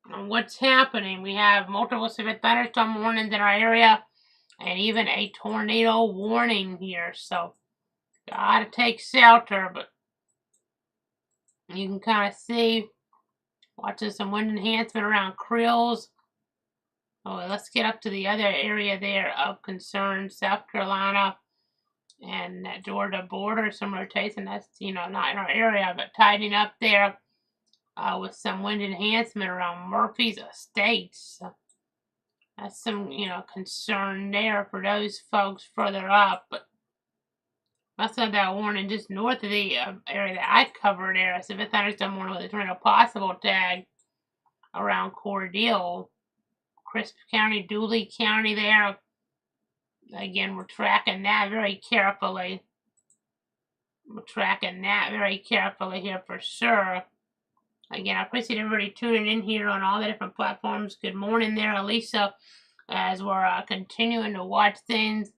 on what's happening. We have multiple severe thunderstorm warnings in our area and even a tornado warning here. So gotta take shelter, but you can kind of see watching some wind enhancement around Krills. Oh, let's get up to the other area there of concern, South Carolina. and that Georgia border, some rotation. That's, not in our area, but tightening up there with some wind enhancement around Murphy's Estates. So that's some, concern there for those folks further up. But must have that warning just north of the area that I covered there. So if thunderstorm warning with a tornado possible tag around Cordele, Crisp County, Dooley County there. Again, we're tracking that very carefully. We're tracking that very carefully here for sure. Again, I appreciate everybody tuning in here on all the different platforms. Good morning there, Elisa, as we're continuing to watch things,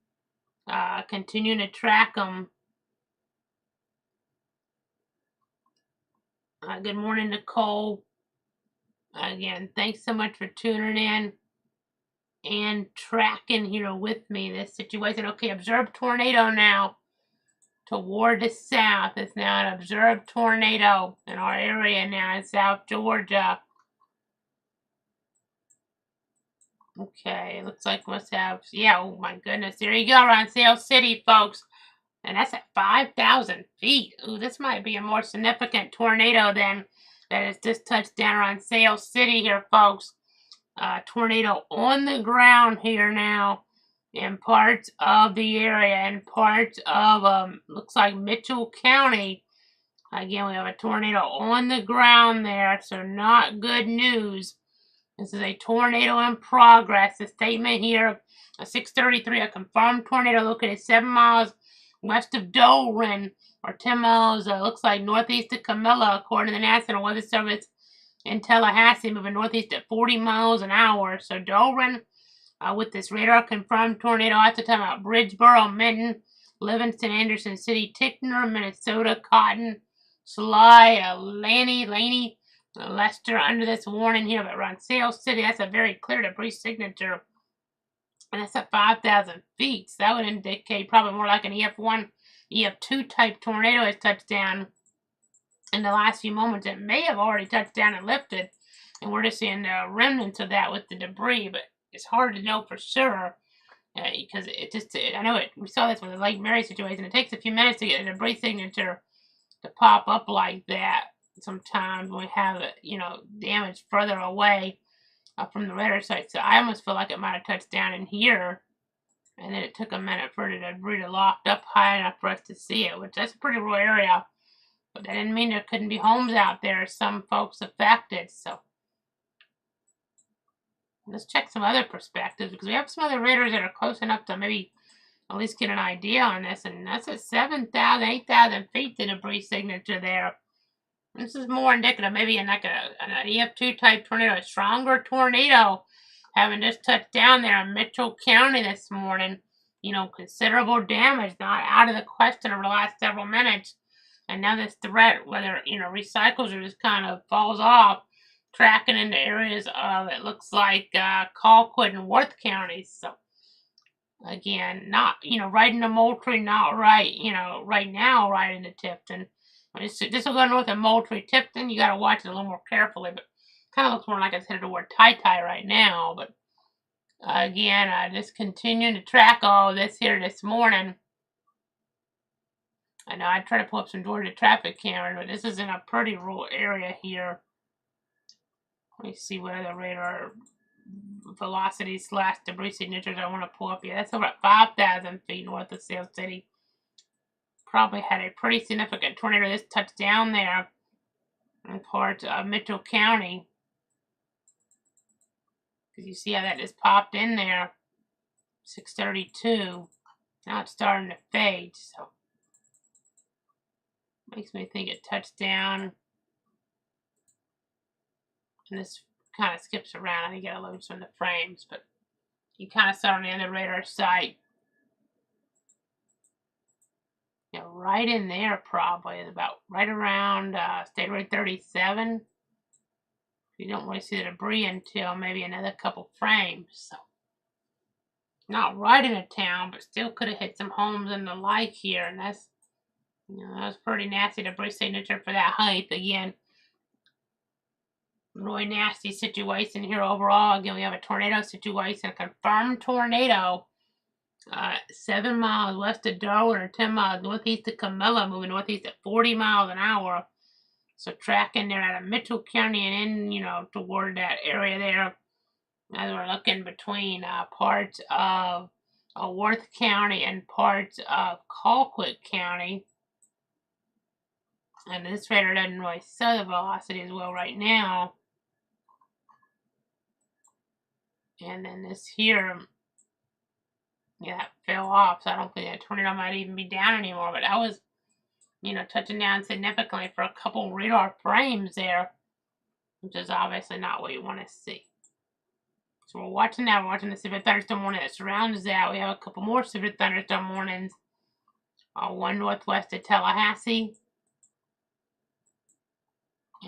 continuing to track them. Good morning, Nicole. Again, thanks so much for tuning in and tracking here with me this situation. Okay, observed tornado now toward the south. It's now an observed tornado in our area now in South Georgia. Okay, looks like we must have, oh my goodness, there you go, around Sail City, folks. And that's at 5,000 feet. Ooh, this might be a more significant tornado than that has just touched down around Sail City here, folks. Tornado on the ground here now in parts of the area and parts of, looks like Mitchell County. Again, we have a tornado on the ground there, so not good news. This is a tornado in progress. The statement here, a 6:33, a confirmed tornado located 7 miles west of Doran, or 10 miles, looks like northeast of Camilla, according to the National Weather Service in Tallahassee, moving northeast at 40 miles an hour. So Doran, with this radar confirmed tornado, I have to talk about Bridgeboro, Minton, Livingston, Anderson City, Tickner, Minnesota, Cotton, Sly, Laney, Lester under this warning here, but around Sail City, that's a very clear debris signature. And that's at 5,000 feet. So that would indicate probably more like an EF1, EF2 type tornado has touched down in the last few moments. It may have already touched down and lifted, and we're just seeing the remnants of that with the debris, but it's hard to know for sure because I know we saw this with the Lake Mary situation. It takes a few minutes to get a debris signature to pop up like that. Sometimes when we have it, damage further away from the radar site. So I almost feel like it might have touched down in here, and then it took a minute for the debris to loft up high enough for us to see it, which that's a pretty rural area. But that didn't mean there couldn't be homes out there. Some folks affected. So let's check some other perspectives, because we have some other radars that are close enough to maybe at least get an idea on this. And that's at 7,000, 8,000 feet, the debris signature there. This is more indicative, maybe in like an EF2 type tornado, a stronger tornado, having just touched down there in Mitchell County this morning. Considerable damage, not out of the question over the last several minutes. And now this threat, whether, recycles or just kind of falls off, tracking into areas of, it looks like, Colquitt and Worth counties. So, again, not, right into Moultrie, not right, right now, right into Tifton. This will go north of Moultrie, Tifton. You got to watch it a little more carefully, but kind of looks more like it's headed toward Tai right now. But again, I just continuing to track all this here this morning. I know I try to pull up some Georgia traffic cameras, but this is in a pretty rural area here. Let me see what other radar velocities / debris signatures I want to pull up here. That's over at 5,000 feet north of Sail City. Probably had a pretty significant tornado this touched down there in parts of Mitchell County. Because you see how that just popped in there. 6:32. Now it's starting to fade, so makes me think it touched down. And this kind of skips around. I think I load some of the frames, but you kind of saw on the other radar site. Right in there probably is about right around State Road 37. You don't really see the debris until maybe another couple frames. So not right in a town, but still could have hit some homes and the like here. And that's, that was pretty nasty debris signature for that height. Again, really nasty situation here overall. Again, we have a tornado situation, a confirmed tornado 7 miles west of Darwin or 10 miles northeast of Camilla, moving northeast at 40 miles an hour. So tracking there out of Mitchell County and in, toward that area there. As we're looking between parts of Worth County and parts of Colquitt County. And this radar doesn't really show the velocity as well right now. And then this here, yeah, that fell off. So I don't think that tornado might even be down anymore. But that was, touching down significantly for a couple radar frames there, which is obviously not what you want to see. So we're watching now. We're watching the severe thunderstorm warning that surrounds that. We have a couple more severe thunderstorm warnings. One northwest of Tallahassee.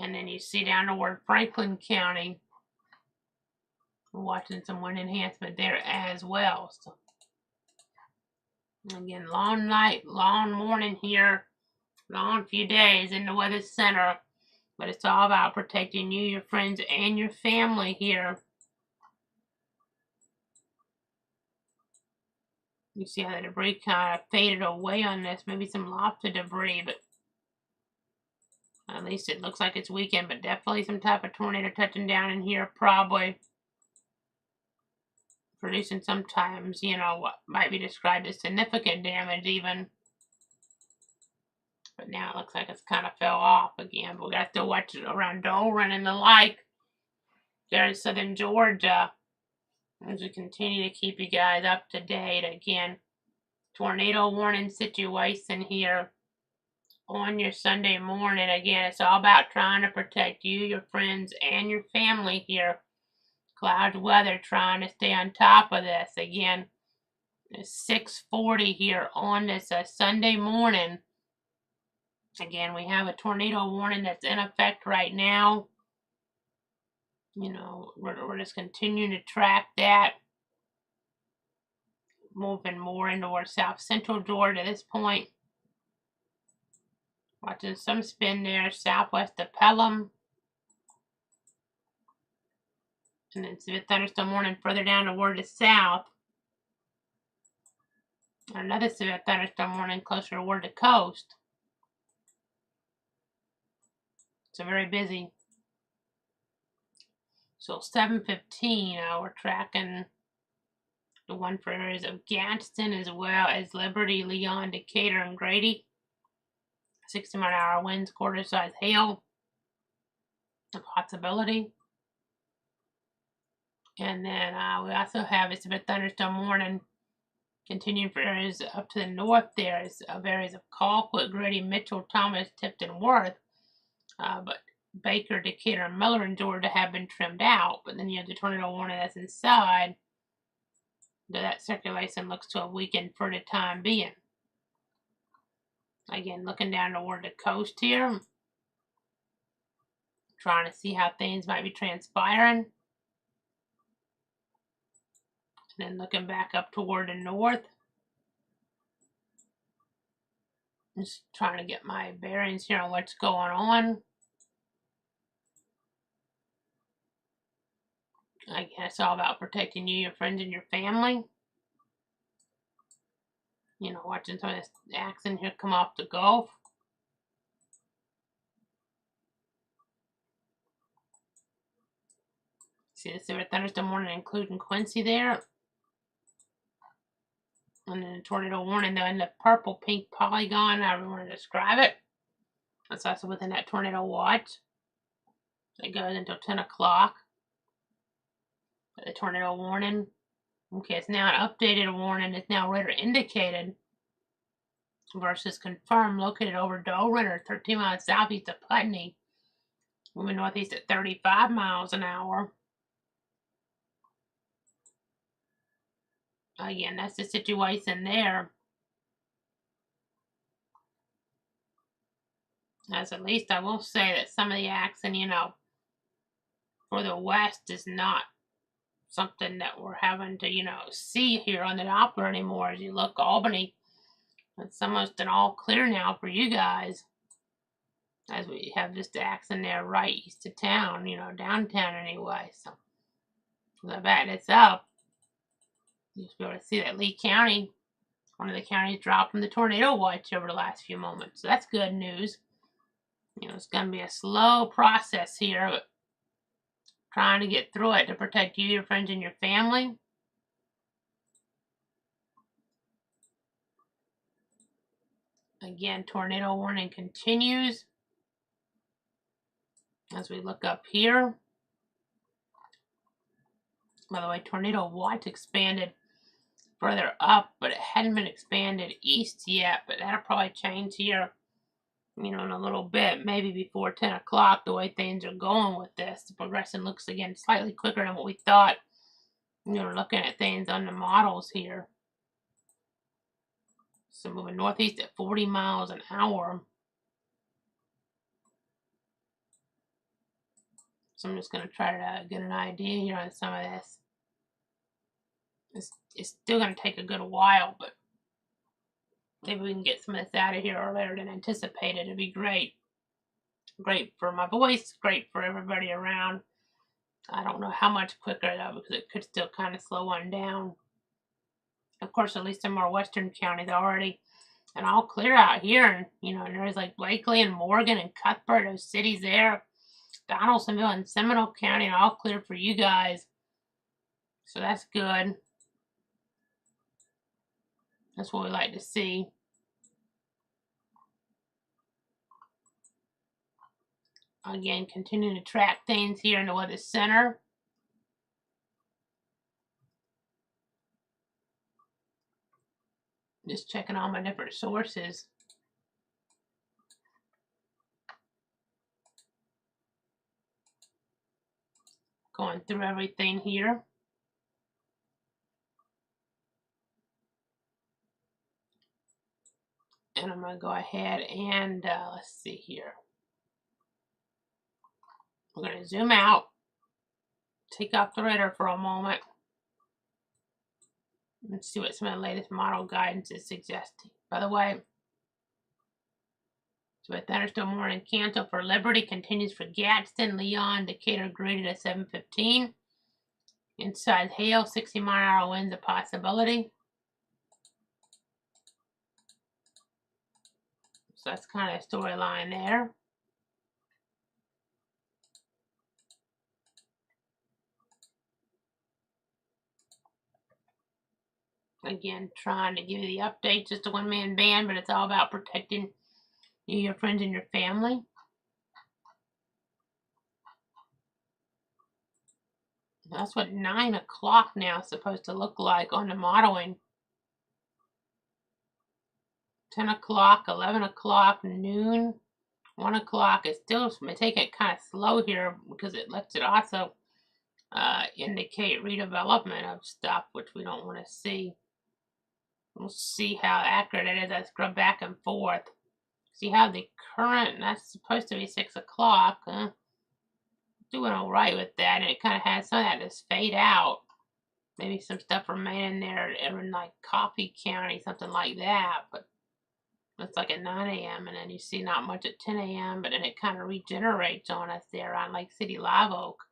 And then you see down toward Franklin County. We're watching some wind enhancement there as well. So again, long night, long morning here, long few days in the weather center. But it's all about protecting you, your friends, and your family here. You see how the debris kind of faded away on this. Maybe some lofted debris, but at least it looks like it's weakened. But definitely some type of tornado touching down in here, probably producing sometimes, what might be described as significant damage even. But now it looks like it's kind of fell off again. But we got to watch it around Doran and the like there in southern Georgia. As we continue to keep you guys up to date. Again, tornado warning situation here on your Sunday morning. Again, it's all about trying to protect you, your friends, and your family here. Clouds weather, trying to stay on top of this. Again, it's 6:40 here on this Sunday morning. Again, we have a tornado warning that's in effect right now. We're just continuing to track that. Moving more into our south central Georgia at this point. Watching some spin there southwest of Pelham. And then severe thunderstorm warning further down toward the south. Another severe thunderstorm warning closer toward the coast. So very busy. So 7:15, we're tracking the one for areas of Gadsden as well as Liberty, Leon, Decatur, and Grady. 60-mile-an-hour winds, quarter-size hail, a possibility. And then we also have a severe thunderstorm warning continuing for areas up to the north there of areas of Colquitt, Grady, Mitchell, Thomas, Tipton, Worth. But Baker, Decatur, and Miller in Georgia have been trimmed out. But then you have the tornado warning that's inside. That circulation looks to have weakened for the time being. Again, looking down toward the coast here. Trying to see how things might be transpiring. And then looking back up toward the north. Just trying to get my bearings here on what's going on. Again, it's all about protecting you, your friends, and your family. Watching some of this action here come off the Gulf. See the severe thunderstorm warning including Quincy there. And then the tornado warning though in the purple pink polygon, however you want to describe it. That's also within that tornado watch. It goes until 10 o'clock. The tornado warning. Okay, it's now an updated warning. It's now radar indicated versus confirmed, located over Doran or 13 miles southeast of Putney. Moving northeast at 35 miles an hour. Again, that's the situation there. As at least I will say that some of the action, for the west is not something that we're having to, see here on the Doppler anymore. As you look, Albany, it's almost an all clear now for you guys. As we have just the action there right east of town, downtown anyway. So, I bet it's up. You'll be able to see that Lee County, one of the counties, dropped from the tornado watch over the last few moments. So that's good news. You know, it's going to be a slow process here, but trying to get through it to protect you, your friends, and your family. Again, tornado warning continues. As we look up here. By the way, tornado watch expanded further up, but it hadn't been expanded east yet, but that'll probably change here, you know, in a little bit, maybe before 10 o'clock, the way things are going with this. The progression looks, again, slightly quicker than what we thought, you know, looking at things on the models here. So moving northeast at 40 miles an hour. So I'm just going to try to get an idea here on some of this. It's still going to take a good while, but maybe we can get some of this out of here earlier than anticipated. It'd be great. Great for my voice, great for everybody around. I don't know how much quicker though, because it could still kind of slow one down. Of course, at least in more western counties already. And all clear out here. And, you know, there's like Blakely and Morgan and Cuthbert, those cities there. Donaldsonville and Seminole County, all clear for you guys. So that's good. That's what we like to see. Again, continuing to track things here in the weather center. Just checking all my different sources. Going through everything here. And I'm going to go ahead and let's see here. We're going to zoom out, take off the radar for a moment, and see what some of the latest model guidance is suggesting. By the way, so a thunderstorm warning canceled for Liberty, continues for Gadsden, Leon, Decatur graded at 7:15. Inside hail, 60-mile-an-hour winds a possibility. So that's kind of a storyline there. Again, trying to give you the updates, just a one-man band, but it's all about protecting you, your friends, and your family. That's what 9 o'clock now is supposed to look like on the modeling. 10 o'clock, 11 o'clock, noon, 1 o'clock. It's still taking it kind of slow here because it lets it also indicate redevelopment of stuff, which we don't want to see. We'll see how accurate it is. I scrub back and forth. See how the current, that's supposed to be 6 o'clock. Doing all right with that, and it kind of has some of that just fade out. Maybe some stuff remaining there in like Coffee County, something like that, but it's like at 9 a.m. and then you see not much at 10 a.m., but then it kind of regenerates on us there on Lake City Live Oak.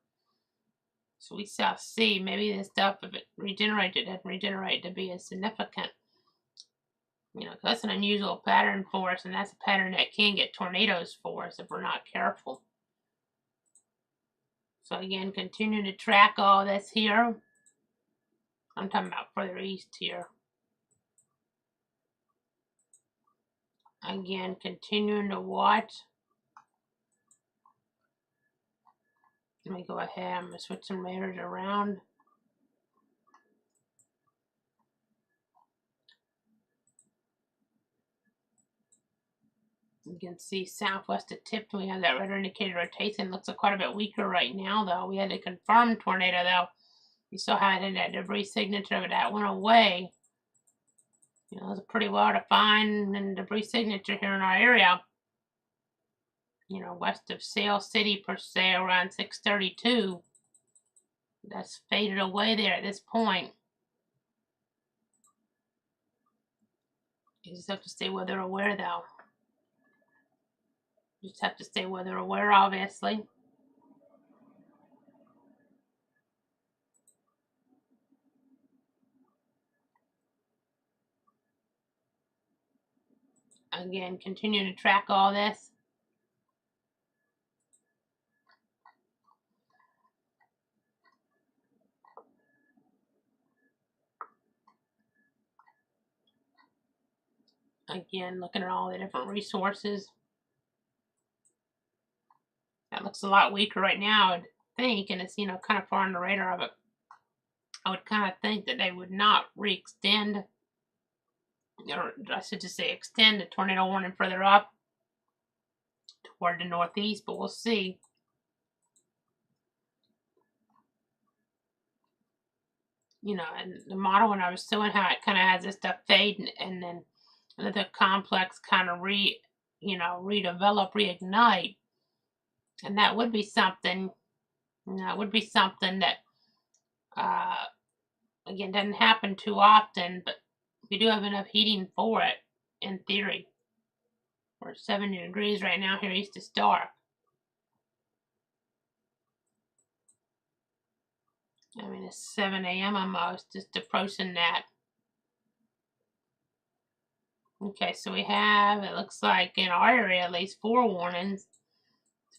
So we shall see. Maybe this stuff, if it regenerates, it doesn't regenerate to be as significant. You know, that's an unusual pattern for us, and that's a pattern that can get tornadoes for us if we're not careful. So again, continuing to track all this here. I'm talking about further east here. Again, continuing to watch. Let me go ahead. I'm going to switch some radars around. You can see southwest of Tipton, we have that radar indicated rotation. Looks like quite a bit weaker right now, though. We had a confirmed tornado, though. You saw how it had that debris signature, but that went away. You know, it's a pretty well defined and debris signature here in our area. You know, west of Sail City per se, around 632. That's faded away there at this point. You just have to stay weather aware, though. You just have to stay weather aware, obviously. Again, continue to track all this. Again, looking at all the different resources. That looks a lot weaker right now, I think, and it's, kind of far on the radar of it. I would kind of think that they would not re-extend, or I should just say extend the tornado warning further up toward the northeast, but we'll see. And the model when I was showing how it kind of has this stuff fade and then another complex kind of redevelop, reignite. And that would be something, that, again, doesn't happen too often, but we do have enough heating for it, in theory. We're 70 degrees right now here east of Stark. I mean, it's 7 a.m. almost, just approaching that. Okay, so we have, it looks like in our area, at least 4 warnings.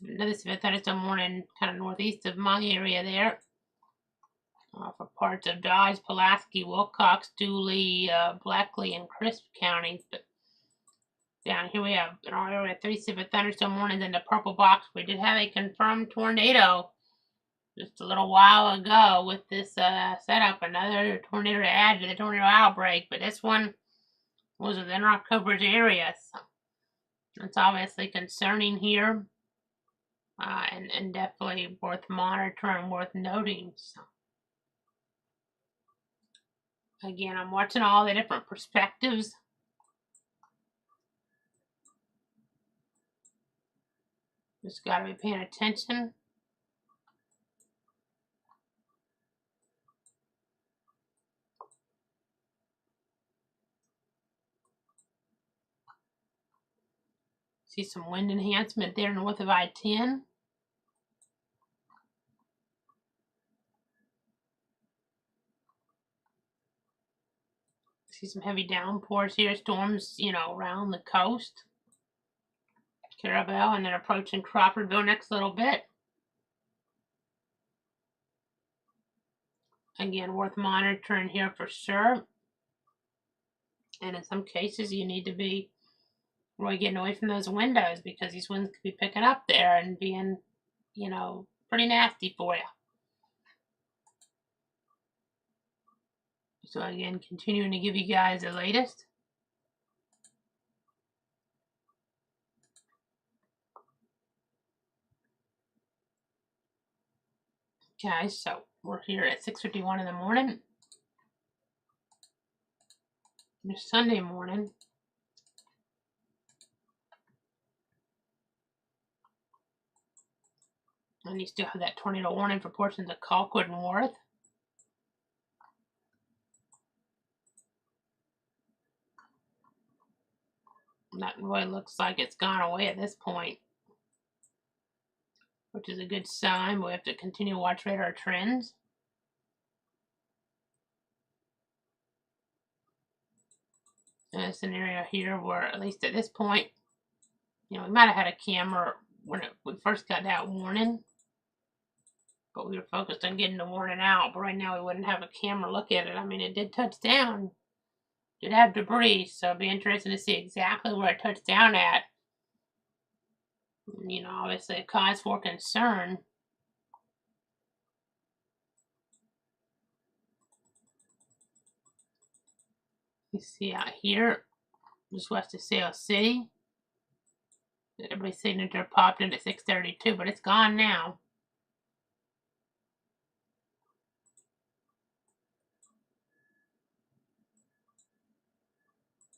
Another severe thunderstorm warning kind of northeast of my area there. For parts of Dodge, Pulaski, Wilcox, Dooley, Blackley, and Crisp counties. But down here we have in our area 3 severe thunderstorm warnings in the purple box. We did have a confirmed tornado just a little while ago with this setup. Another tornado to add to the tornado outbreak, but this one was within our coverage area. So it's obviously concerning here, and definitely worth monitoring, worth noting. So again, I'm watching all the different perspectives. Just got to be paying attention. See some wind enhancement there north of I-10. See some heavy downpours here, storms, around the coast. Carabel, and then approaching Crawfordville next little bit. Again, worth monitoring here for sure. And in some cases, you need to be really getting away from those windows because these winds could be picking up there and being, pretty nasty for you. So again, continuing to give you guys the latest. Okay, so we're here at 6:51 in the morning. It's Sunday morning. And you still have that tornado warning for portions of Colquitt and Worth. That really looks like it's gone away at this point, which is a good sign. But we have to continue to watch radar trends. And it's an area here where, at least at this point, we might have had a camera when we first got that warning, but we were focused on getting the warning out. But right now we wouldn't have a camera look at it. I mean, it did touch down. It did have debris, so it'd be interesting to see exactly where it touched down at. Obviously a cause for concern. You see out here, just west of Sale City. Everybody's signature popped in at 6:32, but it's gone now.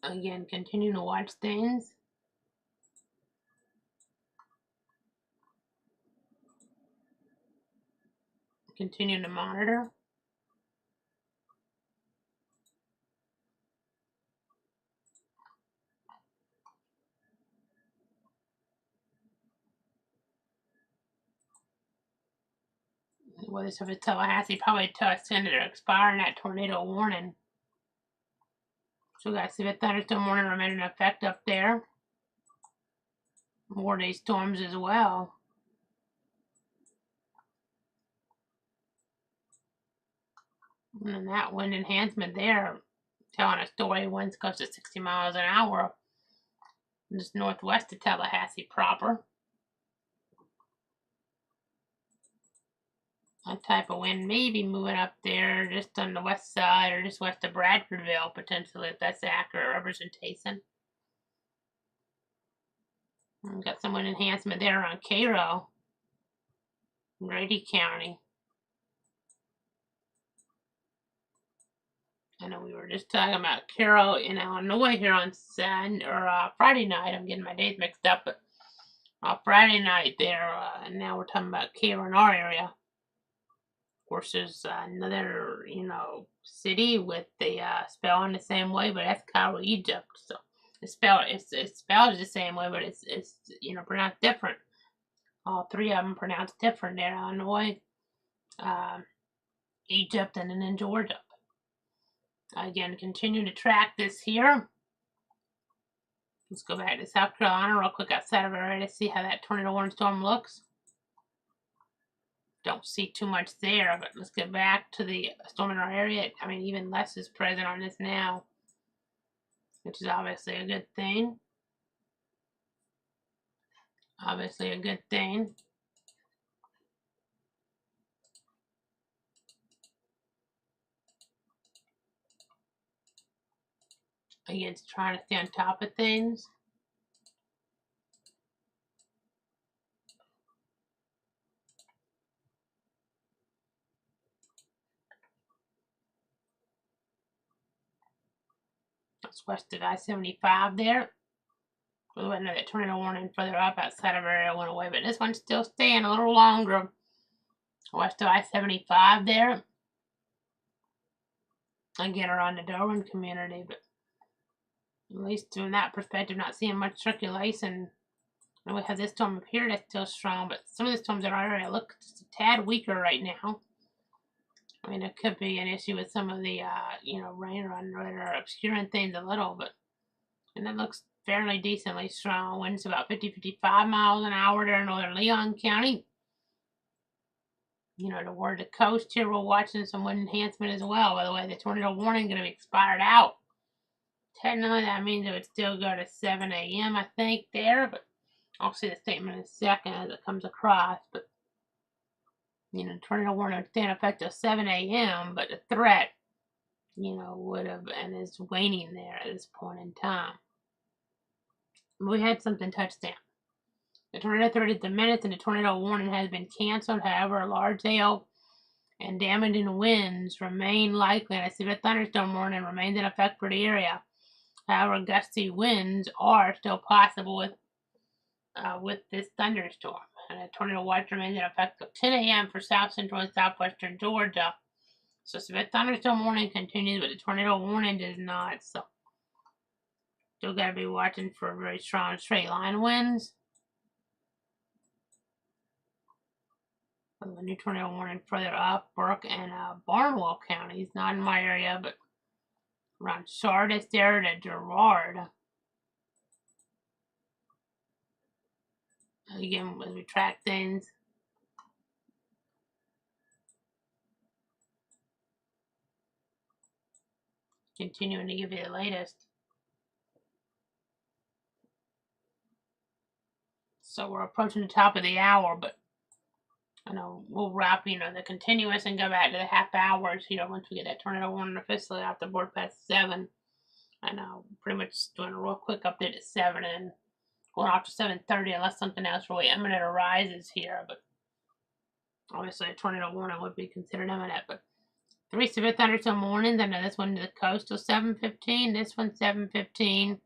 Again, continue to watch things. Continue to monitor. Weather Service Tallahassee probably extended or expiring that tornado warning. So we got severe thunderstorm warning remaining in effect up there. More of these storms as well. And that wind enhancement there, telling a story, winds close to 60 miles an hour just northwest of Tallahassee proper. That type of wind may be moving up there just on the west side or just west of Bradfordville, potentially, if that's accurate representation. We've got some wind enhancement there around Cairo, Grady County. I know we were just talking about Cairo in Illinois here on Friday night. I'm getting my days mixed up, but Friday night there, and now we're talking about Cairo in our area. Of course, there's another, city with the spell in the same way, but that's Cairo, Egypt. So it's spelled the same way, but it's pronounced different. All three of them pronounced different there: Illinois, Egypt, and then in Georgia. Again, continue to track this here. Let's go back to South Carolina real quick outside of our area to see how that tornado warning storm looks. Don't see too much there, but let's get back to the storm in our area. I mean, even less is present on this now, which is obviously a good thing. Obviously a good thing. Again, trying to stay on top of things. That's west of I-75 there. We went another tornado warning further up outside of our area went away, but this one's still staying a little longer. West of I-75 there. Again, around the Darwin community, but at least from that perspective, not seeing much circulation. And we have this storm up here that's still strong, but some of the storms in our area look just a tad weaker right now. I mean, it could be an issue with some of the, rain around that are obscuring things a little, and it looks fairly decently strong. Winds about 50-55 miles an hour there in northern Leon County. Toward the coast here, we're watching some wind enhancement as well. By the way, the tornado warning is going to be expired out. Technically, that means it would still go to 7 a.m., I think, there, but I'll see the statement in a second as it comes across. But, tornado warning would stay in effect till 7 a.m., but the threat, would have and is waning there at this point in time. We had something touch down. The tornado threat is diminished and the tornado warning has been canceled. However, large hail and damaging winds remain likely, and a severe thunderstorm warning remains in effect for the area. However, gusty winds are still possible with this thunderstorm. And a tornado watch remains in effect till 10 a.m. for south central and southwestern Georgia. So severe thunderstorm warning continues, but the tornado warning does not. So still got to be watching for very strong straight line winds. The new tornado warning further up, Burke and Barnwell counties, not in my area, but around Sardis there to Girard. Again, as we track things, continuing to give you the latest. So we're approaching the top of the hour, but I know we'll wrap, the continuous and go back to the half hours here once we get that tornado warning officially off the board past 7. I know, pretty much doing a real quick update at 7 and going off to 7:30 unless something else really imminent arises here. But obviously a tornado warning would be considered imminent. But 3 severe thunderstorm warnings. I know this one to the coast till 7:15. This one 7:15.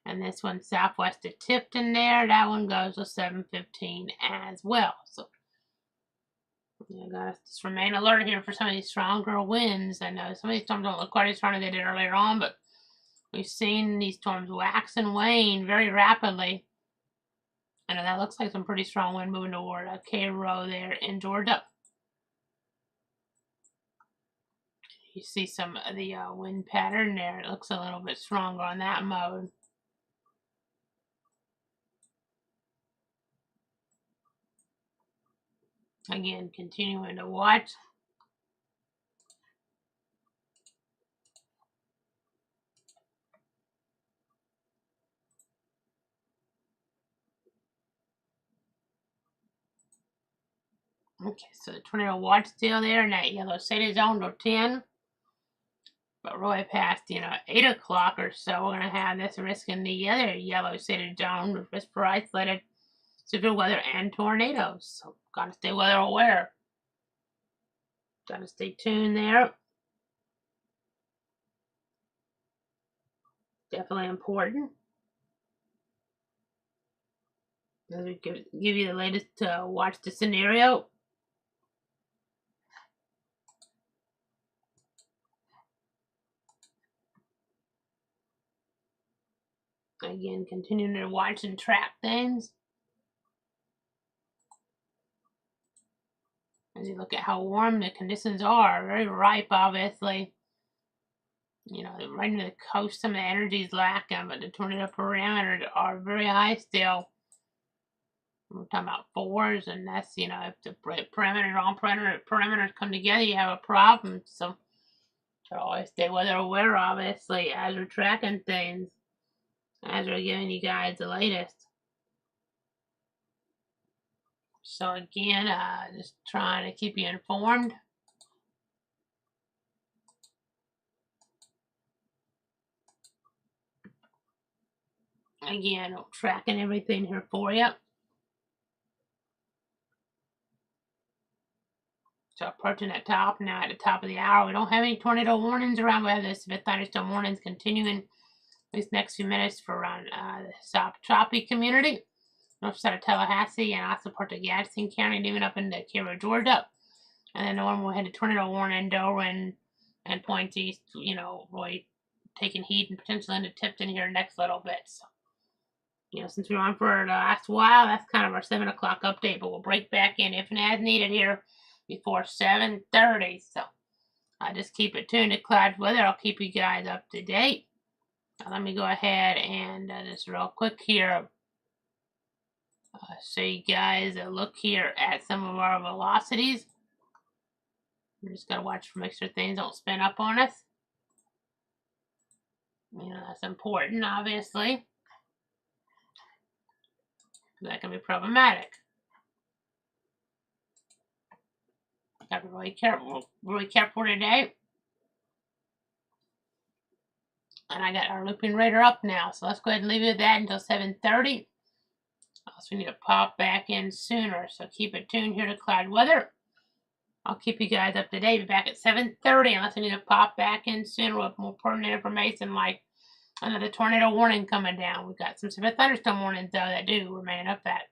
And this one southwest of Tipton there. That one goes till 7:15 as well. So gotta just remain alert here for some of these stronger winds. I know some of these storms don't look quite as strong as they did earlier on, but we've seen these storms wax and wane very rapidly. I know that looks like some pretty strong wind moving toward Cairo there in Georgia. You see some of the wind pattern there. It looks a little bit stronger on that mode. Again, continuing to watch. Okay, so the tornado watch still there in that yellow shaded zone till 10. But really past, 8 o'clock or so, we're going to have this risk in the other yellow shaded zone with risk for isolated severe weather and tornadoes. So, gotta stay weather aware. Gotta stay tuned there. Definitely important. As we give you the latest watch the scenario. Again, continuing to watch and track things. As you look at how warm the conditions are, very ripe, obviously. Right near the coast, some of the energy is lacking, but the tornado parameters are very high still. We're talking about 4s, and that's, if the parameters come together, you have a problem. So, always stay weather aware, obviously, as we're tracking things, as we're giving you guys the latest. So again, just trying to keep you informed. Again, tracking everything here for you. So approaching that top now at the top of the hour. We don't have any tornado warnings around. We have the severe thunderstorm warnings continuing these next few minutes for around the South Choppy community, north side of Tallahassee, and also part of Gadsden County, and even up into Cairo, Georgia. And then the one we had a tornado warning in Derwin and points east, really taking heat and potentially into Tipton here next little bit. So, since we were on for the last while, that's kind of our 7 o'clock update, but we'll break back in if and as needed here before 7:30. So I just keep it tuned to Cloud Weather. I'll keep you guys up to date. Now, let me go ahead and just real quick here show you guys a look here at some of our velocities. We're just going to watch for make sure things don't spin up on us. That's important, obviously. That can be problematic. Got to be really careful today. And I got our looping radar up now, so let's go ahead and leave it at that until 7:30. So we need to pop back in sooner, so keep it tuned here to Cloud Weather. I'll keep you guys up to date. Be back at 7:30 unless I need to pop back in sooner with more pertinent information like another tornado warning coming down. We've got some severe thunderstorm warnings, though, that do remain in effect.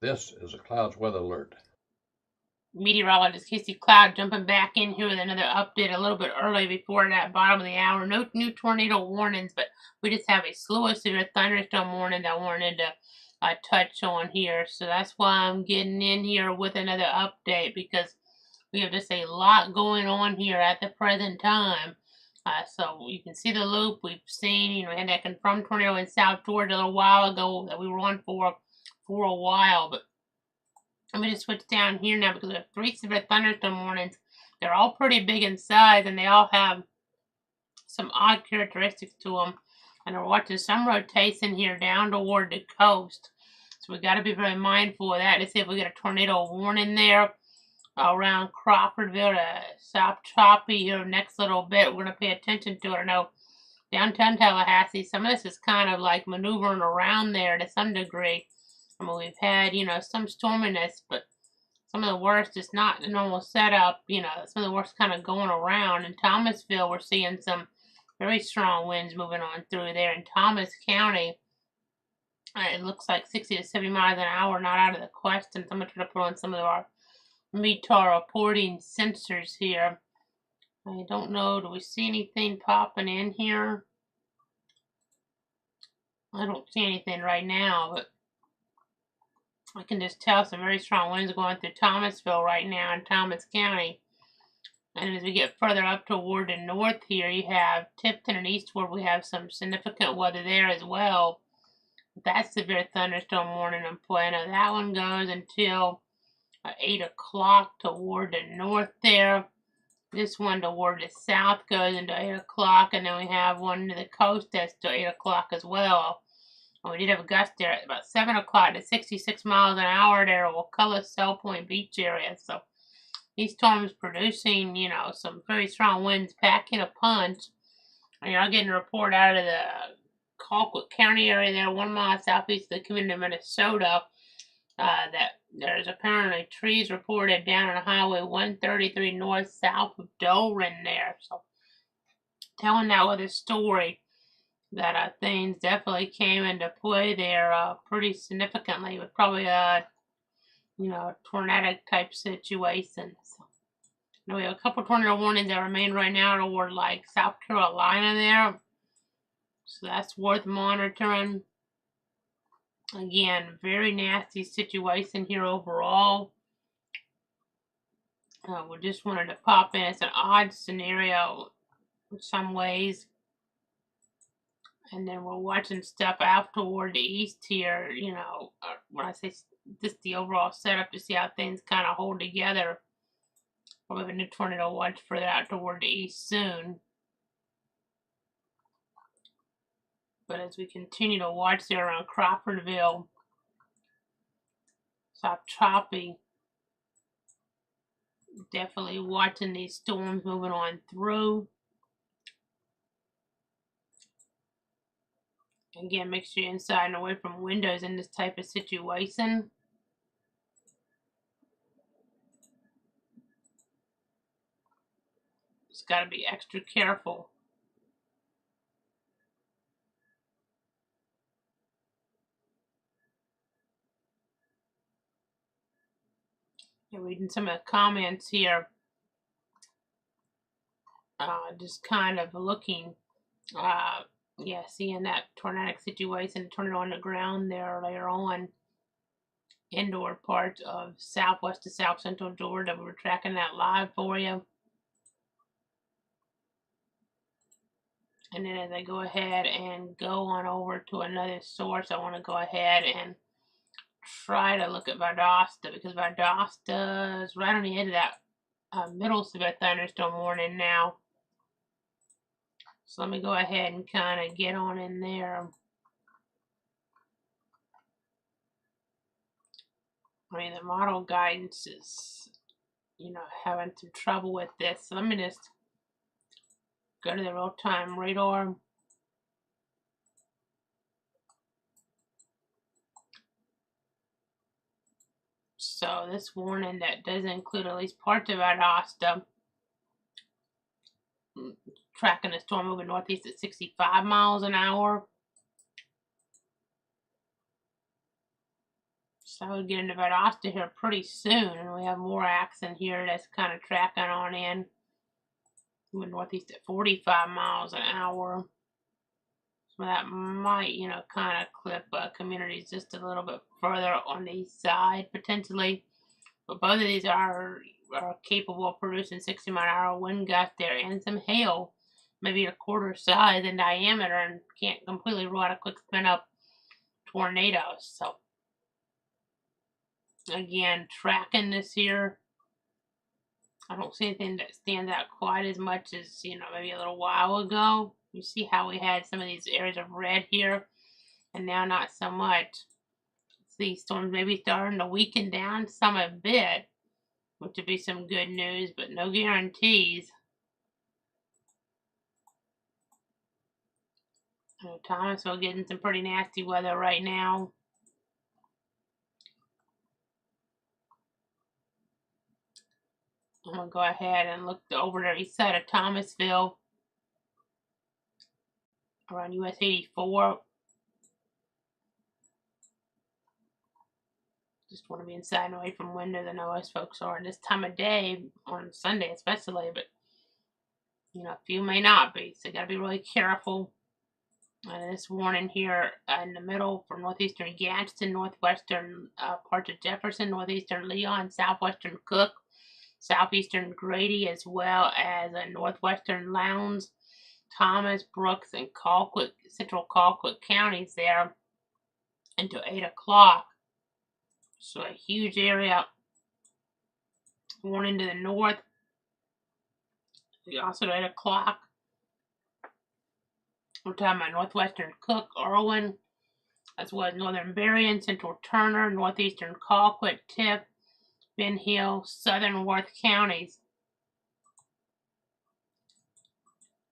This is a clouds weather alert.
Meteorologist Casey Cloud jumping back in here with another update a little bit early before that bottom of the hour. No new tornado warnings, but we just have a slew of severe thunderstorm warning that I wanted to touch on here. So that's why I'm getting in here with another update, because we have just a lot going on here at the present time. So you can see the loop we've seen. We had that confirmed tornado in South Georgia a little while ago that we were on for a while, but I'm going to switch down here now because we have 3 severe thunderstorm warnings. They're all pretty big in size, and they all have some odd characteristics to them. And we're watching some rotation here down toward the coast. So we got to be very mindful of that to see if we get a tornado warning there around Crawfordville to South Choppy here next little bit. We're going to pay attention to it. I know downtown Tallahassee, some of this is kind of like maneuvering around there to some degree. I mean, we've had, some storminess, but some of the worst is not the normal setup. Some of the worst kind of going around. In Thomasville, we're seeing some very strong winds moving on through there. In Thomas County, it looks like 60 to 70 miles an hour, not out of the question. So I'm going to try to put on some of our METAR reporting sensors here. I don't know, do we see anything popping in here? I don't see anything right now, but I can just tell some very strong winds going through Thomasville right now in Thomas County. And as we get further up toward the north here, you have Tifton and Eastward. We have some significant weather there as well. That's severe thunderstorm warning in play. Now that one goes until 8 o'clock toward the north there. This one toward the south goes into 8 o'clock, and then we have one to the coast that's to 8 o'clock as well. And we did have a gust there at about 7 o'clock to 66 miles an hour there, Wakulla, Sell Point Beach area. So these storms producing, some very strong winds packing a punch. And you're getting a report out of the Colquitt County area there, 1 mile southeast of the community of Minnesota, that there's apparently trees reported down on Highway 133 north south of Doran there. So telling that with a story that things definitely came into play there pretty significantly with probably a tornadic type situation. So now we have a couple tornado warnings that remain right now toward like South Carolina there. So that's worth monitoring. Again, very nasty situation here overall. We just wanted to pop in. It's an odd scenario in some ways. And then we're watching stuff out toward the east here, when I say just the overall setup to see how things kind of hold together. We'll have a new tornado watch further out toward the east soon. But as we continue to watch there around Crawfordville, South Choppy, definitely watching these storms moving on through. Again, make sure you're inside and away from windows in this type of situation. Just got to be extra careful. Reading some of the comments here, just kind of looking, seeing that tornadic situation, tornado on the ground there later on, indoor parts of southwest to south central Georgia. We were tracking that live for you. And then as I go ahead and go on over to another source, I want to go ahead and try to look at Valdosta, because Valdosta is right on the edge of that middle severe thunderstorm warning now. So let me go ahead and kind of get on in there. I mean, the model guidance is, having some trouble with this. So let me just go to the real-time radar. So this warning that does include at least parts of Valdosta. Tracking the storm moving northeast at 65 miles an hour. So we'll get into Valdosta here pretty soon, and we have more action here that's kind of tracking on in. We're northeast at 45 miles an hour. So that might, kind of clip communities just a little bit further on the east side, potentially. But both of these are capable of producing 60-mile-an-hour wind gusts there and some hail, maybe a quarter size in diameter, and can't completely rule out a quick spin up tornadoes. So again, tracking this here, I don't see anything that stands out quite as much as, maybe a little while ago. You see how we had some of these areas of red here, and now not so much. These storms maybe starting to weaken down some a bit, which would be some good news, but no guarantees. Thomasville getting some pretty nasty weather right now. I'm going to go ahead and look over the east side of Thomasville, around US 84. Just want to be inside and away from windows. I know most folks are this time of day, on Sunday especially, but, a few may not be, so you got to be really careful. This warning here in the middle for northeastern Gadsden, northwestern parts of Jefferson, northeastern Leon, southwestern Cook, southeastern Grady, as well as northwestern Lowndes, Thomas, Brooks, and Colquitt, central Colquitt counties there until 8 o'clock. So a huge area. Warning to the north. Also at 8 o'clock. We're talking about northwestern Cook, Irwin, as well as northern Berrien, central Turner, northeastern Colquitt, Tiff, Ben Hill, southern Worth counties.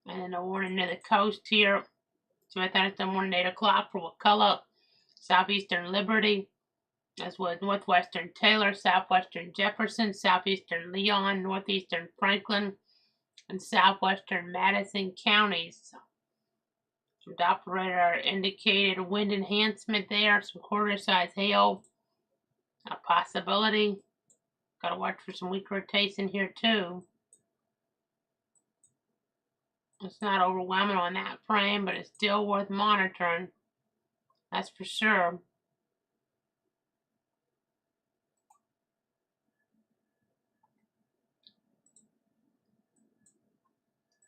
And then a warning to the coast here. So I thought it's the morning 8 o'clock for Wakulla, southeastern Liberty, as well as northwestern Taylor, southwestern Jefferson, southeastern Leon, northeastern Franklin, and southwestern Madison counties. Some Doppler indicated wind enhancement there, some quarter-size hail, a possibility. Got to watch for some weak rotation here too. It's not overwhelming on that frame, but it's still worth monitoring. That's for sure.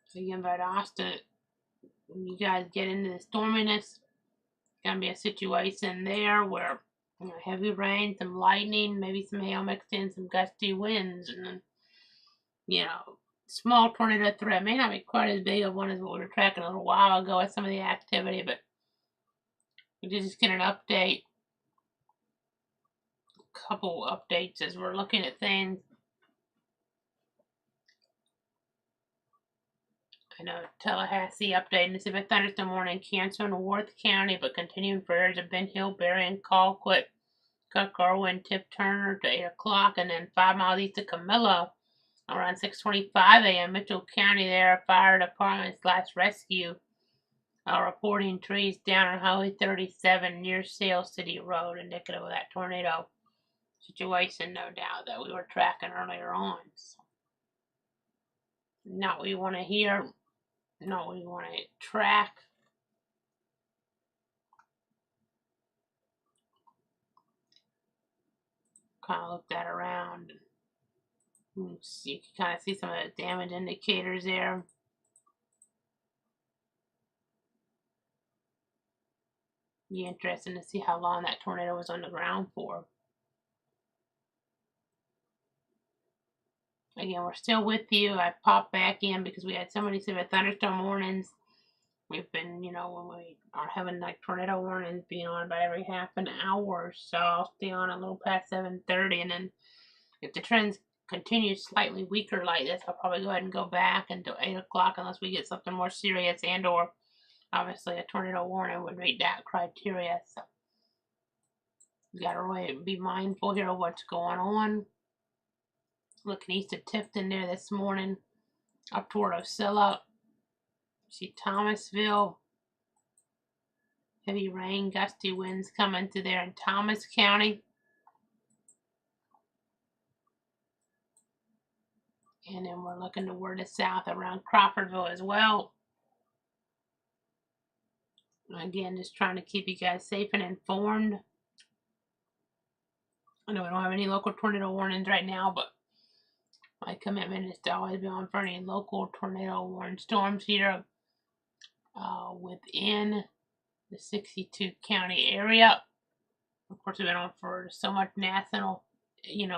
So again, Valdosta, when you guys get into the storminess, gonna be a situation there where heavy rain, some lightning, maybe some hail mixed in, some gusty winds, and then small tornado threat. May not be quite as big of one as what we were tracking a little while ago with some of the activity, but we did just get an update, a couple updates as we're looking at things. I know Tallahassee updating to see if a thunderstorm warning canceled in Worth County, but continuing for areas of Ben Hill, Berrien, Colquitt, Cook, Irwin, Tiff, Turner to 8 o'clock, and then 5 miles east of Camilla around 6:25 a.m. Mitchell County there, fire department / rescue reporting trees down on Highway 37 near Sale City Road, indicative of that tornado situation, no doubt, that we were tracking earlier on. So, not what you want to hear. No, we want to track. Kind of look that around. You can kind of see some of the damage indicators there. Be interesting to see how long that tornado was on the ground for. Again, we're still with you. I popped back in because we had so many severe thunderstorm warnings. We've been, when we are having like tornado warnings being on about every half an hour, so I'll stay on a little past 7:30, and then if the trends continue slightly weaker like this, I'll probably go ahead and go back until 8 o'clock unless we get something more serious, and or obviously a tornado warning would meet that criteria. So you gotta really be mindful here of what's going on. Looking east of Tifton there this morning, up toward Ocilla. See Thomasville. Heavy rain, gusty winds coming through there in Thomas County. And then we're looking toward the south around Crawfordville as well. Again, just trying to keep you guys safe and informed. I know we don't have any local tornado warnings right now, but my commitment is to always be on for any local tornado warning storms here within the 62 county area. Of course, we've been on for so much national,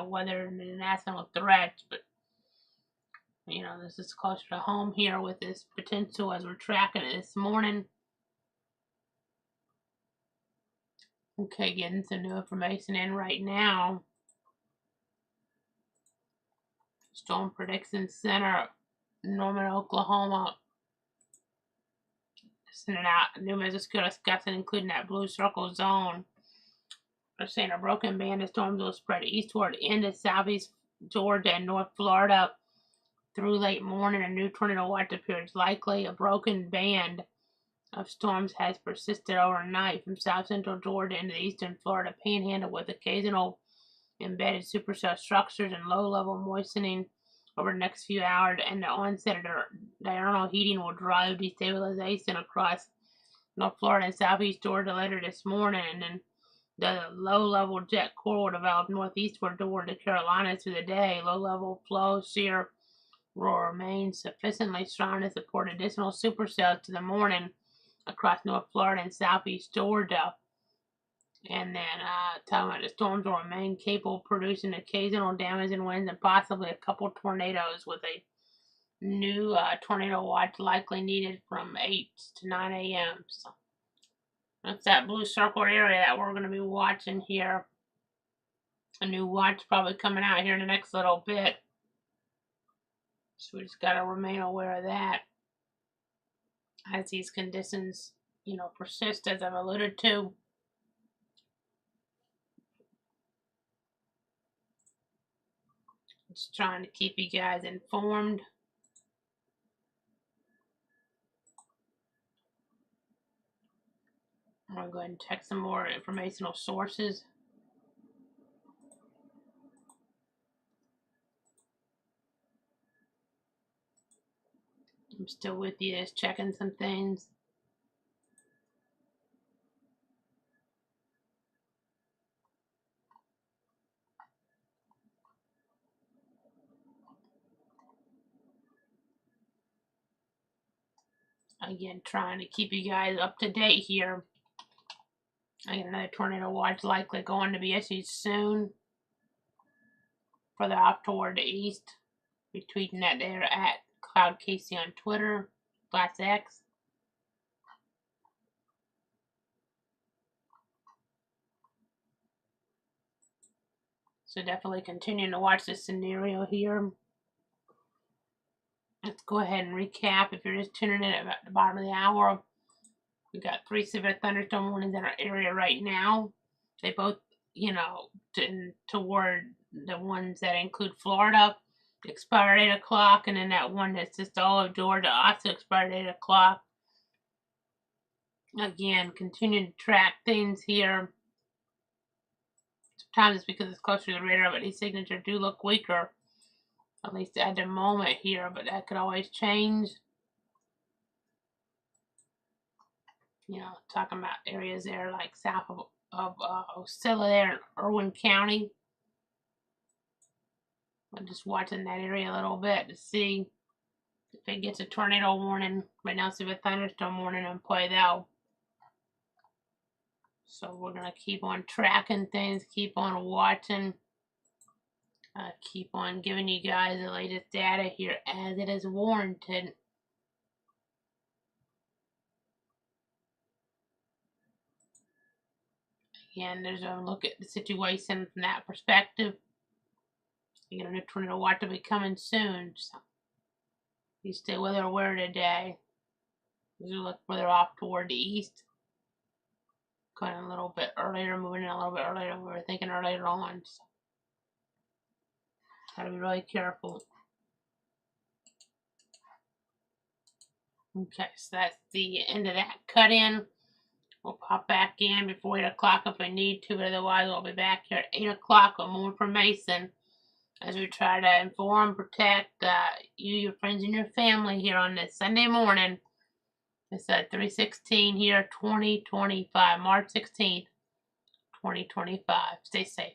weather and the national threats, but this is closer to home here with this potential as we're tracking it this morning. Okay, getting some new information in right now. Storm Prediction Center, Norman, Oklahoma. Sending out New Mexico, Wisconsin, including that blue circle zone. They're saying a broken band of storms will spread eastward into southeast Georgia and North Florida through late morning. A new tornado watch appears likely. A broken band of storms has persisted overnight from south central Georgia into the eastern Florida panhandle with occasional embedded supercell structures and low-level moistening over the next few hours, and the onset of diurnal heating will drive destabilization across North Florida and southeast Georgia later this morning, and then the low-level jet core will develop northeastward toward the Carolinas through the day. Low-level flow shear will remain sufficiently strong to support additional supercells to the morning across North Florida and southeast Georgia. And then talking about the storms will remain capable of producing occasional damage and winds and possibly a couple tornadoes, with a new tornado watch likely needed from 8 to 9 a.m. So that's that blue circle area that we're going to be watching here. A new watch probably coming out here in the next little bit. So we just got to remain aware of that as these conditions, persist, as I've alluded to. Just trying to keep you guys informed. I'm going to go ahead and check some more informational sources. I'm still with you, just checking some things. Again, trying to keep you guys up to date here. I got another tornado watch likely going to be issued soon. Further off toward the east. Be tweeting that there at CloudCasey on Twitter, /X. So definitely continuing to watch this scenario here. Let's go ahead and recap. If you're just tuning in at the bottom of the hour, we got 3 severe thunderstorm warnings in our area right now. They both, toward the ones that include Florida, expired at 8 o'clock, and then that one that's just all of Georgia also expired at 8 o'clock. Again, continuing to track things here. Sometimes it's because it's closer to the radar, but these signatures do look weaker, at least at the moment here, but that could always change. Talking about areas there like south of Ocilla there in Irwin County. I'm just watching that area a little bit to see if it gets a tornado warning. Right now, it's a thunderstorm warning in play though. So we're going to keep on tracking things, keep on watching, keep on giving you guys the latest data here as it is warranted. Again, there's a look at the situation from that perspective. You got a new tornado watch to be coming soon, so you stay weather aware today. As we look further off toward the east, going a little bit earlier, moving in a little bit earlier than we were thinking earlier on. So gotta be really careful. Okay, so that's the end of that cut in. We'll pop back in before 8 o'clock if we need to, but otherwise we'll be back here at 8 o'clock with more information as we try to inform, protect you, your friends, and your family here on this Sunday morning. It's at 3:16 here, 2025, March 16th, 2025. Stay safe.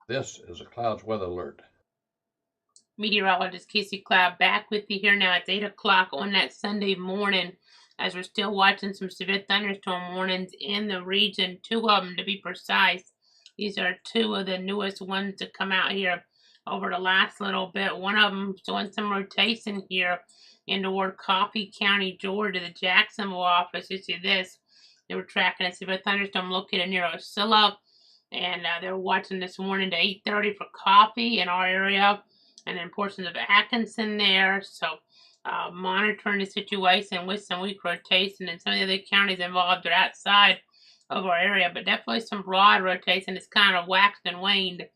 This is a Clouds Weather Alert.
Meteorologist Casey Cloud back with you here now. It's 8 o'clock on that Sunday morning as we're still watching some severe thunderstorm warnings in the region. 2 of them to be precise. These are 2 of the newest ones to come out here over the last little bit. One of them doing some rotation here in toward Coffee County, Georgia, the Jacksonville office. You see this. They were tracking a severe thunderstorm located near Ocilla, and they're watching this morning to 8:30 for Coffee in our area, and then portions of Atkinson there. So monitoring the situation with some weak rotation, and some of the other counties involved are outside of our area, but definitely some broad rotation. It's kind of waxed and waned,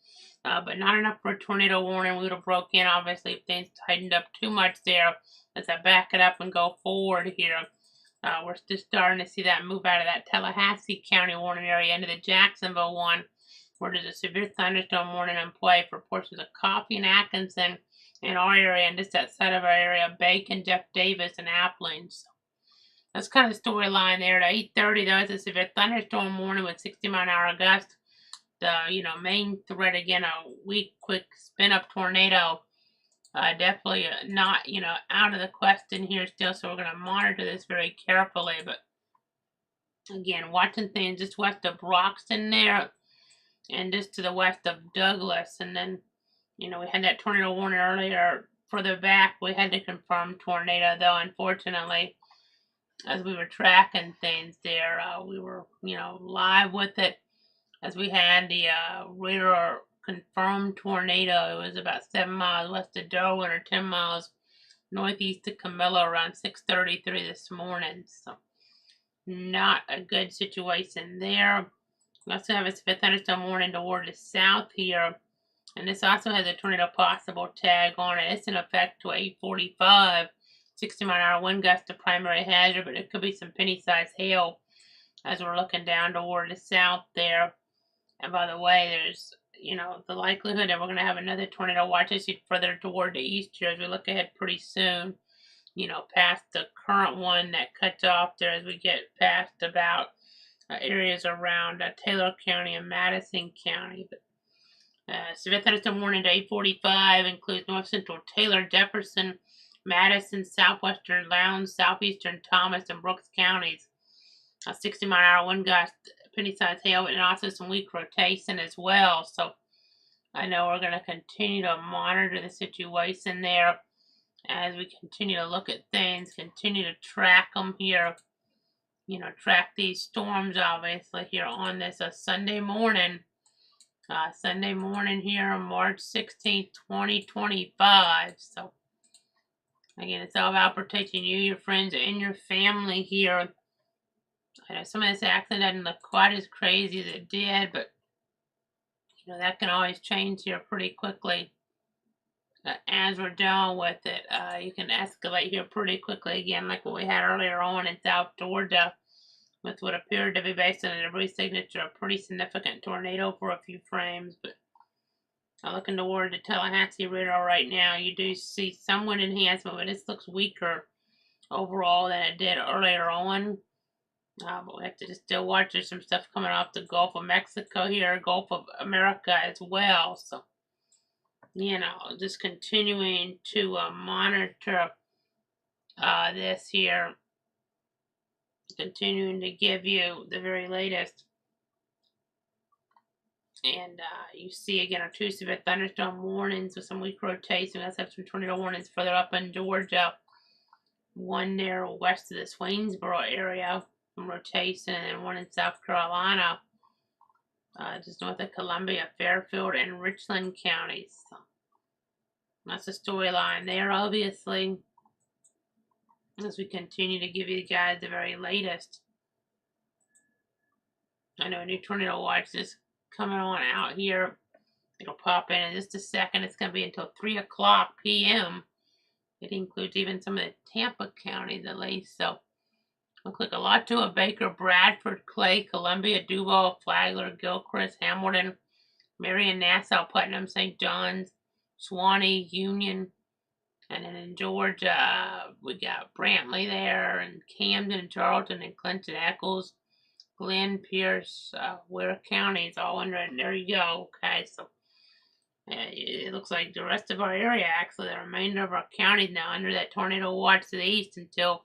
but not enough for a tornado warning. We would have broke in, obviously, if things tightened up too much there. As I back it up and go forward here, we're just starting to see that move out of that Tallahassee County warning area into the Jacksonville one, where there's a severe thunderstorm warning in play for portions of Coffee and Atkinson in our area, and just outside of our area, Bacon, Jeff Davis, and Appling. So that's kind of the storyline there. At 8:30, though, it's a severe thunderstorm warning with 60-mile-an-hour gusts. The main threat again, a weak, quick spin-up tornado. Definitely not out of the question here still. So we're going to monitor this very carefully. But again, watching things just west of Broxton there, and just to the west of Douglas, and then we had that tornado warning earlier. Further back, we had to confirm tornado, though, unfortunately, as we were tracking things there, we were, live with it, as we had the radar confirmed tornado. It was about 7 miles west of Darwin, or 10 miles northeast of Camilla, around 6:33 this morning. So not a good situation there. We also have a severe thunderstorm warning toward the south here, and this also has a tornado possible tag on it. It's in effect to 8:45. 60-mile-an-hour wind gust, the primary hazard, but it could be some penny-sized hail as we're looking down toward the south there. And by the way, there's the likelihood that we're going to have another tornado watch as you further toward the east here as we look ahead pretty soon. Past the current one that cuts off there as we get past about areas around Taylor County and Madison County. But severe thunderstorm warning to 8:45 includes north central Taylor, Jefferson, Madison, southwestern Lowndes, southeastern Thomas, and Brooks counties. A 60-mile-an-hour wind gust, penny-sized hail, and also some weak rotation as well. So I know we're going to continue to monitor the situation there as we continue to look at things, continue to track them here. Track these storms, obviously, here on this Sunday morning. Sunday morning here on March 16th, 2025. So again, it's all about protecting you, your friends, and your family here. I know some of this accident doesn't look quite as crazy as it did, but that can always change here pretty quickly. As we're dealing with it, you can escalate here pretty quickly again, like what we had earlier on in South Georgia, with what appeared to be, based on the debris signature, a pretty significant tornado for a few frames. But looking toward the Tallahassee radar right now, you do see some wind enhancement, but this looks weaker overall than it did earlier on. But we have to just still watch. There's some stuff coming off the Gulf of Mexico here, Gulf of America as well. So, just continuing to monitor this here. Continuing to give you the very latest. And you see again our 2 severe thunderstorm warnings with some weak rotation. We also have some tornado warnings further up in Georgia. One there west of the Swainsboro area from rotation, and then one in South Carolina, just north of Columbia, Fairfield, and Richland counties. So that's the storyline there, obviously, as we continue to give you guys the very latest. I know a new tornado watch is coming on out here. It'll pop in just a second. It's going to be until 3 o'clock p.m. It includes even some of the Tampa counties at least. So looks like a lot to it. Baker, Bradford, Clay, Columbia, Duval, Flagler, Gilchrist, Hamilton, Marion, Nassau, Putnam, St. John's, Suwanee, Union. And then in Georgia, we got Brantley there, and Camden, Charlton, and Clinton, Eccles, Glenn, Pierce, Ware counties all under it. There you go. Okay, so It looks like the rest of our area, actually, the remainder of our county now under that tornado watch to the east until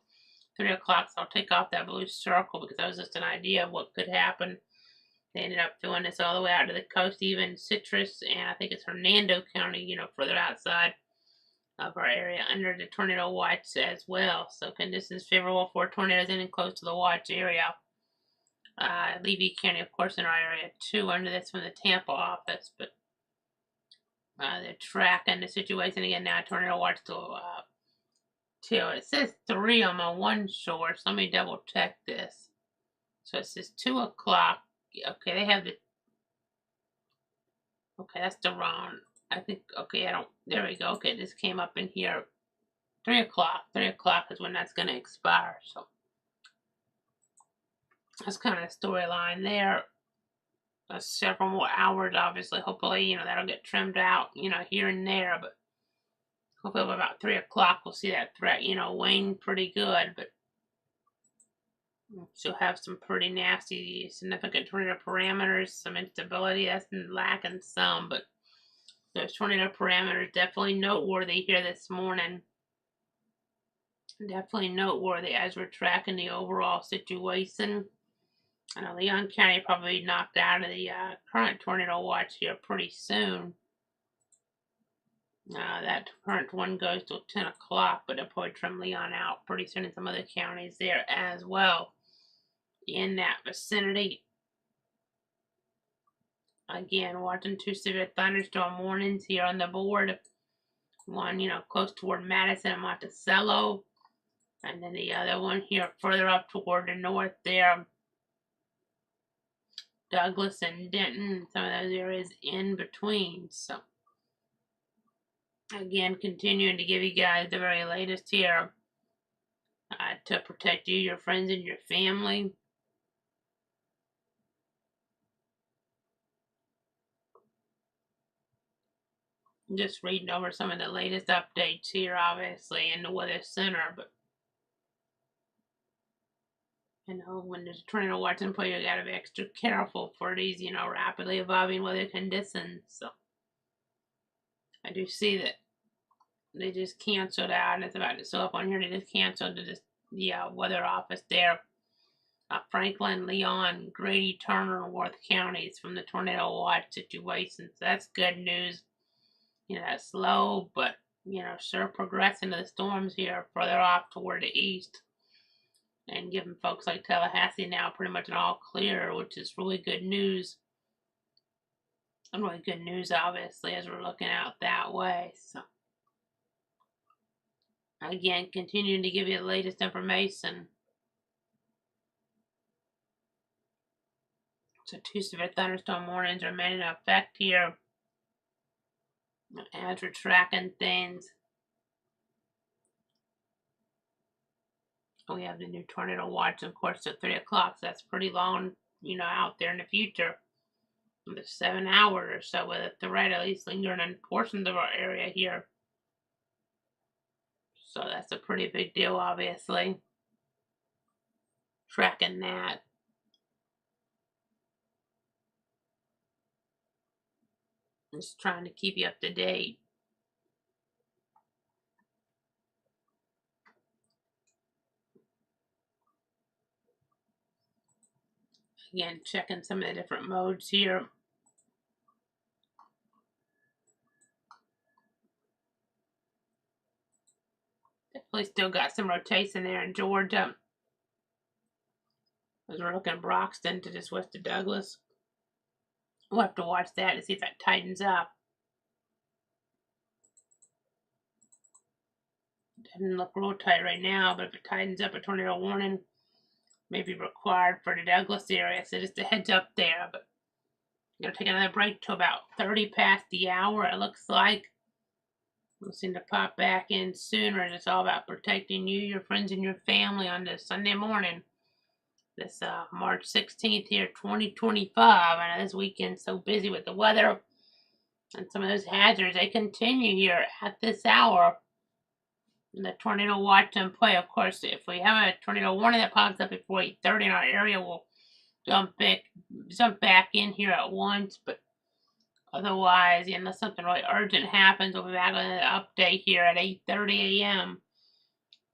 3 o'clock. So I'll take off that blue circle because that was just an idea of what could happen. They ended up doing this all the way out to the coast, even Citrus, and I think it's Hernando County, further outside of our area under the tornado watch as well. So conditions favorable for tornadoes in and close to the watch area. Levy County, of course, in our area too, under this from the Tampa office, but they're tracking the situation again now. Tornado watch till 2. It says 3 on my one source. Let me double check this. So it says 2 o'clock. Okay, they have the. Okay, that's the wrong. I think. Okay, I don't. There we go. Okay, this came up in here. 3 o'clock. 3 o'clock is when that's going to expire. So that's kind of the storyline there. Several more hours, obviously. Hopefully, that'll get trimmed out, here and there. But hopefully by about 3 o'clock, we'll see that threat, wane pretty good. But she'll have some pretty nasty, significant tornado parameters, some instability. That's lacking some, but those tornado parameters definitely noteworthy here this morning. Definitely noteworthy as we're tracking the overall situation. I know Leon County probably knocked out of the current tornado watch here pretty soon. That current one goes till 10 o'clock, but they'll probably trim Leon out pretty soon in some other counties there as well in that vicinity. Again, watching 2 severe thunderstorm warnings here on the board. One, close toward Madison and Monticello. And then the other one here further up toward the north there. Douglas and Denton, some of those areas in between. So, again, continuing to give you guys the very latest here to protect you, your friends, and your family. Just reading over some of the latest updates here, obviously, in the Weather Center, but when there's a tornado watch in play, you gotta be extra careful for these, rapidly evolving weather conditions. So I do see that they just canceled out, and it's about to show up on here. They just canceled the weather office there. Franklin, Leon, Grady, Turner, and Worth counties from the tornado watch situation. So that's good news. That's slow, but sure progressing to the storms here further off toward the east. And giving folks like Tallahassee now pretty much an all clear, which is really good news. And really good news, obviously, as we're looking out that way. So, again, continuing to give you the latest information. So 2 severe thunderstorm warnings remain in effect here as we're tracking things. We have the new tornado watch, of course, at 3 o'clock. So that's pretty long, out there in the future. The 7 hours or so with a threat at least lingering in portions of our area here. So that's a pretty big deal, obviously. Tracking that. Just trying to keep you up to date. Again, checking some of the different modes here. Definitely still got some rotation there in Georgia. As we're looking at Broxton to just west of Douglas. We'll have to watch that to see if that tightens up. Doesn't look real tight right now, but if it tightens up, a tornado warning may be required for the Douglas area. So just a heads up there. But I'm going to take another break to about 30 past the hour, it looks like. We'll seem to pop back in sooner. And it's all about protecting you, your friends, and your family on this Sunday morning. This March 16th here, 2025. I know this weekend's so busy with the weather and some of those hazards. They continue here at this hour. And the tornado watch in play. Of course, if we have a tornado warning that pops up before 8:30 in our area, we'll jump back in here at once. But Otherwise, unless something really urgent happens, we'll be back with an update here at 8:30 a.m.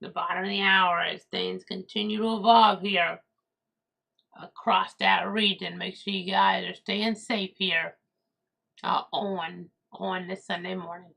The bottom of the hour as things continue to evolve here across that region. Make sure you guys are staying safe here on this Sunday morning.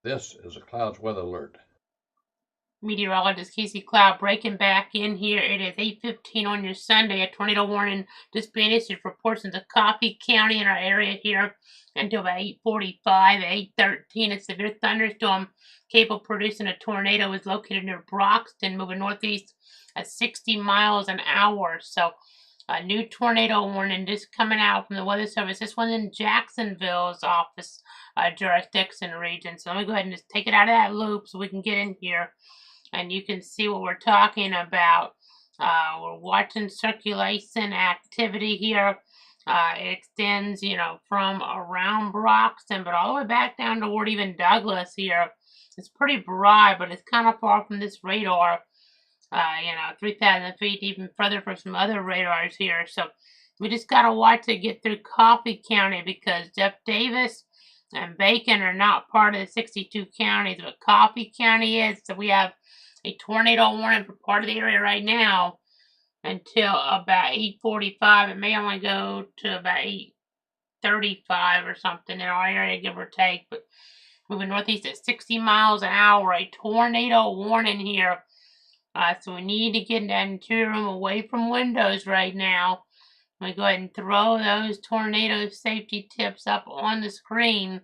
This is a clouds weather alert.
Meteorologist Casey Cloud breaking back in here. It is 8:15 on your Sunday. A tornado warning just been issued for portions of Coffee County in our area here until about 8:45, 8:13. A severe thunderstorm capable of producing a tornado is located near Broxton, moving northeast at 60 miles an hour. So a new tornado warning just coming out from the Weather Service. This one's in Jacksonville's office jurisdiction region. So let me go ahead and just take it out of that loop so we can get in here and you can see what we're talking about. We're watching circulation activity here. It extends, from around Broxton, but all the way back down toward even Douglas here. It's pretty broad, but it's kind of far from this radar. 3,000 feet, even further from some other radars here. So we just got to watch it get through Coffee County because Jeff Davis and Bacon are not part of the 62 counties, but Coffee County is. So we have a tornado warning for part of the area right now until about 8:45. It may only go to about 8:35 or something in our area, give or take. But moving northeast at 60 miles an hour, a tornado warning here. So we need to get in that interior room away from windows right now. I'm going to go ahead and throw those tornado safety tips up on the screen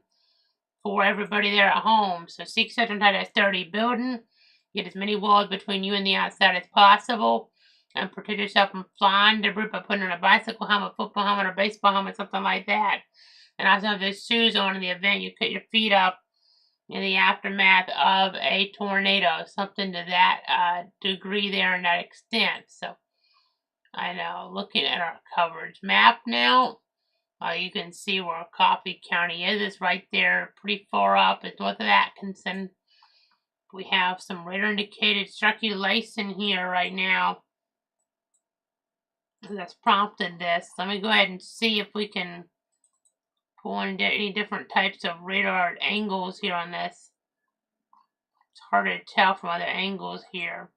for everybody there at home. So seek shelter inside a sturdy building. Get as many walls between you and the outside as possible. And protect yourself from flying debris by putting on a bicycle helmet, football helmet, or baseball helmet, something like that. And also have those shoes on in the event you cut your feet up in the aftermath of a tornado. Something to that degree there and that extent. So I know, looking at our coverage map now, you can see where Coffee County is. It's right there, pretty far up. It's north of Atkinson. We have some radar indicated circulation here right now that's prompted this. Let me go ahead and see if we can pull in any different types of radar angles here on this. It's harder to tell from other angles here.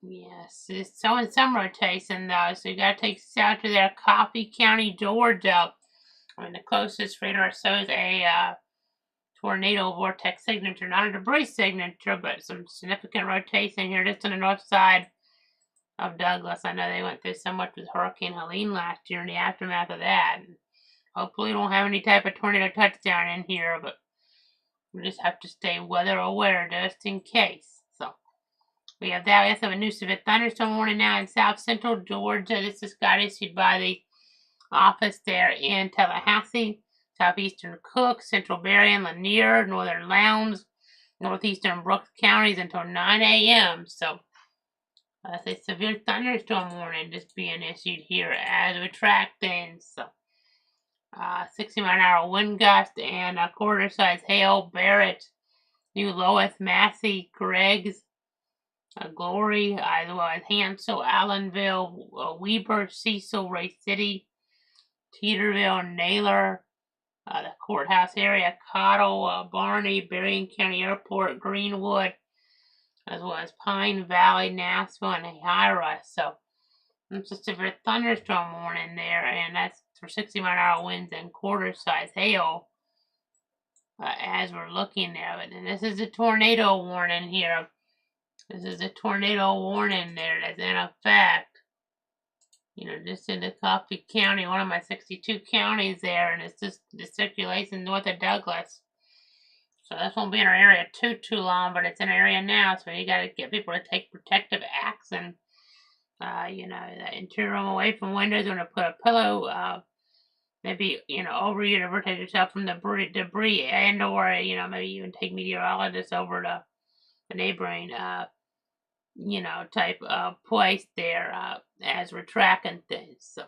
Yes, it's showing some rotation though, so you gotta take shelter there. Coffee County, Georgia. The closest radar shows a tornado vortex signature, not a debris signature, but some significant rotation here just on the north side of Douglas. I know they went through so much with Hurricane Helene last year in the aftermath of that. And hopefully we don't have any type of tornado touchdown in here, but we just have to stay weather aware just in case. So we have that. We also have a new severe thunderstorm warning now in south central Georgia. This is got issued by the office there in Tallahassee, southeastern Cook, central Berrien, Lanier, northern Lowndes, northeastern Brooks counties until 9 a.m. So that's a severe thunderstorm warning just being issued here as we track things. So 60-mile-an-hour wind gust and a quarter-size hail. Barrett, New Loweth, Massey, Greggs, Glory, as well as Hansel, Allenville, Weber, Cecil, Ray City, Teeterville, Naylor, the courthouse area, Cottle, Barney, Berrien County Airport, Greenwood, as well as Pine Valley, Nashville, and Hira. So it's a severe thunderstorm warning there, and that's for 60-mile-an-hour winds and quarter-size hail as we're looking there. And this is a tornado warning here. This is a tornado warning there that's in effect. Just in the Coffee County, one of my 62 counties there, and it's just the circulation north of Douglas. So this won't be in our area too long, but it's in our area now, so you got to get people to take protective action. The interior room away from windows. You're going to put a pillow, maybe, over you to protect yourself from the debris, and or, maybe even take meteorologists over to the neighboring, type of place there as we're tracking things. So,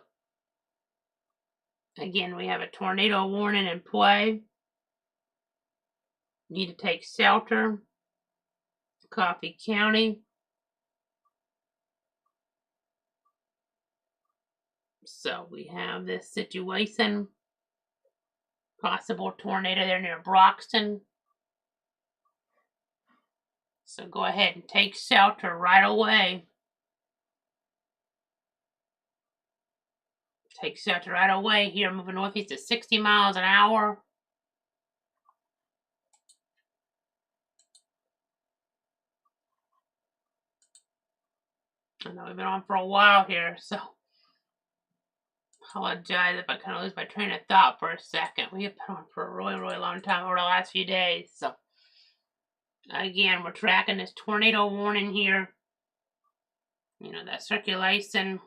again, we have a tornado warning in play. Need to take shelter. Coffee County. So we have this situation. Possible tornado there near Broxton. So go ahead and take shelter right away. Take shelter right away here, moving northeast at 60 miles an hour. I know we've been on for a while here, so apologize if I kind of lose my train of thought for a second. We have been on for a really, really long time over the last few days. So again, we're tracking this tornado warning here. You know, that circulation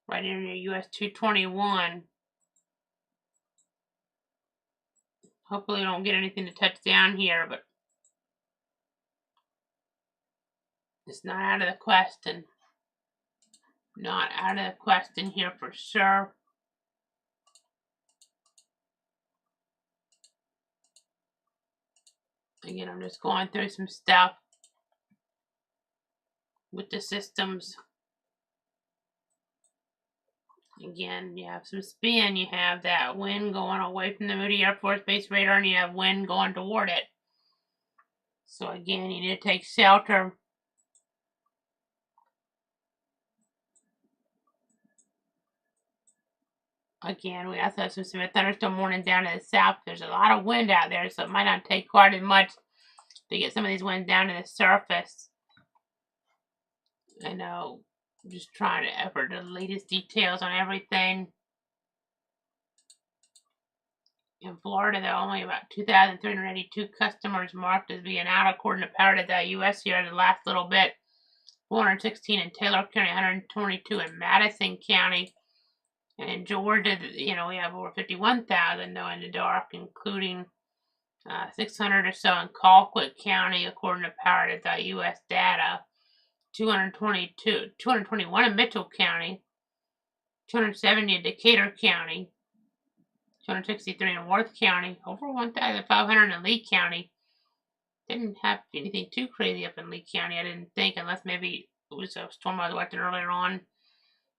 right in your US 221. Hopefully we don't get anything to touch down here, but it's not out of the question. Not out of the question here for sure. Again, I'm just going through some stuff with the systems. Again, you have some spin. You have that wind going away from the Moody Air Force Base radar, and you have wind going toward it. So again, you need to take shelter. Again, we also have some severe thunderstorm warning down to the south. There's a lot of wind out there, so it might not take quite as much to get some of these winds down to the surface. I know, I'm just trying to effort the latest details on everything. In Florida, there are only about 2,382 customers marked as being out, according to Power.us here the last little bit. 416 in Taylor County, 122 in Madison County. And in Georgia, you know, we have over 51,000 though in the dark, including 600 or so in Colquitt County, according to Power.us data. 221 in Mitchell County, 270 in Decatur County, 263 in Worth County, over 1,500 in Lee County. Didn't have anything too crazy up in Lee County, I didn't think, unless maybe it was a storm I was watching earlier on,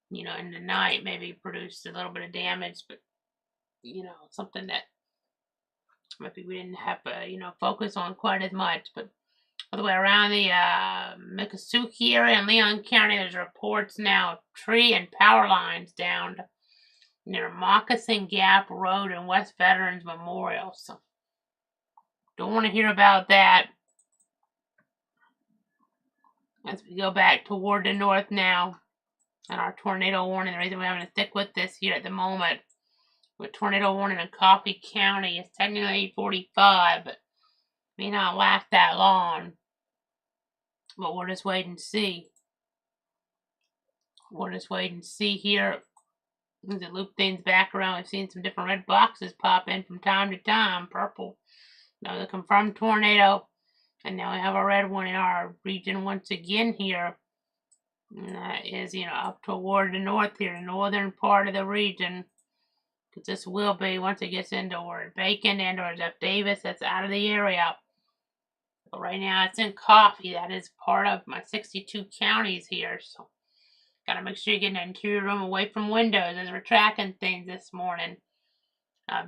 you know, in the night, maybe produced a little bit of damage, but, you know, something that maybe we didn't have to, you know, focus on quite as much. But all the way around the Miccosukee area in Leon County, there's reports now of tree and power lines down near Moccasin Gap Road and West Veterans Memorial. So don't want to hear about that. As we go back toward the north now, and our tornado warning, the reason we're having to stick with this here at the moment, with tornado warning in Coffee County, it's technically 8:45, but may not last that long. But we'll just wait and see. We'll just wait and see here. As it loop things back around, we've seen some different red boxes pop in from time to time. Purple. Now the confirmed tornado. And now we have a red one in our region once again here. And that is, you know, up toward the north here, the northern part of the region. Because this will be, once it gets into where Bacon and or Jeff Davis, that's out of the area. But right now it's in Coffee. That is part of my 62 counties here. So gotta make sure you get an interior room away from windows as we're tracking things this morning.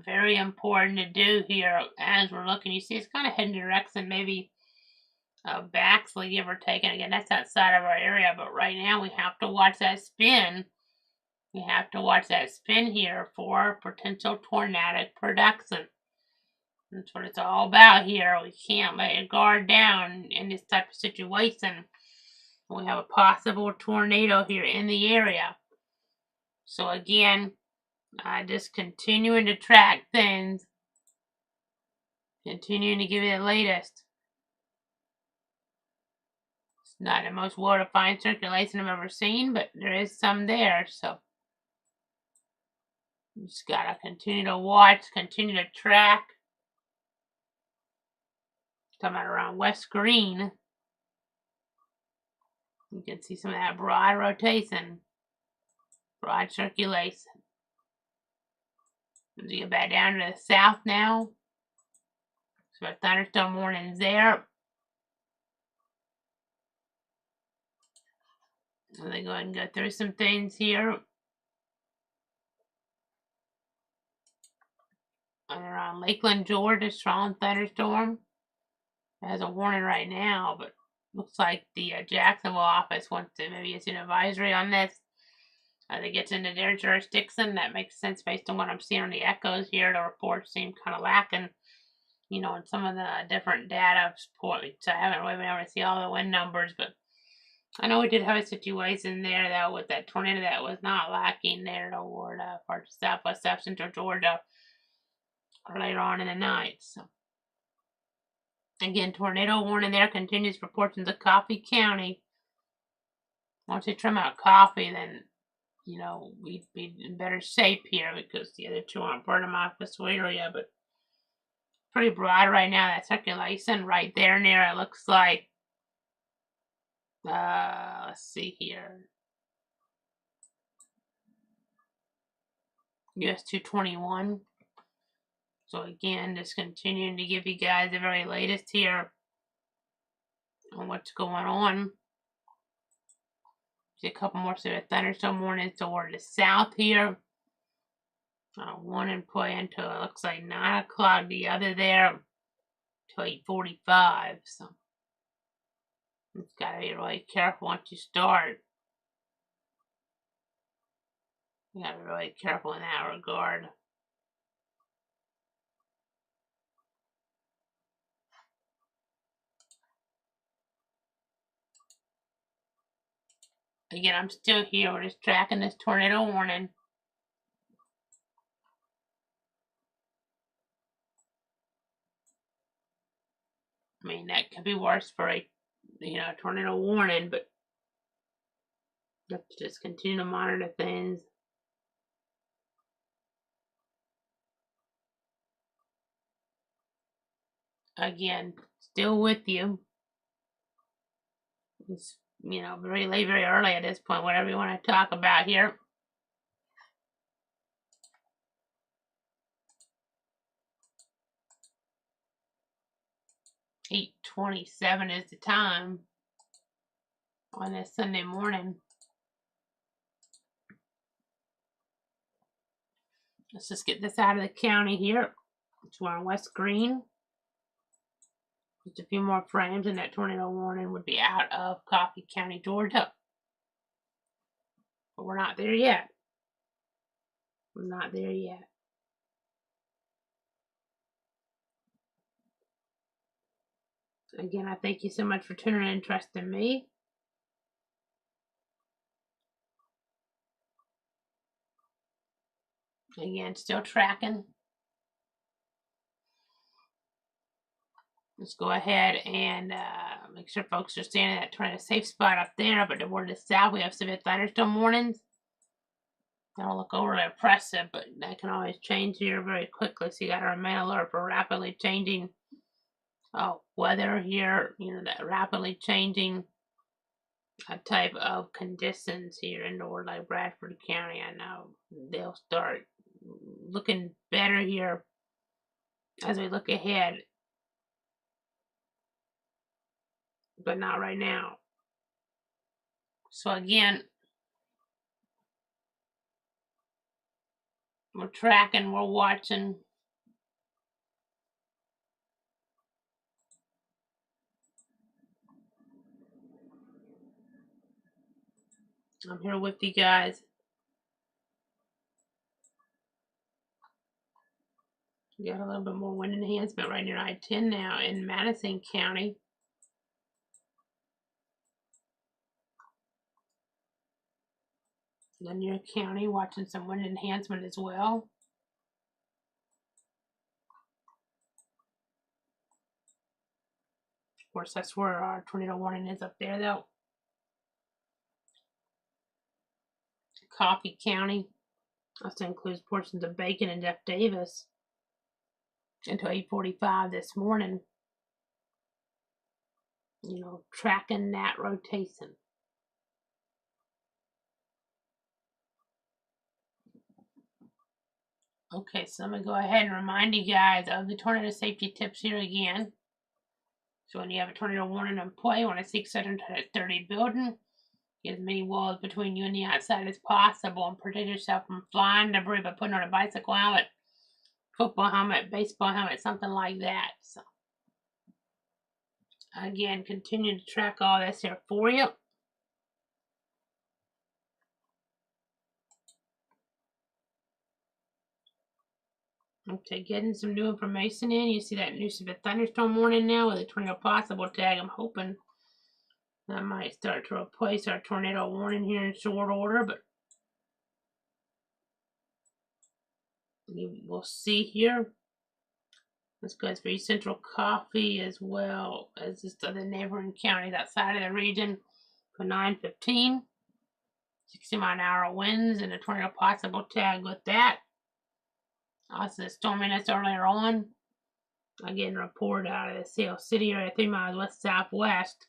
Very important to do here as we're looking. You see it's kind of heading direction maybe Baxley, give or take. And again, that's outside of our area. But right now we have to watch that spin. We have to watch that spin here for potential tornadic production. That's what it's all about here. We can't let your guard down in this type of situation. We have a possible tornado here in the area. So again, just continuing to track things. Continuing to give you the latest. It's not the most well-defined circulation I've ever seen, but there is some there. So you just gotta continue to watch, continue to track. Talking about around West Green. You can see some of that broad rotation, broad circulation. As you get back down to the south now, so our thunderstorm warnings there. So they go ahead and go through some things here. And around Lakeland, Georgia, strong thunderstorm. It has a warning right now, but looks like the Jacksonville office wants to maybe issue an advisory on this. As it gets into their jurisdiction, that makes sense based on what I'm seeing on the echoes here. The reports seem kind of lacking, you know, in some of the different data support. So I haven't really been able to see all the wind numbers, but I know we did have a situation there though with that tornado that was not lacking there toward parts of southwest south central Georgia later on in the night. So again, tornado warning there continues for portions of Coffee County. Once they trim out Coffee, then you know we'd be in better shape here because the other two aren't burning off this area, but pretty broad right now. That circulation right there near it looks like let's see here. US 221. So again, just continuing to give you guys the very latest here on what's going on. See a couple more severe thunderstorm warnings toward the south here. One in play until it looks like 9 o'clock. The other there till 8:45. So you've got to be really careful once you start. You got to be really careful in that regard. Again, I'm still here. We're just tracking this tornado warning. I mean, that could be worse for a, tornado warning, but let's just continue to monitor things. Again, still with you. It's, very late, very early at this point, whatever you want to talk about here. 8:27 is the time on this Sunday morning. Let's just get this out of the county here. We're on West Green. Just a few more frames and that tornado warning would be out of Coffee County, Georgia. But we're not there yet. We're not there yet. Again, I thank you so much for tuning in and trusting me. Again, still tracking. Let's go ahead and make sure folks are staying in that tornado safe spot up there. But toward the south, we have severe thunderstorm warnings. They don't look overly oppressive, but that can always change here very quickly. So you got to remain alert for rapidly changing weather here. That rapidly changing type of conditions here in North like Bradford County. I know they'll start looking better here as we look ahead, but not right now. So again, we're tracking, we're watching. I'm here with you guys. We got a little bit more wind enhancement right near I-10 now in Madison County. Lanier County, watching some wind enhancement as well. Of course, that's where our tornado warning is up there, though. Coffee County also includes portions of Bacon and Jeff Davis until 8:45 this morning. Tracking that rotation. Okay, so I'm going to go ahead and remind you guys of the tornado safety tips here again. So when you have a tornado warning in play, you want to seek shelter into a sturdy building. Get as many walls between you and the outside as possible and protect yourself from flying debris by putting on a bicycle helmet, football helmet, baseball helmet, something like that. So again, continue to track all this here for you. Okay, getting some new information in. You see that new severe thunderstorm warning now with a tornado possible tag. I'm hoping That might start to replace our tornado warning here in short order, but we'll see here. This goes for East Central Coffee as well as just other neighboring counties outside of the region for 9:15. 60-mile-an-hour winds and a tornado possible tag with that. Also, the storminess earlier on. Again, report out of the Seal City area, 3 miles west-southwest.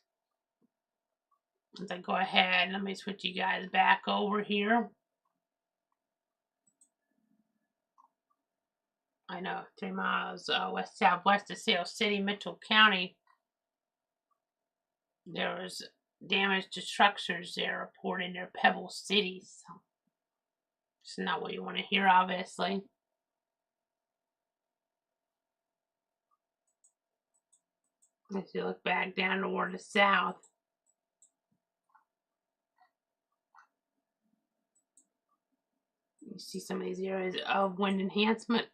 As I go ahead, let me switch you guys back over here. I know, 3 miles west-southwest of Seal City, Mitchell County. There was damage to structures there reported near Pebble City. So it's not what you want to hear, obviously. As you look back down toward the south, you see some of these areas of wind enhancement.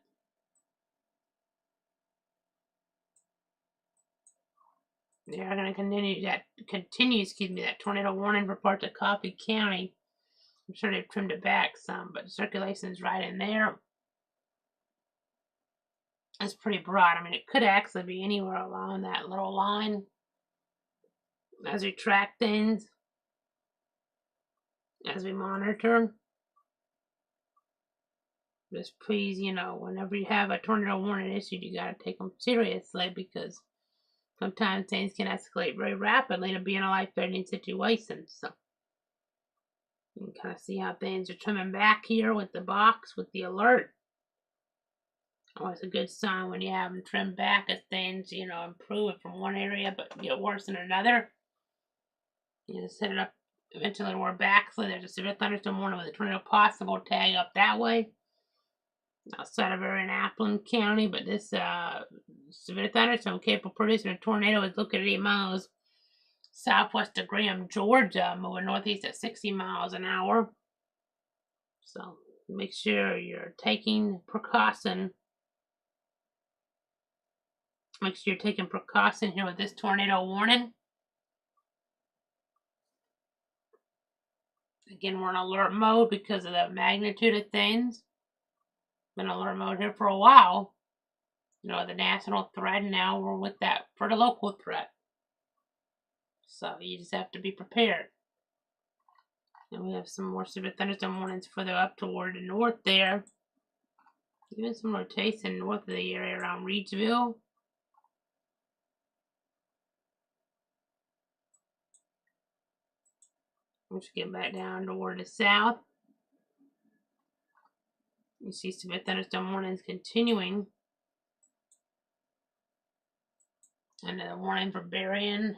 They are going to continue that tornado warning for parts of Coffee County. I'm sure they've trimmed it back some, but the circulation is right in there. It's pretty broad. I mean, it could actually be anywhere along that little line. As we track things, as we monitor, just please, whenever you have a tornado warning issued, you got to take them seriously, because sometimes things can escalate very rapidly to being a life-threatening situation. So you can kind of see how things are trimming back here with the box, with the alert. Always a good sign when you have them trimmed back as things, improve from one area but get worse in another. You just set it up eventually we're back, so there's a severe thunderstorm warning with a tornado possible tag up that way. Outside of Appleton County, but this severe thunderstorm capable of producing a tornado is located 8 miles southwest of Graham, Georgia, moving northeast at 60 miles an hour. So make sure you're taking precaution. Make sure you're taking precaution here with this tornado warning. Again, we're in alert mode because of the magnitude of things. Been in alert mode here for a while. The national threat, and now we're with that for the local threat. So you just have to be prepared. And we have some more severe thunderstorm warnings further up toward the north there. Even some rotation north of the area around Reedsville. Let's get back down toward the south. You see severe thunderstorm warnings continuing. And the warning for Berrien,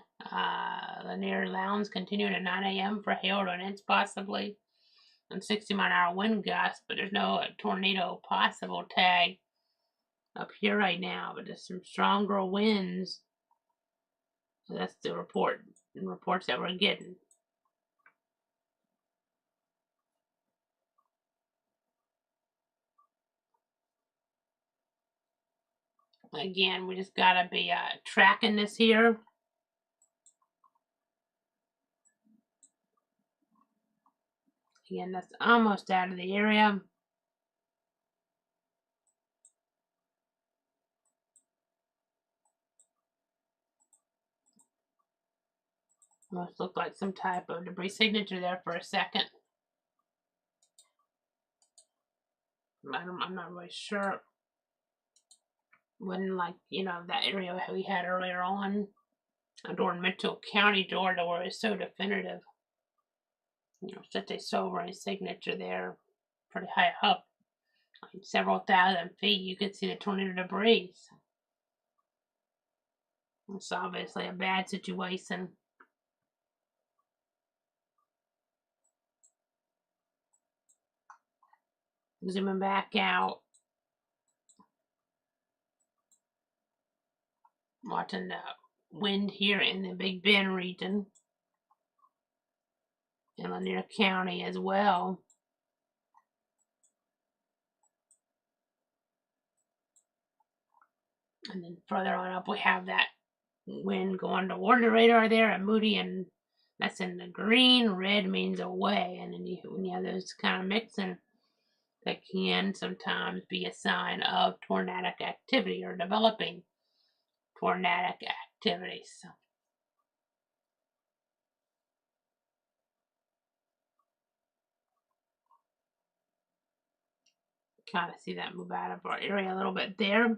Lanier Lowndes continuing at 9 a.m. for hail to an inch possibly. And 60-mile-an-hour wind gusts, but there's no tornado possible tag up here right now, but there's some stronger winds. So that's the reports that we're getting. Again, we just gotta be tracking this here. Again, that's almost out of the area. Must look like some type of debris signature there for a second. I'm not really sure. Wasn't like, that area we had earlier on. During Mitchell County, Georgia, where it's so definitive. Such a sobering signature there. Pretty high up. Like several thousand feet, you could see the tornado debris. It's obviously a bad situation. Zooming back out. Watching the wind here in the Big Bend region. In Lanier County as well. And then further on up we have that wind going toward the radar there at Moody and That's in the green. Red means away, and then when you have those kind of mixing, that can sometimes be a sign of tornadic activity or developing tornadic activity. So kind of see that move out of our area a little bit there.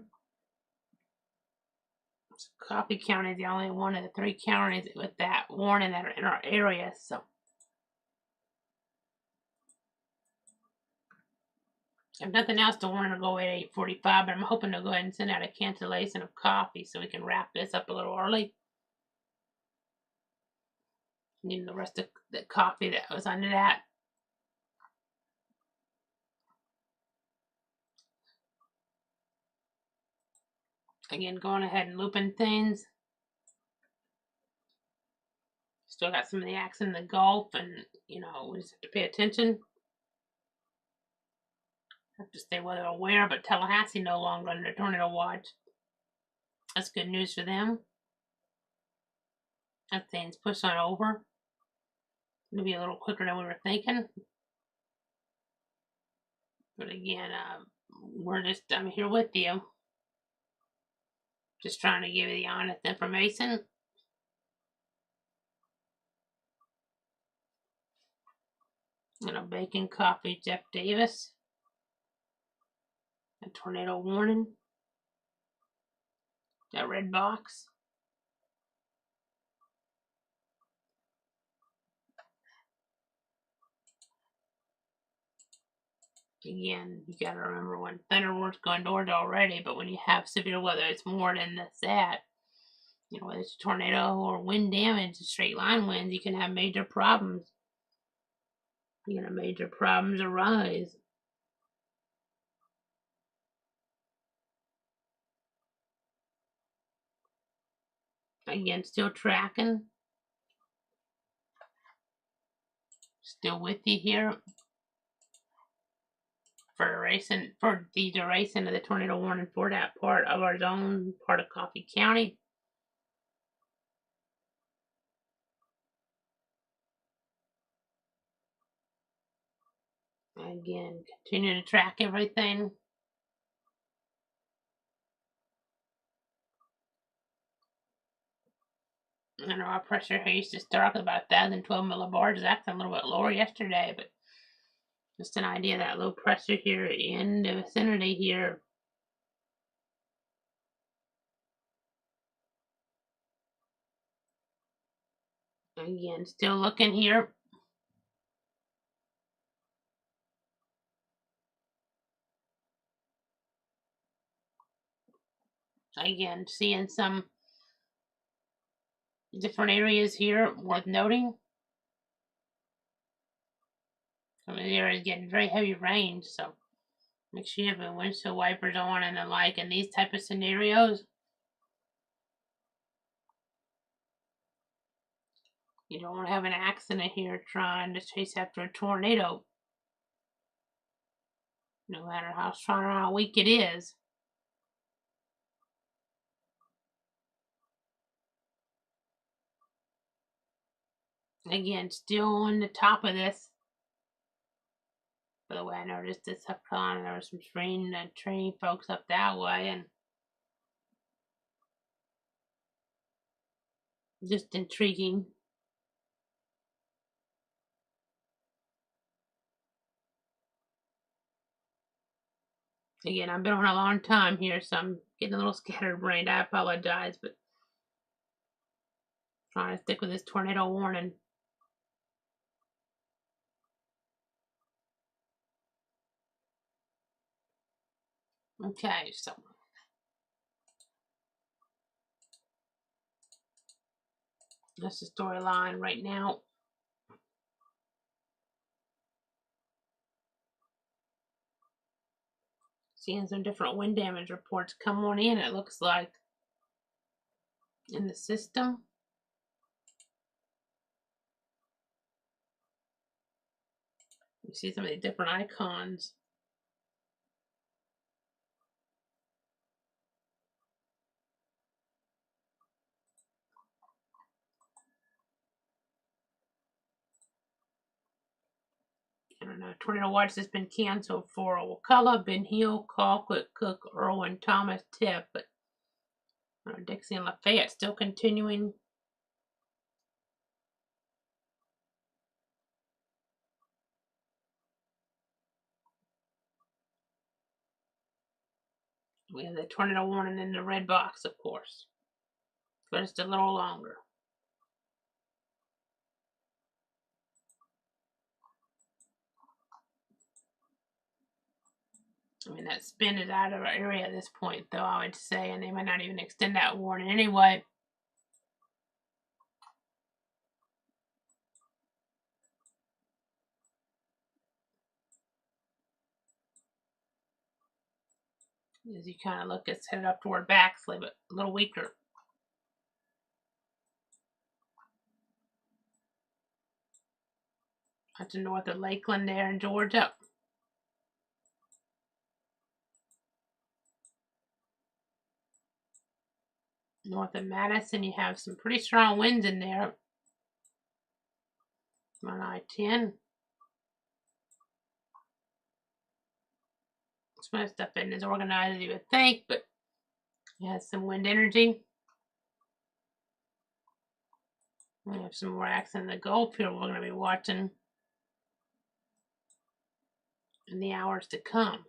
So Coffee County is the only one of the 3 counties with that warning that are in our area. So if nothing else, the warning will go away at 8:45, but I'm hoping to go ahead and send out a cancellation of coffee so we can wrap this up a little early. Need the rest of the coffee that was under that. Again, going ahead and looping things. Still got some of the acts in the Gulf, and we just have to pay attention. Have to stay weather aware, but Tallahassee no longer under tornado watch. That's good news for them. That thing's pushed on over. Maybe a little quicker than we were thinking. But again, I'm here with you. Just trying to give you the honest information. Bacon Coffee, Jeff Davis. A tornado warning. That red box. Again, you gotta remember when thunderwards go indoors already, but when you have severe weather, it's more than that. Whether it's a tornado or wind damage, straight line winds, you can have major problems. Major problems arise. Again, still tracking. Still with you here. For the duration of the tornado warning for that part of our zone, part of Coffee County. Again, continue to track everything. Our pressure here used to start with about 1,012 millibars. It's actually a little bit lower yesterday, but just an idea of that low pressure here in the vicinity here. Again, still looking here. Again, seeing some different areas here worth noting. Some of the areas getting very heavy rain, so make sure you have your windshield wipers on and the like in these type of scenarios. You don't want to have an accident here trying to chase after a tornado. No matter how strong or how weak it is. Again, still on the top of this. By the way, I noticed this up on, there was some train folks up that way, and just intriguing. Again, I've been on a long time here, so I'm getting a little scatterbrained. I apologize, but trying to stick with this tornado warning. Okay, so that's the storyline right now. Seeing some different wind damage reports come on in, it looks like, in the system. You see some of the different icons. I don't know. Tornado watch has been canceled for Wakulla, Ben Hill, Colquitt, Cook, Irwin, Thomas, Tip, but Dixie and Lafayette still continuing. We have the tornado warning in the red box, of course, but it's a little longer. I mean, that spin is out of our area at this point, though, I would say, and they might not even extend that warning anyway. As you kind of look, it's headed up toward Baxley, but a little weaker. That's north of Lakeland there in Georgia. North of Madison, you have some pretty strong winds in there. On I-10. Most stuff isn't as organized as you would think, but it has some wind energy. We have some more acts in the Gulf here we're going to be watching in the hours to come.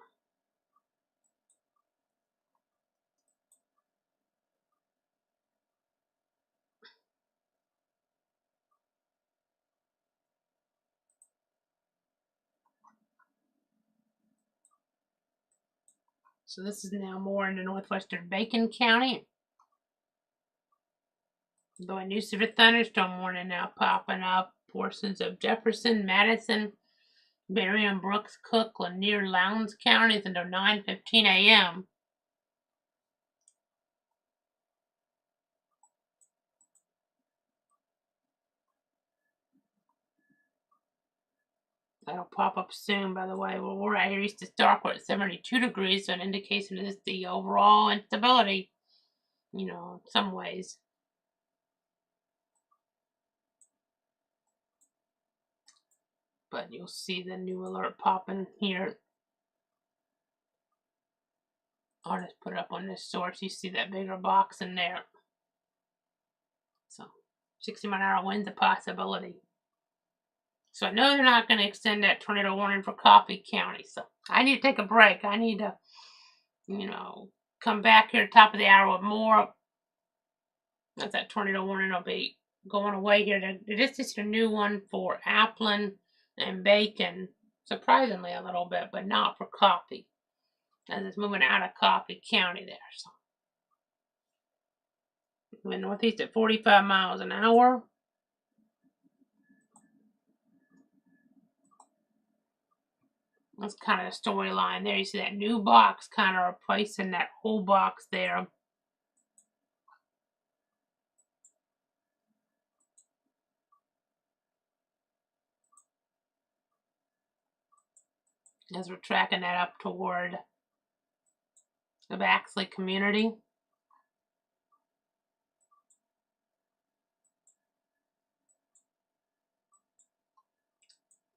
So this is now more into northwestern Bacon County. Though a new severe thunderstorm warning now popping up. Portions of Jefferson, Madison, Berrien, Brooks, Cook, Lanier, Lowndes counties until 9:15 a.m. That'll pop up soon, by the way. Well, we're right here east of Starkwood at 72 degrees, so an indication of the overall instability, in some ways. But you'll see the new alert popping here. I'll just put it up on this source. You see that bigger box in there. So 60-mile-an-hour wind's a possibility. So I know they're not going to extend that tornado warning for Coffee County. So I need to take a break. I need to, come back here at the top of the hour with more. That's that tornado warning will be going away here. They just issued a new one for Applin and Bacon. Surprisingly a little bit, but not for Coffee. As it's moving out of Coffee County there. So moving northeast at 45 miles an hour. That's kind of the storyline there. You see that new box kind of replacing that whole box there. As we're tracking that up toward the Baxley community.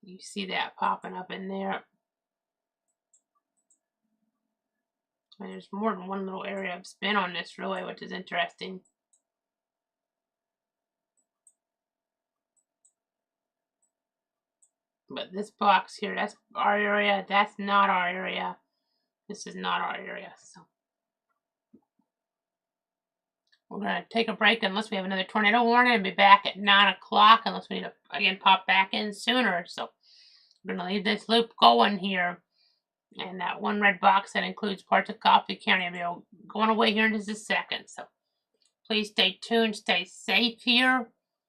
You see that popping up in there. And there's more than one little area of spin on this really, which is interesting. But this box here, that's our area. That's not our area. This is not our area. So we're going to take a break unless we have another tornado warning and be back at 9 o'clock unless we need to, again, pop back in sooner. So we're going to leave this loop going here. And that one red box that includes parts of Coffee County will be going away here in just a second. So please stay tuned, stay safe here.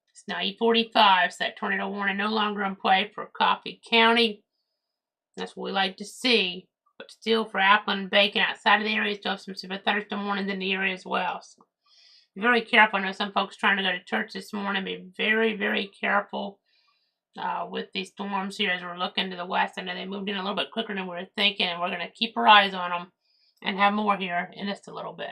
It's 9:45, so that tornado warning no longer in play for Coffee County. That's what we like to see. But still, for Applin and Bacon outside of the area, still have some severe thunderstorm warnings in the area as well. So be very careful. I know some folks trying to go to church this morning. Be very, very careful with these storms here as we're looking to the west. I know they moved in a little bit quicker than we were thinking, and we're going to keep our eyes on them and have more here in just a little bit.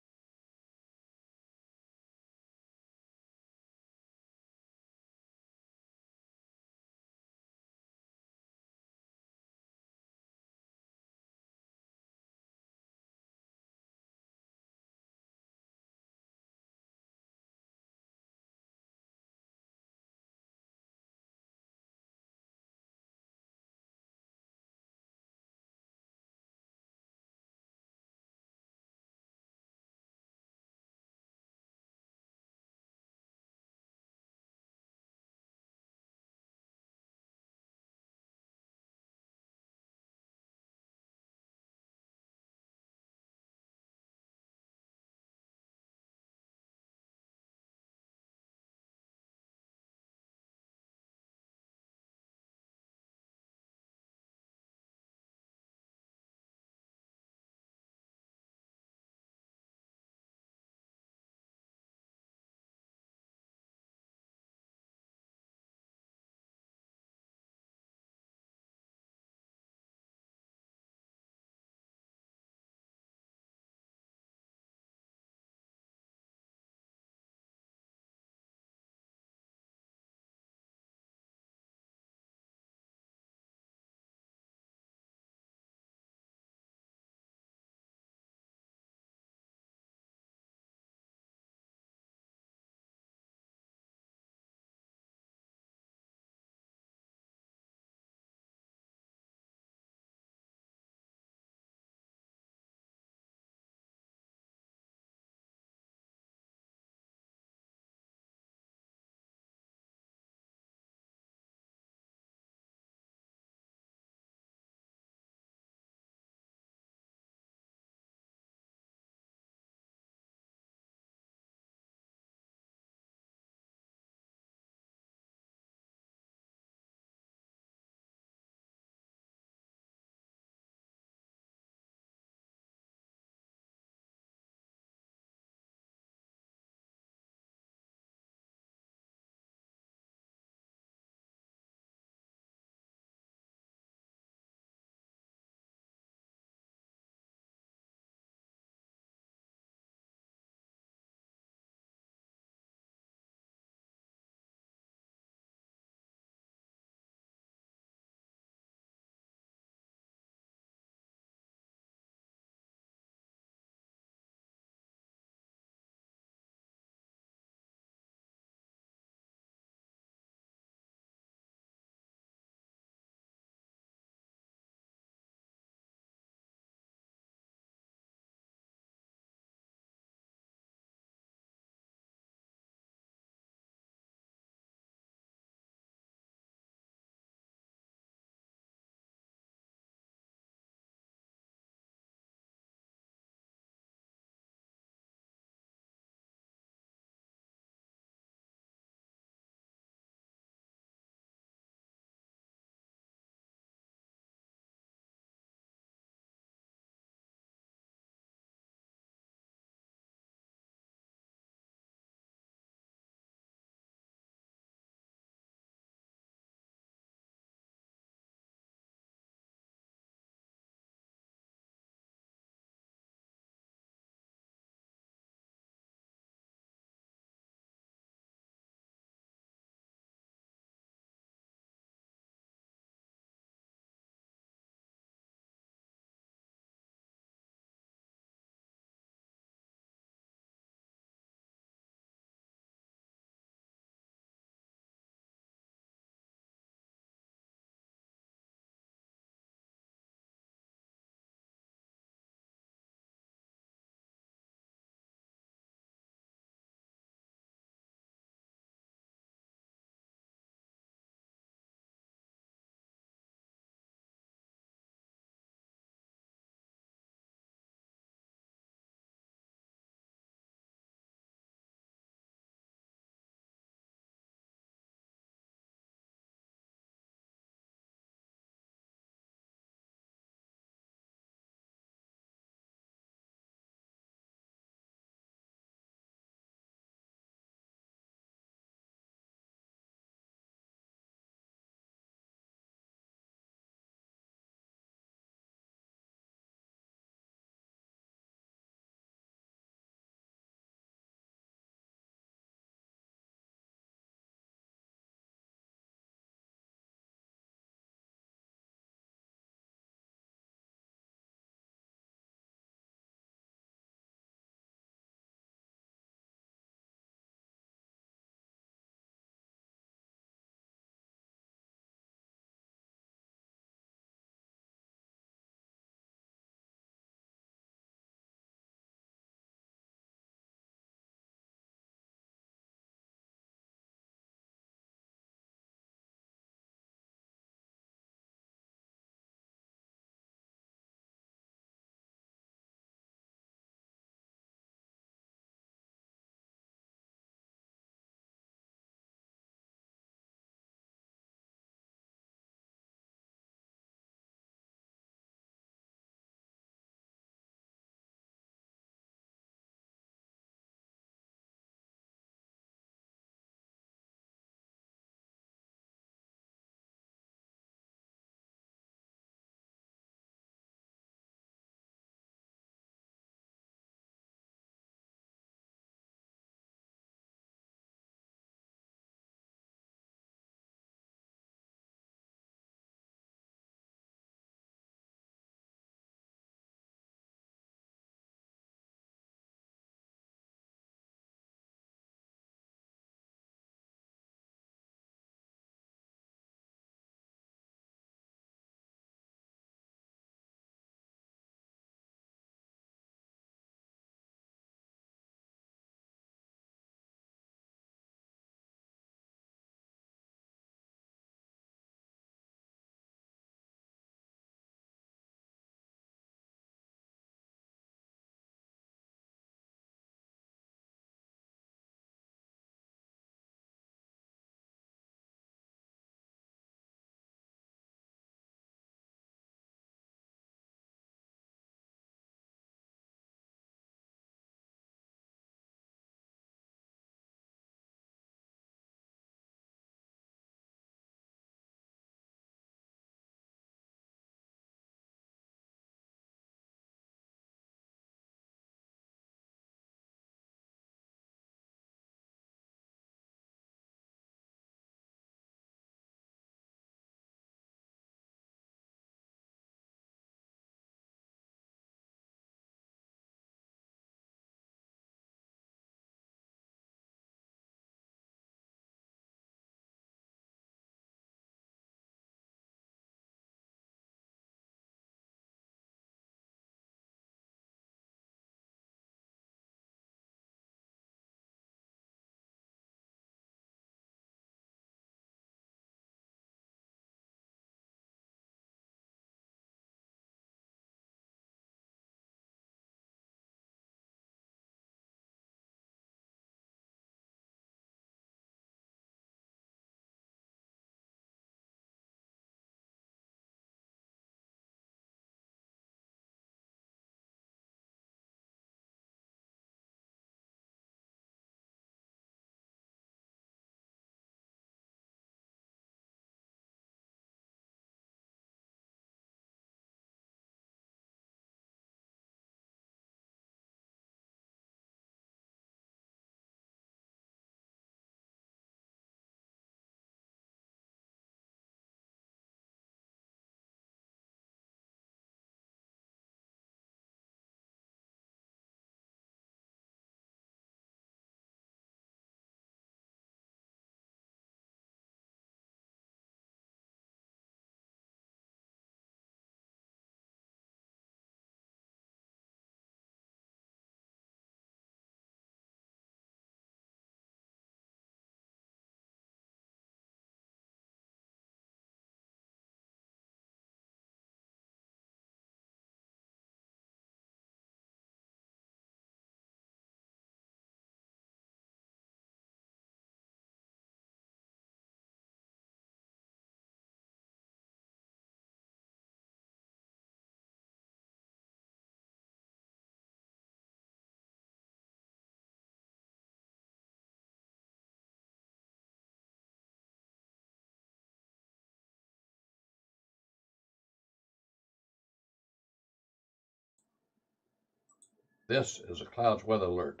This is a Clouds weather alert.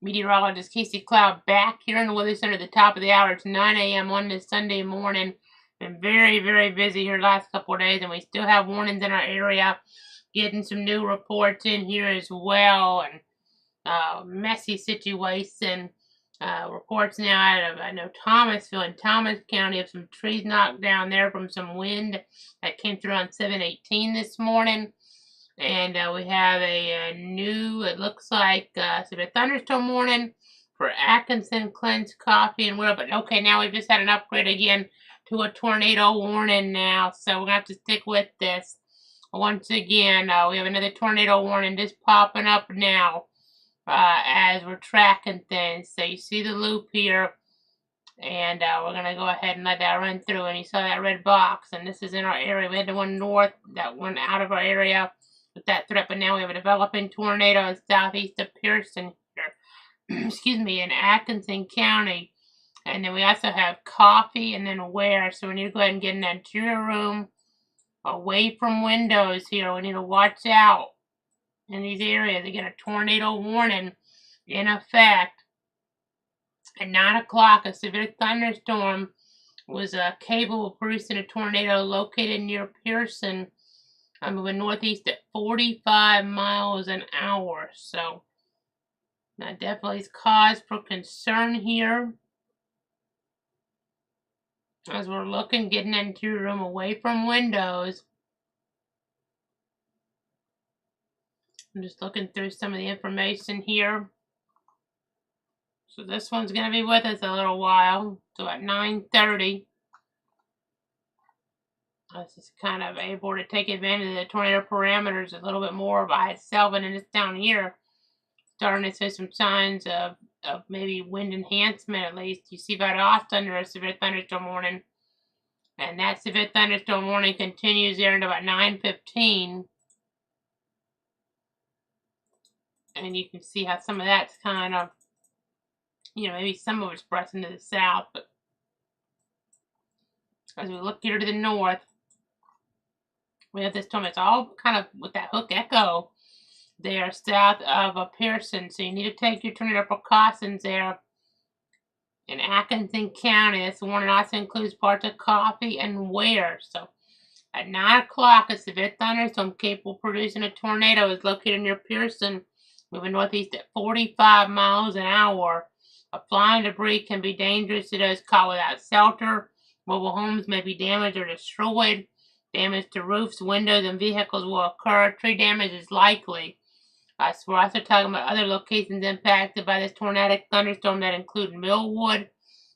Meteorologist Casey Cloud back here in the Weather Center at the top of the hour. It's 9 a.m. on this Sunday morning. Been very, very busy here the last couple of days, and we still have warnings in our area. Getting some new reports in here as well, and messy situation. Reports now out of, I know, Thomasville and Thomas County of some trees knocked down there from some wind that came through on 7/18 this morning. And we have a new, it looks like, severe thunderstorm warning for Atkinson, Clinch, Coffee, and Will. But okay, now we've just had an upgrade again to a tornado warning now. So we're going to have to stick with this. Once again, we have another tornado warning just popping up now as we're tracking things. So you see the loop here. And we're going to go ahead and let that run through. And you saw that red box. And this is in our area. We had the one north that went out of our area with that threat, but now we have a developing tornado in southeast of Pearson here, excuse me, in Atkinson County. And then we also have Coffee and then Ware. So we need to go ahead and get in that interior room away from windows here. We need to watch out in these areas. Again, a tornado warning in effect. At 9 o'clock, a severe thunderstorm was capable of producing a tornado located near Pearson. I'm moving northeast at 45 miles an hour. So that definitely is cause for concern here. As we're looking, getting into your room away from windows. I'm just looking through some of the information here. So this one's going to be with us a little while. So at 9:30. I was just kind of able to take advantage of the tornado parameters a little bit more by itself, and then it's down here starting to show some signs of maybe wind enhancement at least. You see Valdosta under a severe thunderstorm warning, and that severe thunderstorm warning continues there until about 9:15. And you can see how some of that's kind of, maybe some of it's pressing to the south, but as we look here to the north, we have this storm. It's all kind of with that hook echo there south of Pearson. So you need to take your tornado precautions there in Atkinson County. This warning also includes parts of Coffee and Ware. So at 9 o'clock, a severe thunderstorm capable of producing a tornado is located near Pearson, moving northeast at 45 miles an hour. A flying debris can be dangerous to those caught without shelter. Mobile homes may be damaged or destroyed. Damage to roofs, windows, and vehicles will occur. Tree damage is likely. So we're also talking about other locations impacted by this tornadic thunderstorm that include Millwood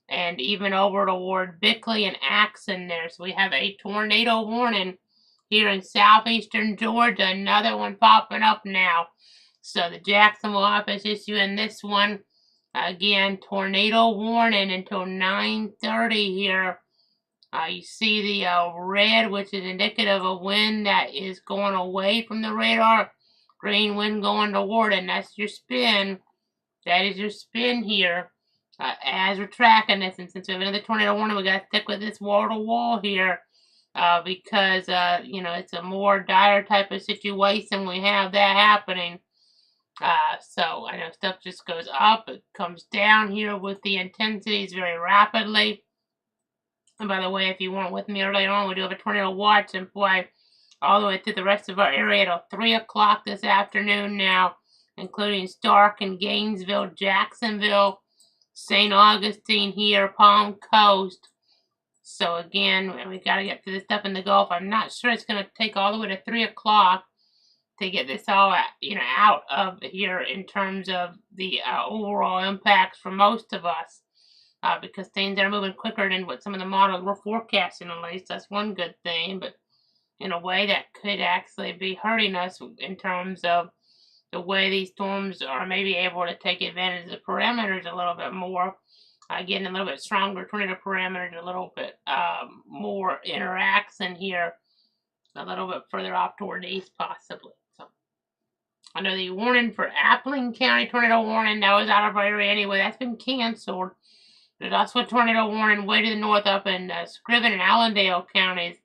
and even over toward Bickley and Axon there. So we have a tornado warning here in southeastern Georgia. Another one popping up now. So the Jacksonville office issuing this one. Again, tornado warning until 9:30 here. You see the red, which is indicative of wind that is going away from the radar. Green wind going toward it, and that's your spin. That is your spin here as we're tracking this. And since we have another tornado warning, we got to stick with this wall-to-wall here because, it's a more dire type of situation. We have that happening. So I know stuff just goes up. It comes down here with the intensities very rapidly. And by the way, if you weren't with me earlier on, we do have a tornado watch in play all the way through the rest of our area till 3 o'clock this afternoon now, including Stark and Gainesville, Jacksonville, St. Augustine here, Palm Coast. So again, we got to get to this stuff in the Gulf. I'm not sure it's going to take all the way to 3 o'clock to get this all, out of here in terms of the overall impacts for most of us. Because things are moving quicker than what some of the models were forecasting, at least. That's one good thing, but in a way that could actually be hurting us in terms of the way these storms are maybe able to take advantage of the parameters a little bit more, getting a little bit stronger tornado parameters, a little bit more interaction here, a little bit further off toward the east possibly. So I know the warning for Appling County tornado warning, that was out of our area anyway, that's been canceled. There's also a tornado warning way to the north up in Scriven and Allendale counties.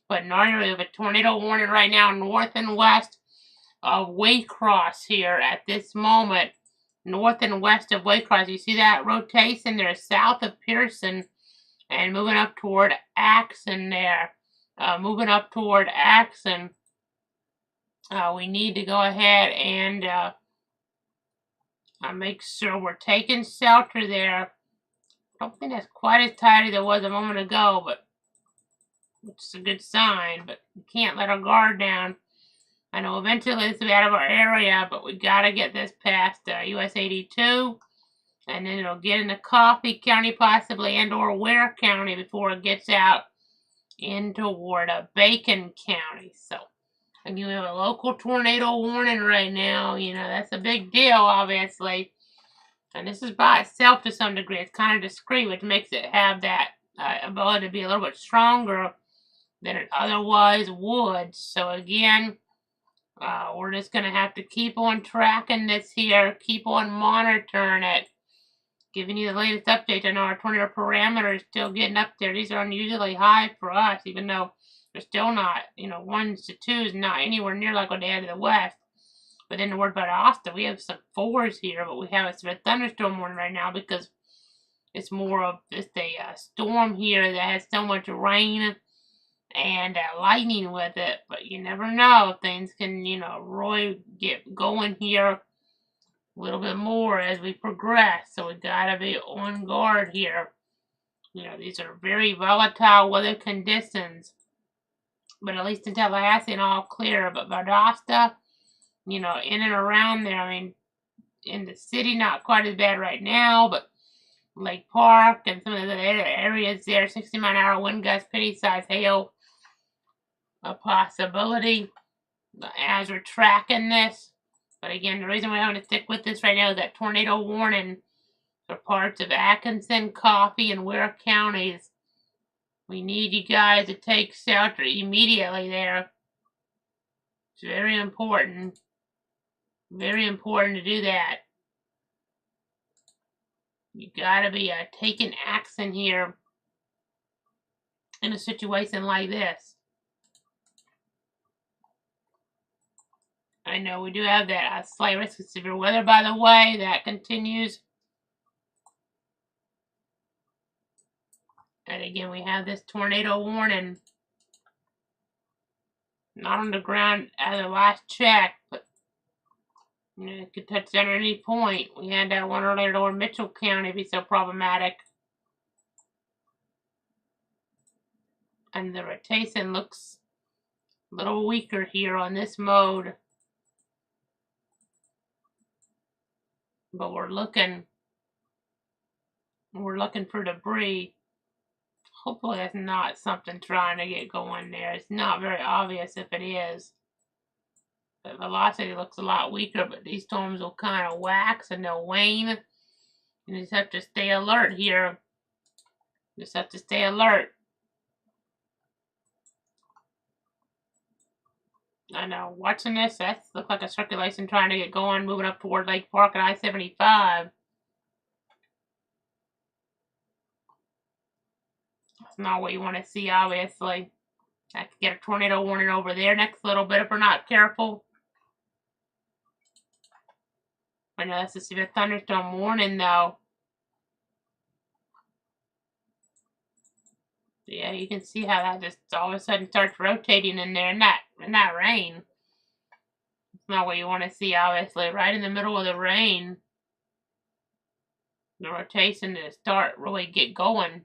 But in our area, we have a tornado warning right now north and west of Waycross here at this moment, north and west of Waycross. You see that rotation there, south of Pearson, and moving up toward Axon there. Moving up toward Axon. We need to go ahead and make sure we're taking shelter there. I don't think that's quite as tight as it was a moment ago, but it's a good sign. But we can't let our guard down. I know eventually this will be out of our area, but we got to get this past US 82. And then it'll get into Coffee County possibly, and or Ware County before it gets out in toward Bacon County. So, and you have a local tornado warning right now. You know, that's a big deal, obviously. And this is by itself to some degree. It's kind of discreet, which makes it have that ability to be a little bit stronger than it otherwise would. So again, we're just going to have to keep on tracking this here, keep on monitoring it, giving you the latest updates. I know our tornado parameter is still getting up there. These are unusually high for us, even though they're still not, 1s to 2s, not anywhere near like what they had to the west. But then the word about Austin, we have some 4s here, but we have a severe thunderstorm warning right now because it's more of just a storm here that has so much rain and lightning with it. But you never know. Things can, really get going here a little bit more as we progress. So we gotta be on guard here. These are very volatile weather conditions. But at least in Tallahassee and all clear. But Valdosta, in and around there, I mean, in the city, not quite as bad right now, but Lake Park and some of the other areas there, 60-mile-an-hour wind gusts, penny-sized hail, a possibility as we're tracking this. But again, the reason we're having to stick with this right now is that tornado warning for parts of Atkinson, Coffee, and Ware counties. We need you guys to take shelter immediately there. It's very important. Very important to do that. You gotta be taking action here in a situation like this. I know we do have that slight risk of severe weather, by the way, that continues. And again, we have this tornado warning. Not on the ground at the last check, but it could touch down at any point. We had that one earlier toward Mitchell County be so problematic. And the rotation looks a little weaker here on this mode. But we're looking for debris. Hopefully that's not something trying to get going there. It's not very obvious if it is. The velocity looks a lot weaker, but these storms will kind of wax and they'll wane. You just have to stay alert here. Just have to stay alert. I know, watching this, that looks like a circulation trying to get going, moving up toward Lake Park and I-75. That's not what you want to see, obviously. I could get a tornado warning over there next little bit if we're not careful. I know that's a severe thunderstorm warning, though. Yeah, you can see how that just all of a sudden starts rotating in there in that rain. It's not what you want to see, obviously. Right in the middle of the rain, the rotation to start really get going.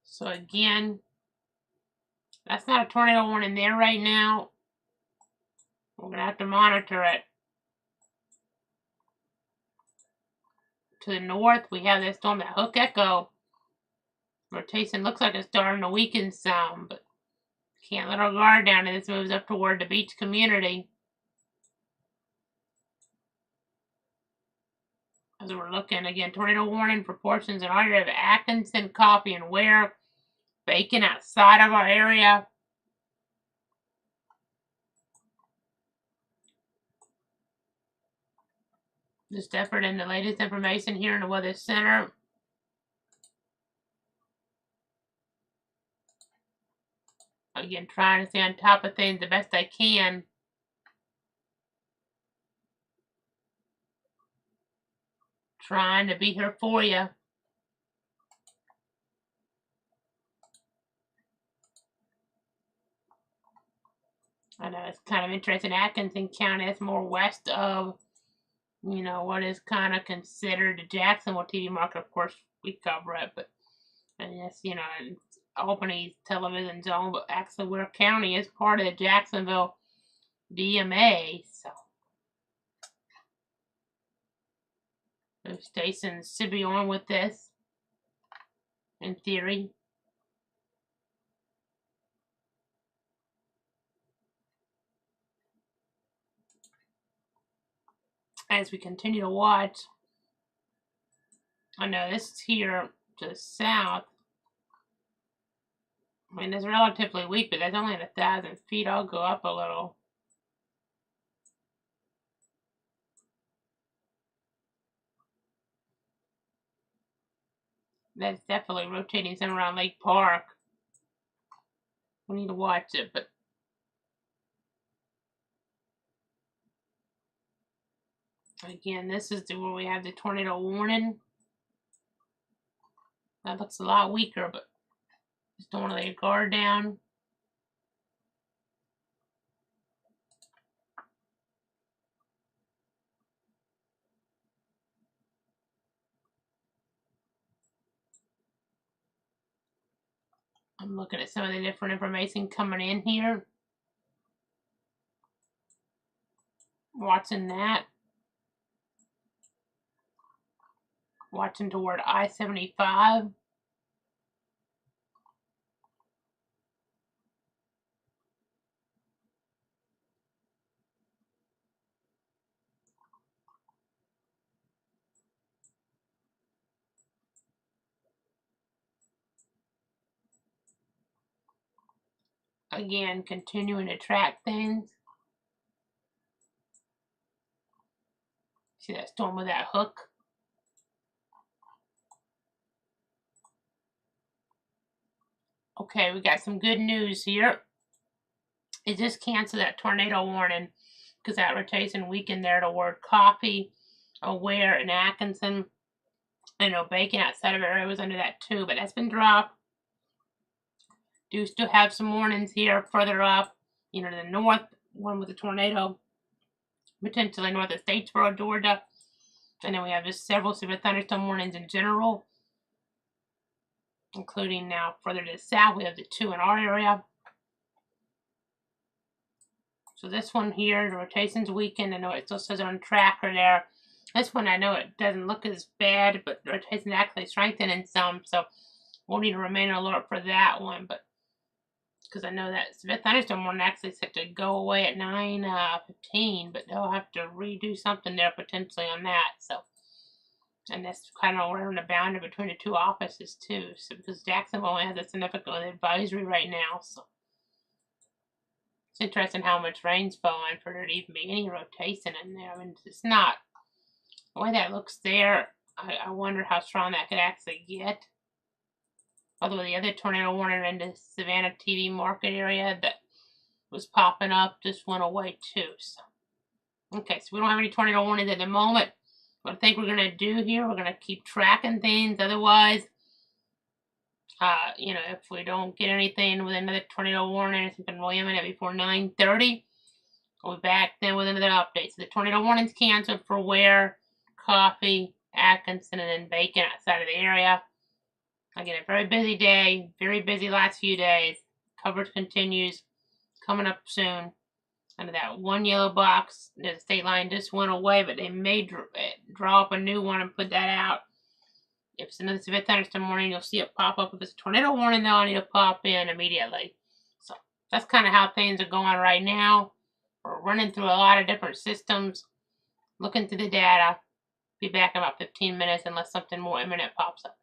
So again, that's not a tornado warning there right now. We're going to have to monitor it. To the north, we have this storm, that Hook Echo. Rotation looks like it's starting to weaken some, but can't let our guard down as this moves up toward the beach community. As we're looking, again, tornado warning for portions in our area of Atkinson, Coffee, and Ware. Bacon outside of our area. Just effort in the latest information here in the Weather Center. Again, trying to stay on top of things the best I can. Trying to be here for you. I know it's kind of interesting. Atkinson County, that's more west of, what is kind of considered the Jacksonville TV market. Of course, we cover it, but, and yes, Albany television zone, but actually Ware County is part of the Jacksonville DMA, so those stations should be on with this, in theory. As we continue to watch, I know this here to the south, I mean, it's relatively weak, but that's only at 1,000 feet. I'll go up a little. That's definitely rotating some around Lake Park. We need to watch it, but again, this is where we have the tornado warning. That looks a lot weaker, but just don't want to lay your guard down. I'm looking at some of the different information coming in here. Watching that. Watching toward I-75. Again, continuing to track things. See that storm with that hook? Okay, we got some good news here. It just canceled that tornado warning because that rotation weakened there toward Coffee, Ware, and Atkinson. I know Bacon outside of our area was under that too, but that's been dropped. Do still have some warnings here further up, to the north, one with the tornado, potentially north of Statesboro, Georgia. And then we have just several severe thunderstorm warnings in general, including now further to the south, we have the 2 in our area. So this one here, the rotation's weakened. I know it still says on tracker there. This one, I know it doesn't look as bad, but the rotation's actually strengthening some, so we'll need to remain alert for that one. But because I know that severe thunderstorm warning actually set to go away at 9:15, but they'll have to redo something there potentially on that. So, and that's kind of around the boundary between the 2 offices too. So because Jacksonville only has a significant advisory right now, so it's interesting how much rain's falling for there to even be any rotation in there. I mean, it's not the way that looks there. I wonder how strong that could actually get. Although the other tornado warning in the Savannah TV market area that was popping up just went away too. So, okay, so we don't have any tornado warnings at the moment. What I think we're gonna do here, we're gonna keep tracking things. Otherwise, if we don't get anything with another tornado warning or something really imminent before 9:30, we'll be back then with another update. So the tornado warning's canceled for Ware, Coffee, Atkinson, and then Bacon outside of the area. Again, a very busy day, very busy last few days. Coverage continues, coming up soon. Under that one yellow box, the state line just went away, but they may draw up a new one and put that out. If it's another severe thunderstorm warning, you'll see it pop up. If it's a tornado warning, though, it'll pop in immediately. So that's kind of how things are going right now. We're running through a lot of different systems, looking through the data. Be back in about 15 minutes unless something more imminent pops up.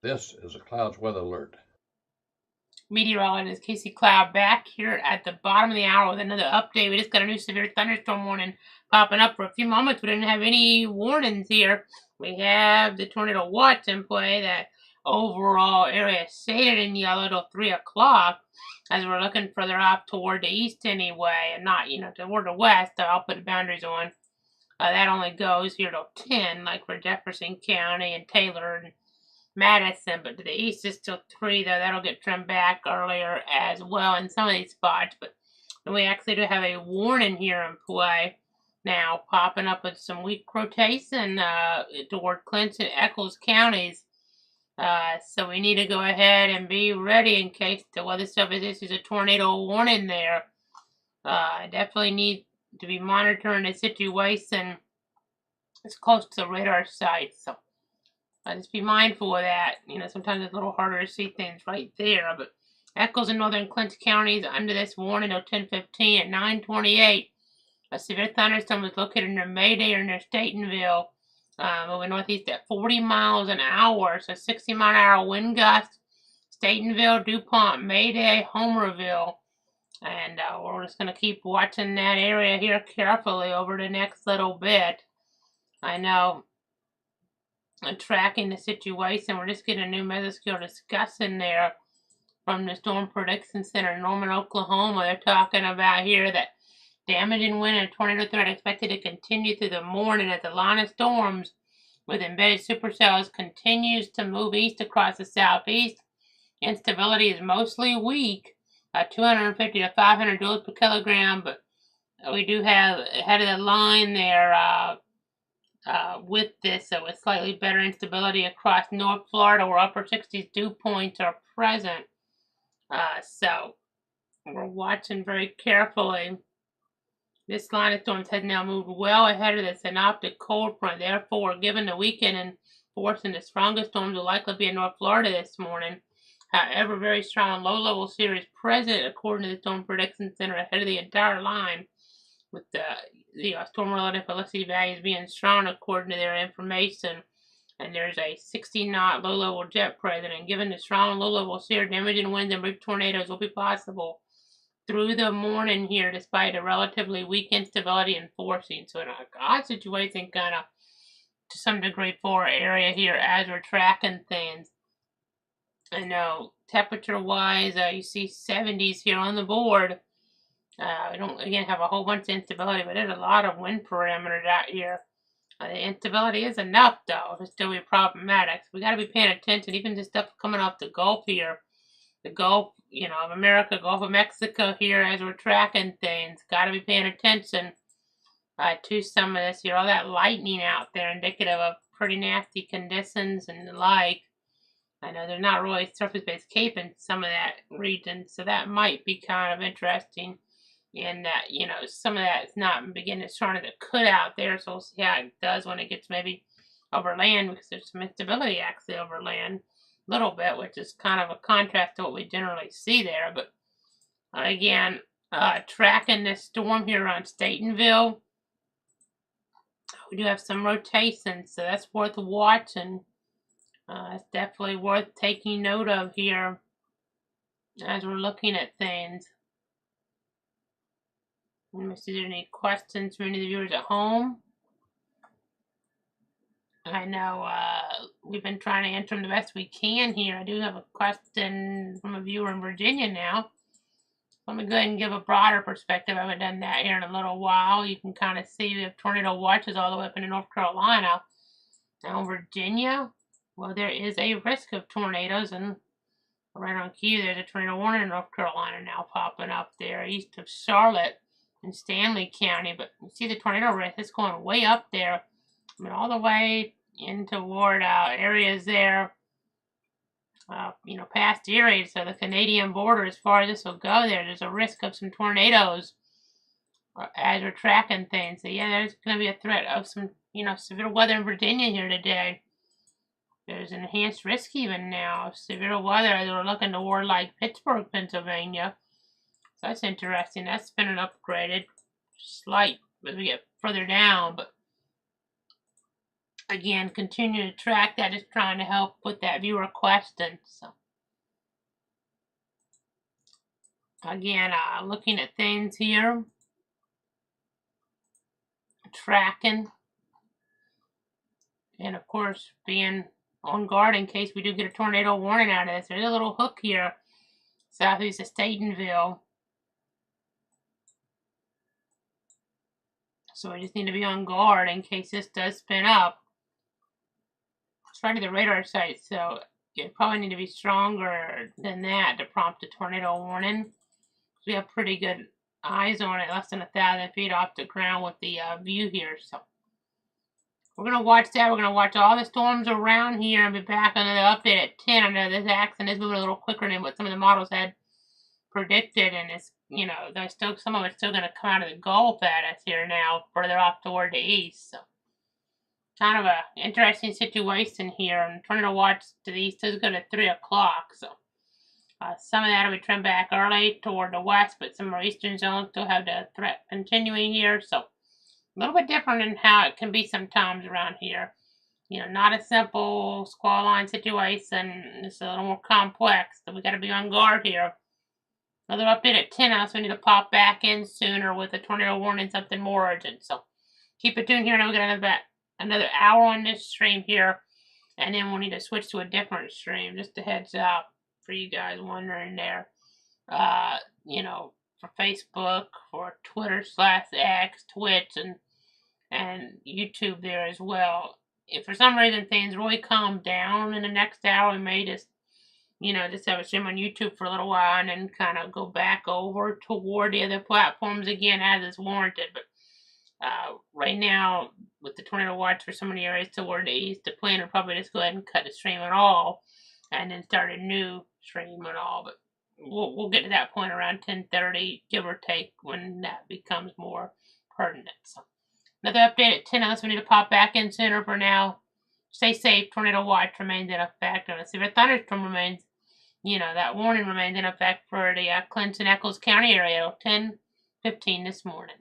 This is a Clouds weather alert.
Meteorologist Casey Cloud back here at the bottom of the hour with another update. We just got a new severe thunderstorm warning popping up for a few moments. We didn't have any warnings here. We have the tornado watch in play. That overall area shaded in yellow till 3 o'clock as we're looking further off toward the east anyway, and not, toward the west. I'll put the boundaries on. That only goes here till 10, like for Jefferson County and Taylor and Madison, but to the east is still 3, though that'll get trimmed back earlier as well in some of these spots. But we actually do have a warning here in play now, popping up with some weak rotation toward Clinton, Eccles counties. So we need to go ahead and be ready in case the weather service issues a tornado warning there. Definitely need to be monitoring the situation as close to the radar site. So just be mindful of that. Sometimes it's a little harder to see things right there. But Eccles and northern Clinton counties under this warning till 10:15 at 9:28. A severe thunderstorm was located near Mayday or near Statenville, moving northeast at 40 miles an hour. So 60-mile-an-hour wind gusts. Statenville, DuPont, Mayday, Homerville. And we're just going to keep watching that area here carefully over the next little bit. I know. Tracking the situation. We're just getting a new mesoscale discussing there from the Storm Prediction Center in Norman, Oklahoma. They're talking about here that damaging wind and tornado threat expected to continue through the morning as the line of storms with embedded supercells continues to move east across the southeast. Instability is mostly weak, 250 to 500 joules per kilogram, but we do have ahead of the line there with this, so with slightly better instability across North Florida, where upper 60s dew points are present. So we're watching very carefully. This line of storms has now moved well ahead of the synoptic cold front. Therefore, given the weekend and forcing the strongest storms will likely be in North Florida this morning. However, very strong low-level series present according to the Storm Prediction Center ahead of the entire line, with the storm relative velocity values being strong according to their information. And there's a 60-knot low-level jet present. And given the strong low-level series, damaging winds and brief tornadoes will be possible through the morning here, despite a relatively weak instability and forcing. So in a odd situation, kind of to some degree, for our area here as we're tracking things. I know temperature-wise, you see 70s here on the board. We don't, again, have a whole bunch of instability, but there's a lot of wind parameters out here. The instability is enough, though, to still be problematic. So we got to be paying attention, even to stuff coming off the Gulf here. The Gulf, of America, Gulf of Mexico here, as we're tracking things. Got to be paying attention to some of this here. All that lightning out there, indicative of pretty nasty conditions and the like. I know they're not really surface-based cape in some of that region, so that might be kind of interesting. And that, some of that is not beginning as strong as it could out there, so we'll see how it does when it gets maybe over land, because there's some instability actually over land a little bit, which is kind of a contrast to what we generally see there. But again, tracking this storm here on Statenville, we do have some rotation, so that's worth watching. It's definitely worth taking note of here as we're looking at things. Let me see if there are any questions from any of the viewers at home. I know we've been trying to answer them the best we can here. I do have a question from a viewer in Virginia now. Let me go ahead and give a broader perspective. I haven't done that here in a little while. You can kind of see we have tornado watches all the way up into North Carolina. Now, Virginia, well, there is a risk of tornadoes, and right on cue, there's a tornado warning in North Carolina now popping up there east of Charlotte in Stanley County. But you see the tornado risk, it's going way up there. I mean, all the way in toward areas there, past Erie, so the Canadian border, as far as this will go there, there's a risk of some tornadoes as we're tracking things. So, yeah, there's going to be a threat of some, severe weather in Virginia here today. There's an enhanced risk even now of severe weather as we're looking toward, like, Pittsburgh, Pennsylvania. So that's interesting. That's been upgraded slight as we get further down, but again, continue to track that, just trying to help with that viewer question. So again, looking at things here, tracking, and of course being on guard in case we do get a tornado warning out of this. There's a little hook here southeast of Staytonville, so we just need to be on guard in case this does spin up. It's right to the radar site, so you probably need to be stronger than that to prompt a tornado warning. We have pretty good eyes on it, less than 1,000 feet off the ground with the view here. So we're going to watch that. We're going to watch all the storms around here and be back on the update at 10. I know this action is moving a little quicker than what some of the models had predicted, and it's, you know, there's still some of it's still going to come out of the Gulf at us here now, further off toward the east. So kind of a interesting situation here. And tornado watch to the east is good at 3 o'clock. So some of that will be trimmed back early toward the west, but some of our eastern zones still have the threat continuing here. So a little bit different in how it can be sometimes around here. You know, not a simple squall line situation. It's a little more complex, so we got to be on guard here. Another update at 10 else. We need to pop back in sooner with a tornado warning, something more urgent. So keep it tuned here. Now we got another hour on this stream here, and then we'll need to switch to a different stream. Just a heads up for you guys wondering there. You know, for Facebook, for Twitter /X, Twitch, and YouTube there as well. If for some reason things really calm down in the next hour, we may just, you know, just have a stream on YouTube for a little while and then kind of go back over toward the other platforms again as is warranted. But right now, with the tornado watch for some of the areas toward the east, the plan would probably just go ahead and cut the stream at all and then start a new stream and all. But we'll get to that point around 10:30, give or take, when that becomes more pertinent. So another update at 10 unless we need to pop back in sooner. For now, stay safe. Tornado watch remains in effect. And a severe thunderstorm remains, you know, that warning remains in effect for the Clinton, Eccles County area at 10:15 this morning.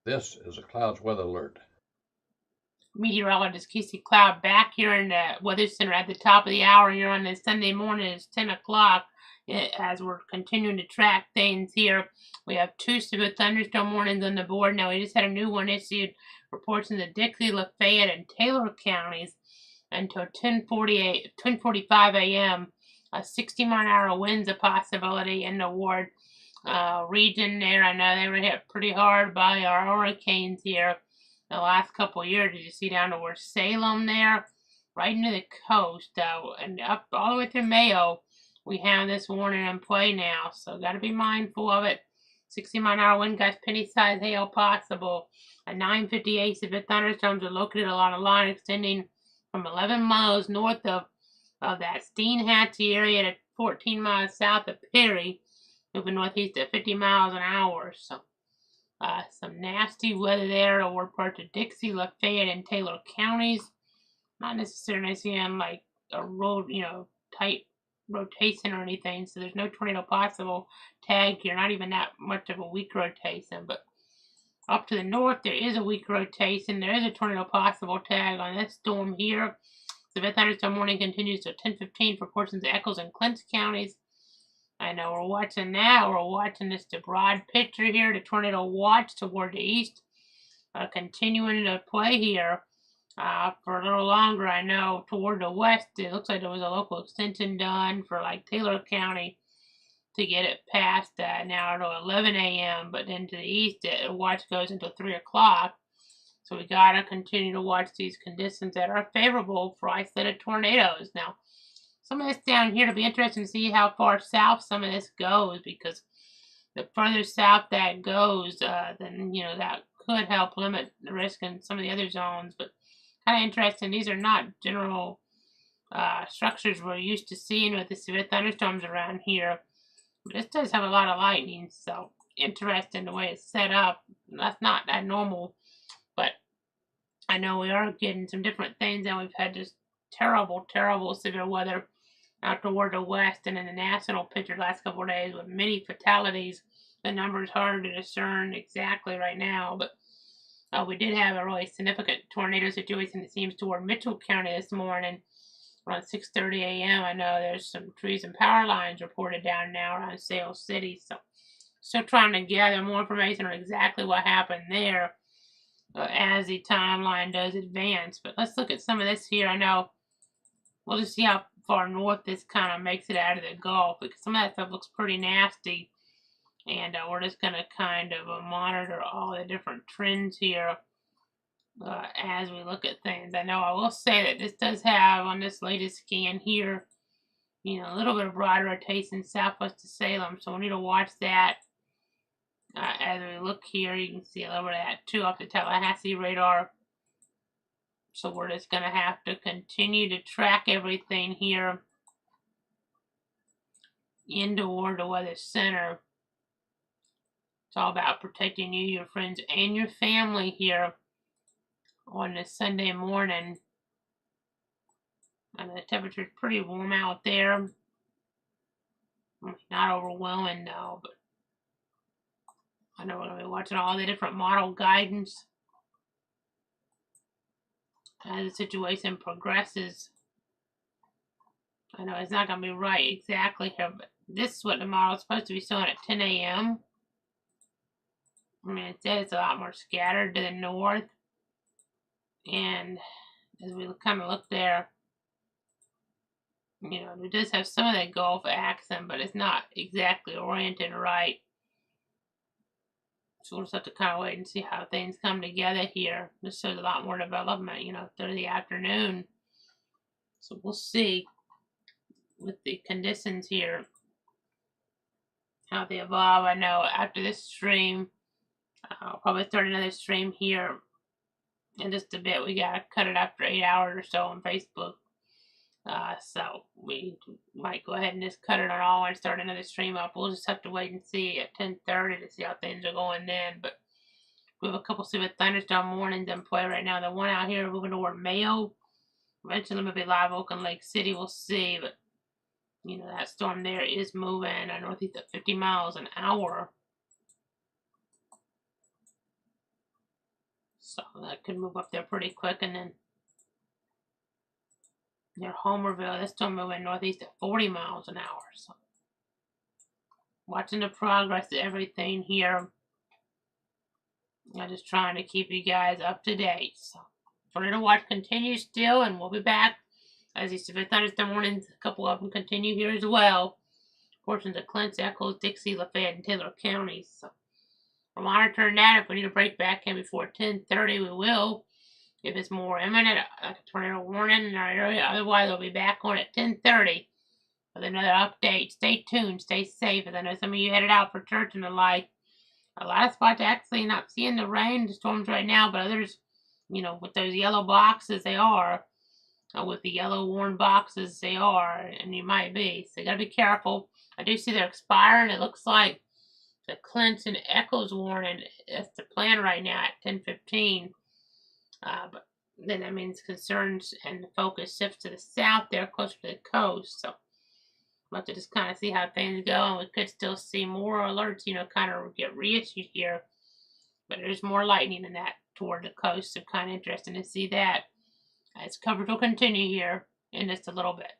This is a clouds weather alert.
Meteorologist Casey Cloud back here in the Weather Center at the top of the hour here on this Sunday morning. It's 10 o'clock as we're continuing to track things here. We have 2 severe thunderstorm warnings on the board. Now, we just had a new one issued, reports in the Dixie, Lafayette, and Taylor counties until 10:45 a.m. A 60-mile-an-hour wind's a possibility in the ward region there. I know they were hit pretty hard by our hurricanes here the last couple of years. Did you see down towards Salem there, right into the coast, and up all the way through Mayo? We have this warning in play now, so got to be mindful of it. 60-mile-an-hour wind gusts, penny-sized hail possible. At 9:58, severe thunderstorms are located along a line extending from 11 miles north of that Steinhatchee area to 14 miles south of Perry, moving northeast at 50 miles an hour. So some nasty weather there toward parts of Dixie, Lafayette, and Taylor counties. Not necessarily seeing like a road, tight rotation or anything. So there's no tornado possible tag here. Not even that much of a weak rotation. But up to the north, there is a weak rotation. There is a tornado possible tag on this storm here. Severe thunderstorm warning continues till 10:15 for portions of Eccles and Clinch counties. I know we're watching that. We're watching this the broad picture here, the tornado watch toward the east, continuing to play here for a little longer. I know toward the west, it looks like there was a local extension done for like Taylor County to get it past now to 11 a.m. But then to the east, the watch goes until 3 o'clock. So we got to continue to watch these conditions that are favorable for isolated tornadoes. Now, some of this down here, to be interesting to see how far south some of this goes, because the further south that goes, then, that could help limit the risk in some of the other zones. But kind of interesting. These are not general structures we're used to seeing with the severe thunderstorms around here. But this does have a lot of lightning, so interesting the way it's set up. That's not that normal, but I know we are getting some different things, and we've had just terrible, terrible severe weather out toward the west and in the national picture the last couple of days with many fatalities. The number's hard to discern exactly right now, but we did have a really significant tornado situation, it seems, toward Mitchell County this morning around 6:30 a.m. I know there's some trees and power lines reported down now around Sales City, so still trying to gather more information on exactly what happened there as the timeline does advance. But let's look at some of this here. I know we'll just see how far north this kind of makes it out of the Gulf, because some of that stuff looks pretty nasty. And we're just going to kind of monitor all the different trends here as we look at things. I know I will say that this does have, on this latest scan here, a little bit of broad rotation southwest of Salem. So we need to watch that. As we look here, you can see a little bit of that too off the Tallahassee radar. So we're just going to have to continue to track everything here in toward the weather center. It's all about protecting you, your friends, and your family here on this Sunday morning. And the temperature's pretty warm out there. Not overwhelming though, but I know we're going to be watching all the different model guidance as the situation progresses. I know it's not going to be right exactly here, but this is what the model is supposed to be showing at 10 a.m. I mean, it said it's a lot more scattered to the north. And as we kind of look there, it does have some of that Gulf accent, but it's not exactly oriented right. So we'll just have to kind of wait and see how things come together here. This shows a lot more development, through the afternoon. So we'll see with the conditions here how they evolve. I know after this stream, I'll probably start another stream here in just a bit. We got to cut it after 8 hours or so on Facebook. So we might go ahead and just cut it on all and start another stream up. We'll just have to wait and see at 10:30 to see how things are going then. But we have a couple severe thunderstorm warnings in play right now. The one out here moving toward Mayo. Eventually maybe Live Oak and Lake City. We'll see. But, that storm there is moving northeast at 50 miles an hour. So that could move up there pretty quick, and then near Homerville, that's still moving northeast at 40 miles an hour. So watching the progress of everything here. I'm just trying to keep you guys up to date. So Tornado Watch continues still, and we'll be back. As you see, the thunderstorm warnings, a couple of them continue here as well. Portions of Clint's, Eccles, Dixie, Lafayette, and Taylor counties. So we're monitoring that. If we need to break back in before 10:30, we will. If it's more imminent, like a tornado warning in our area, otherwise we'll be back on at 10:30 with another update. Stay tuned, stay safe, as I know some of you headed out for church and the like. A lot of spots actually not seeing the rain, the storms right now, but others, with those yellow boxes, they are. With the yellow warn boxes, they are, and you might be. So you gotta be careful. I do see they're expiring. It looks like the Clinton Echoes warning, that's the plan right now at 10:15. But then that means concerns and the focus shifts to the south there, closer to the coast. So we'll have to just kind of see how things go, and we could still see more alerts, kind of get reissued here. But there's more lightning in that toward the coast, so kind of interesting to see that. As coverage will continue here in just a little bit.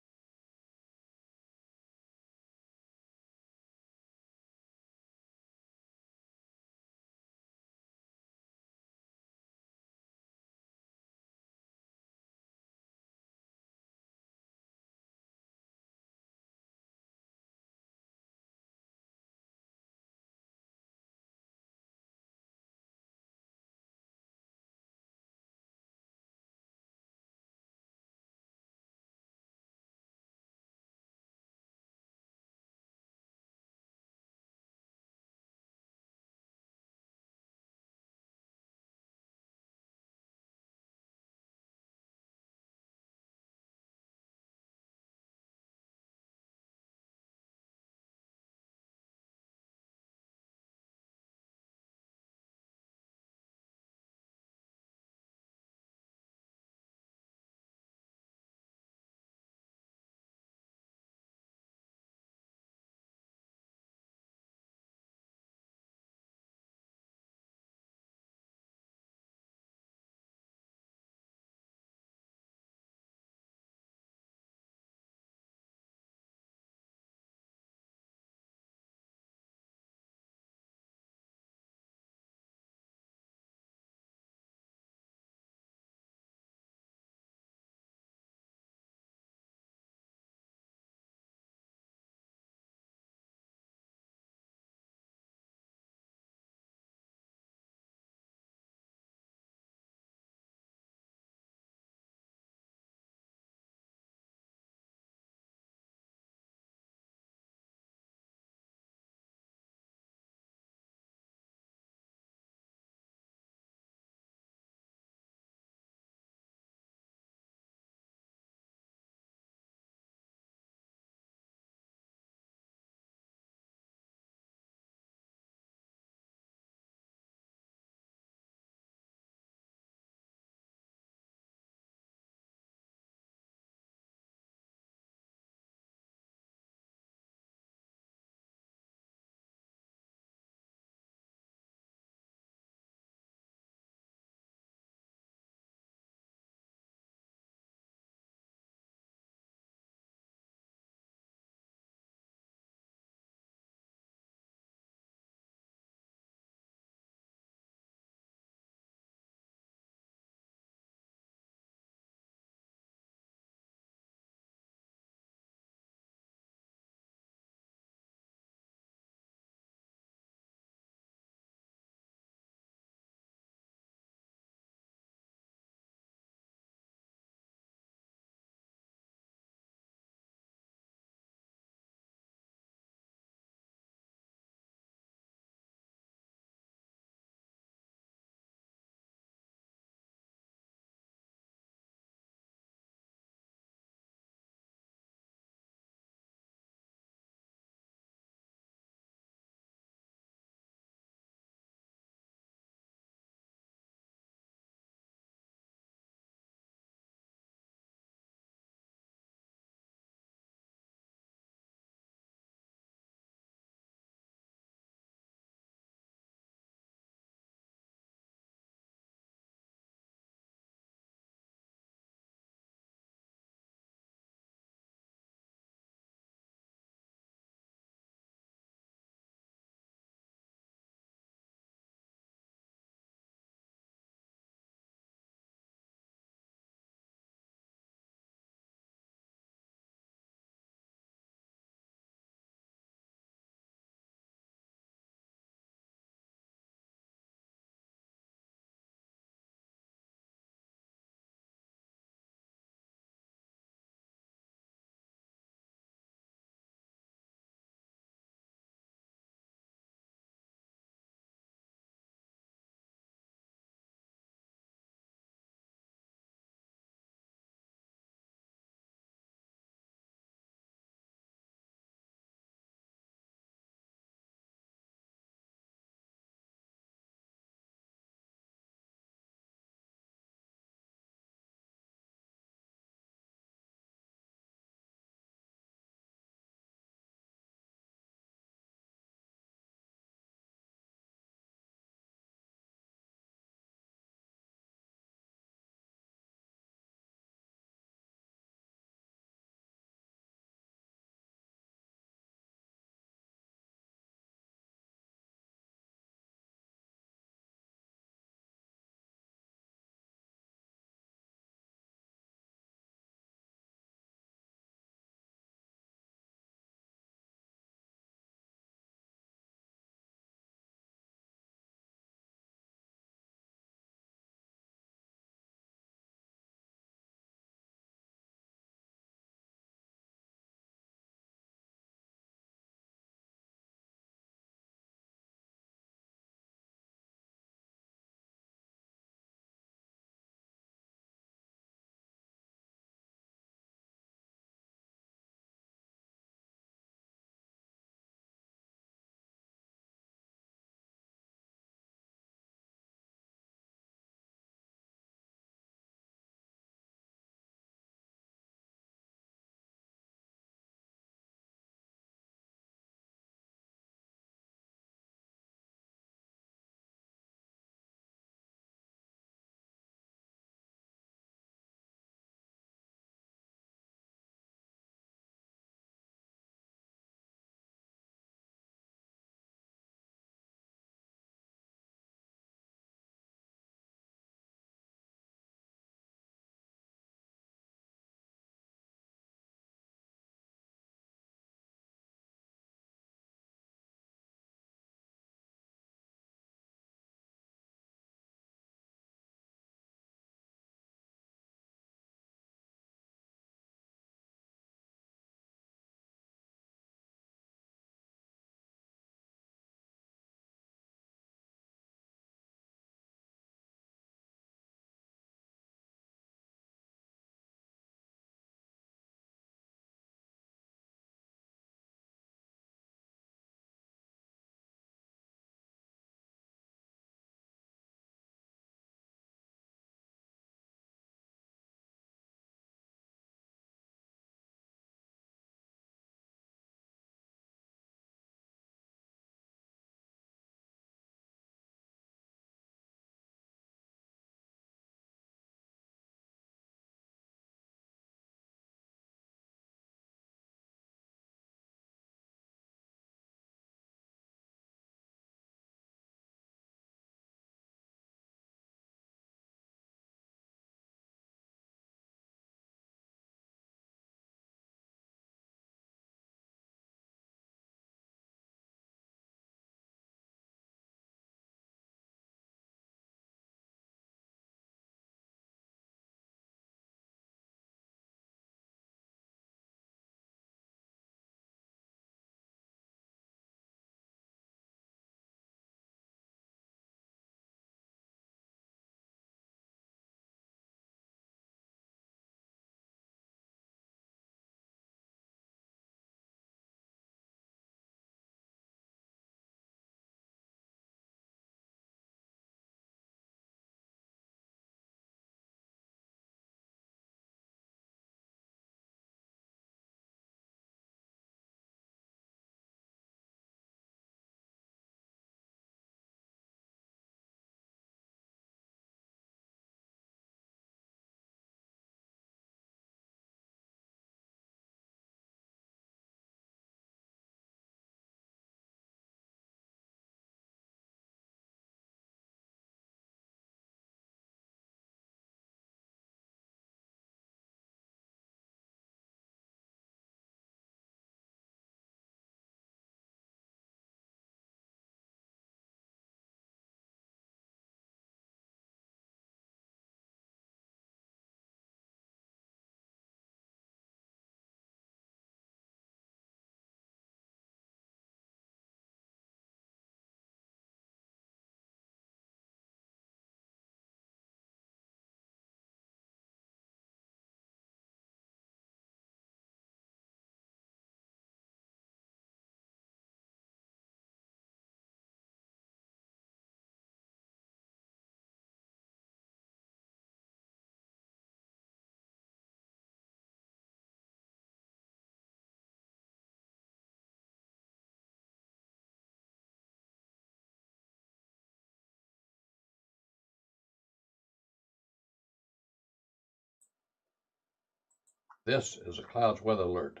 This is a clouds weather alert.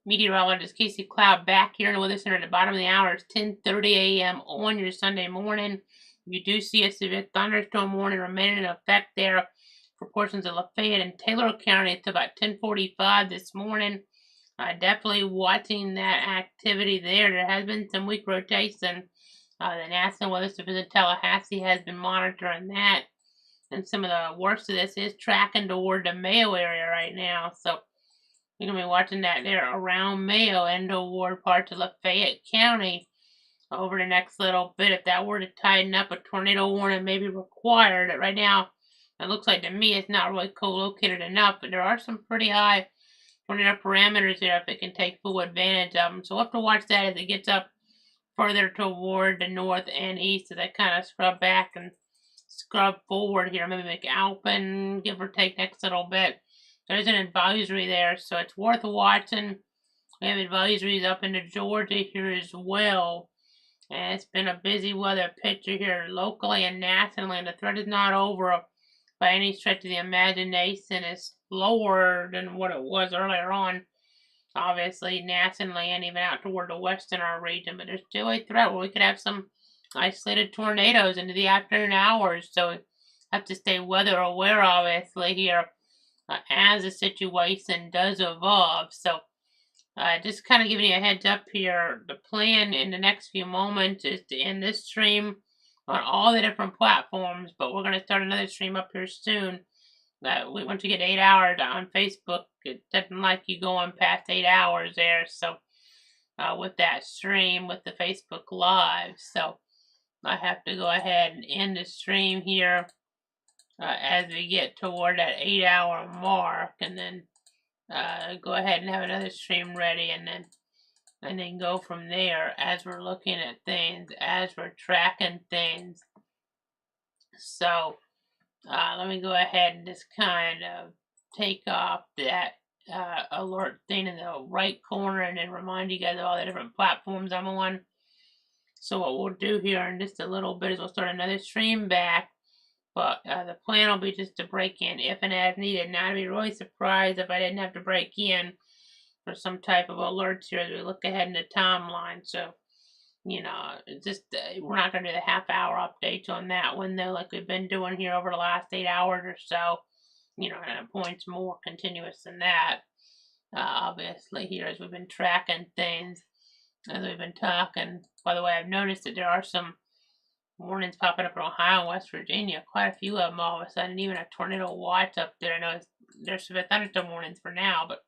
Meteorologist Casey Cloud back here in the Weather Center at the bottom of the hour. It's 10:30 a.m. on your Sunday morning. You do see a severe thunderstorm warning remaining in effect there for portions of Lafayette and Taylor County. It's about 10:45 this morning. Definitely watching that activity there. There has been some weak rotation. The National Weather Service in Tallahassee has been monitoring that. And some of the worst of this is tracking toward the Mayo area right now. So you're going to be watching that there around Mayo and toward parts of Lafayette County over the next little bit. If that were to tighten up, a tornado warning may be required. Right now, it looks like to me it's not really co-located enough, but there are some pretty high tornado parameters there if it can take full advantage of them. So we'll have to watch that as it gets up further toward the north and east as I kind of scrub back and scrub forward here. Maybe McAlpin, give or take next little bit. There's an advisory there, so it's worth watching. We have advisories up into Georgia here as well. And it's been a busy weather picture here locally and nationally. And the threat is not over by any stretch of the imagination. It's lower than what it was earlier on, obviously, nationally and even out toward the west in our region. But there's still a threat where we could have some isolated tornadoes into the afternoon hours. So we have to stay weather aware, obviously, here as the situation does evolve. So just kind of giving you a heads up here. The plan in the next few moments is to end this stream on all the different platforms, but we're going to start another stream up here soon. Once you get 8 hours on Facebook, it doesn't like you going past 8 hours there. So with that stream, with the Facebook Live, so I have to go ahead and end the stream here as we get toward that 8-hour mark, and then go ahead and have another stream ready, and then go from there as we're looking at things, as we're tracking things. So let me go ahead and just kind of take off that alert thing in the right corner and then remind you guys of all the different platforms I'm on. So what we'll do here in just a little bit is we'll start another stream back. But the plan will be just to break in if and as needed. Now, I'd be really surprised if I didn't have to break in for some type of alerts here as we look ahead in the timeline. So, you know, just we're not going to do the half-hour updates on that one, though, like we've been doing here over the last 8 hours or so. You know, and the point's more continuous than that. Obviously, here as we've been tracking things, as we've been talking. By the way, I've noticed that there are some warnings popping up in Ohio and West Virginia. Quite a few of them all of a sudden. Even a tornado watch up there. I know there's some thunderstorm warnings for now, but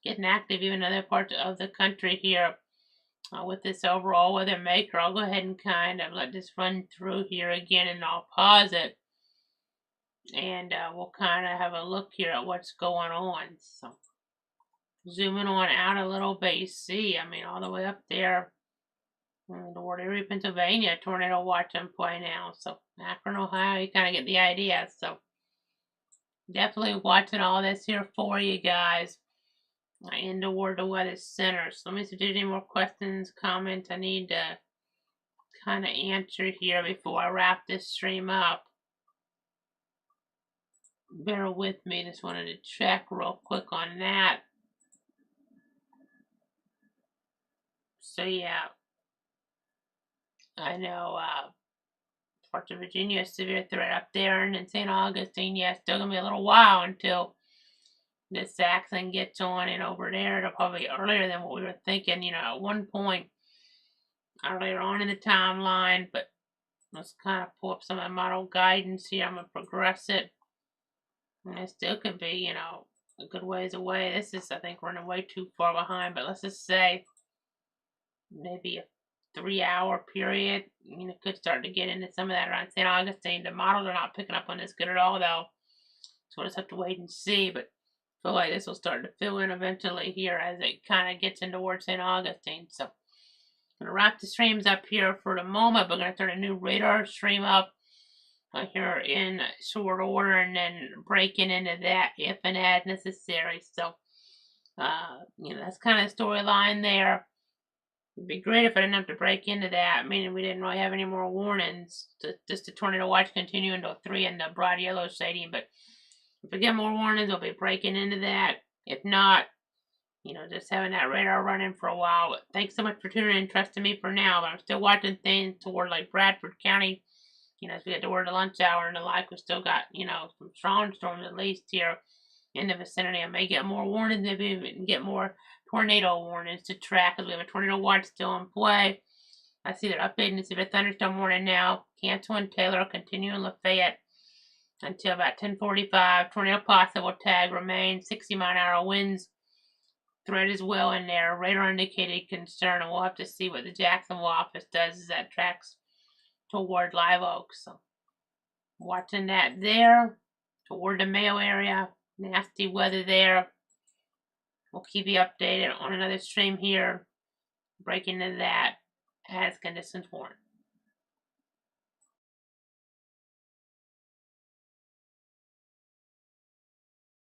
getting active even in other parts of the country here with this overall weather maker. I'll go ahead and kind of let this run through here again, and I'll pause it. And we'll kind of have a look here at what's going on. So zooming on out a little bit, you see, I mean, all the way up there. Toward Erie, Pennsylvania, tornado watch in play now. So Akron, Ohio, you kind of get the idea. So definitely watching all this here for you guys. In toward the Weather Center. So let me see if there's any more questions, comments I need to kind of answer here before I wrap this stream up. Bear with me. Just wanted to check real quick on that. So yeah. I know parts of Virginia, severe threat up there, and in St. Augustine, yeah, still gonna be a little while until this Saxon gets on, and over there, it'll probably be earlier than what we were thinking, you know, at one point earlier on in the timeline, but let's kind of pull up some of the model guidance here. I'm gonna progress it, and it still could be, you know, a good ways away. This is, I think, running way too far behind, but let's just say maybe a 3-hour period. You know, could start to get into some of that around St. Augustine. The models are not picking up on this good at all, though. So we'll just have to wait and see. But I feel like this will start to fill in eventually here as it kind of gets in towards St. Augustine. So I'm going to wrap the streams up here for the moment. But we're going to start a new radar stream up here in short order, and then breaking into that if and as necessary. So, you know, that's kind of the storyline there. It'd be great if I didn't have to break into that, meaning we didn't really have any more warnings. Just the tornado watch continue until 3 in the broad yellow shading, but If we get more warnings, we'll be breaking into that. If not, just having that radar running for a while. But thanks so much for tuning in and trusting me for now. But I'm still watching things toward like Bradford County. As we get toward the lunch hour and the like, we still got, some strong storms at least here in the vicinity. I may get more warnings, maybe even get more tornado warnings to track because we have a tornado watch still in play. I see they're updating to see the thunderstorm warning now. Cancel in Taylor, continue in Lafayette until about 10:45. Tornado possible tag remains. 60-mile-an-hour winds threat as well in there. Radar indicated concern, and we'll have to see what the Jacksonville office does as that tracks toward Live Oak. So watching that there toward the Mayo area. Nasty weather there. We'll keep you updated on another stream here, breaking into that as conditions warrant.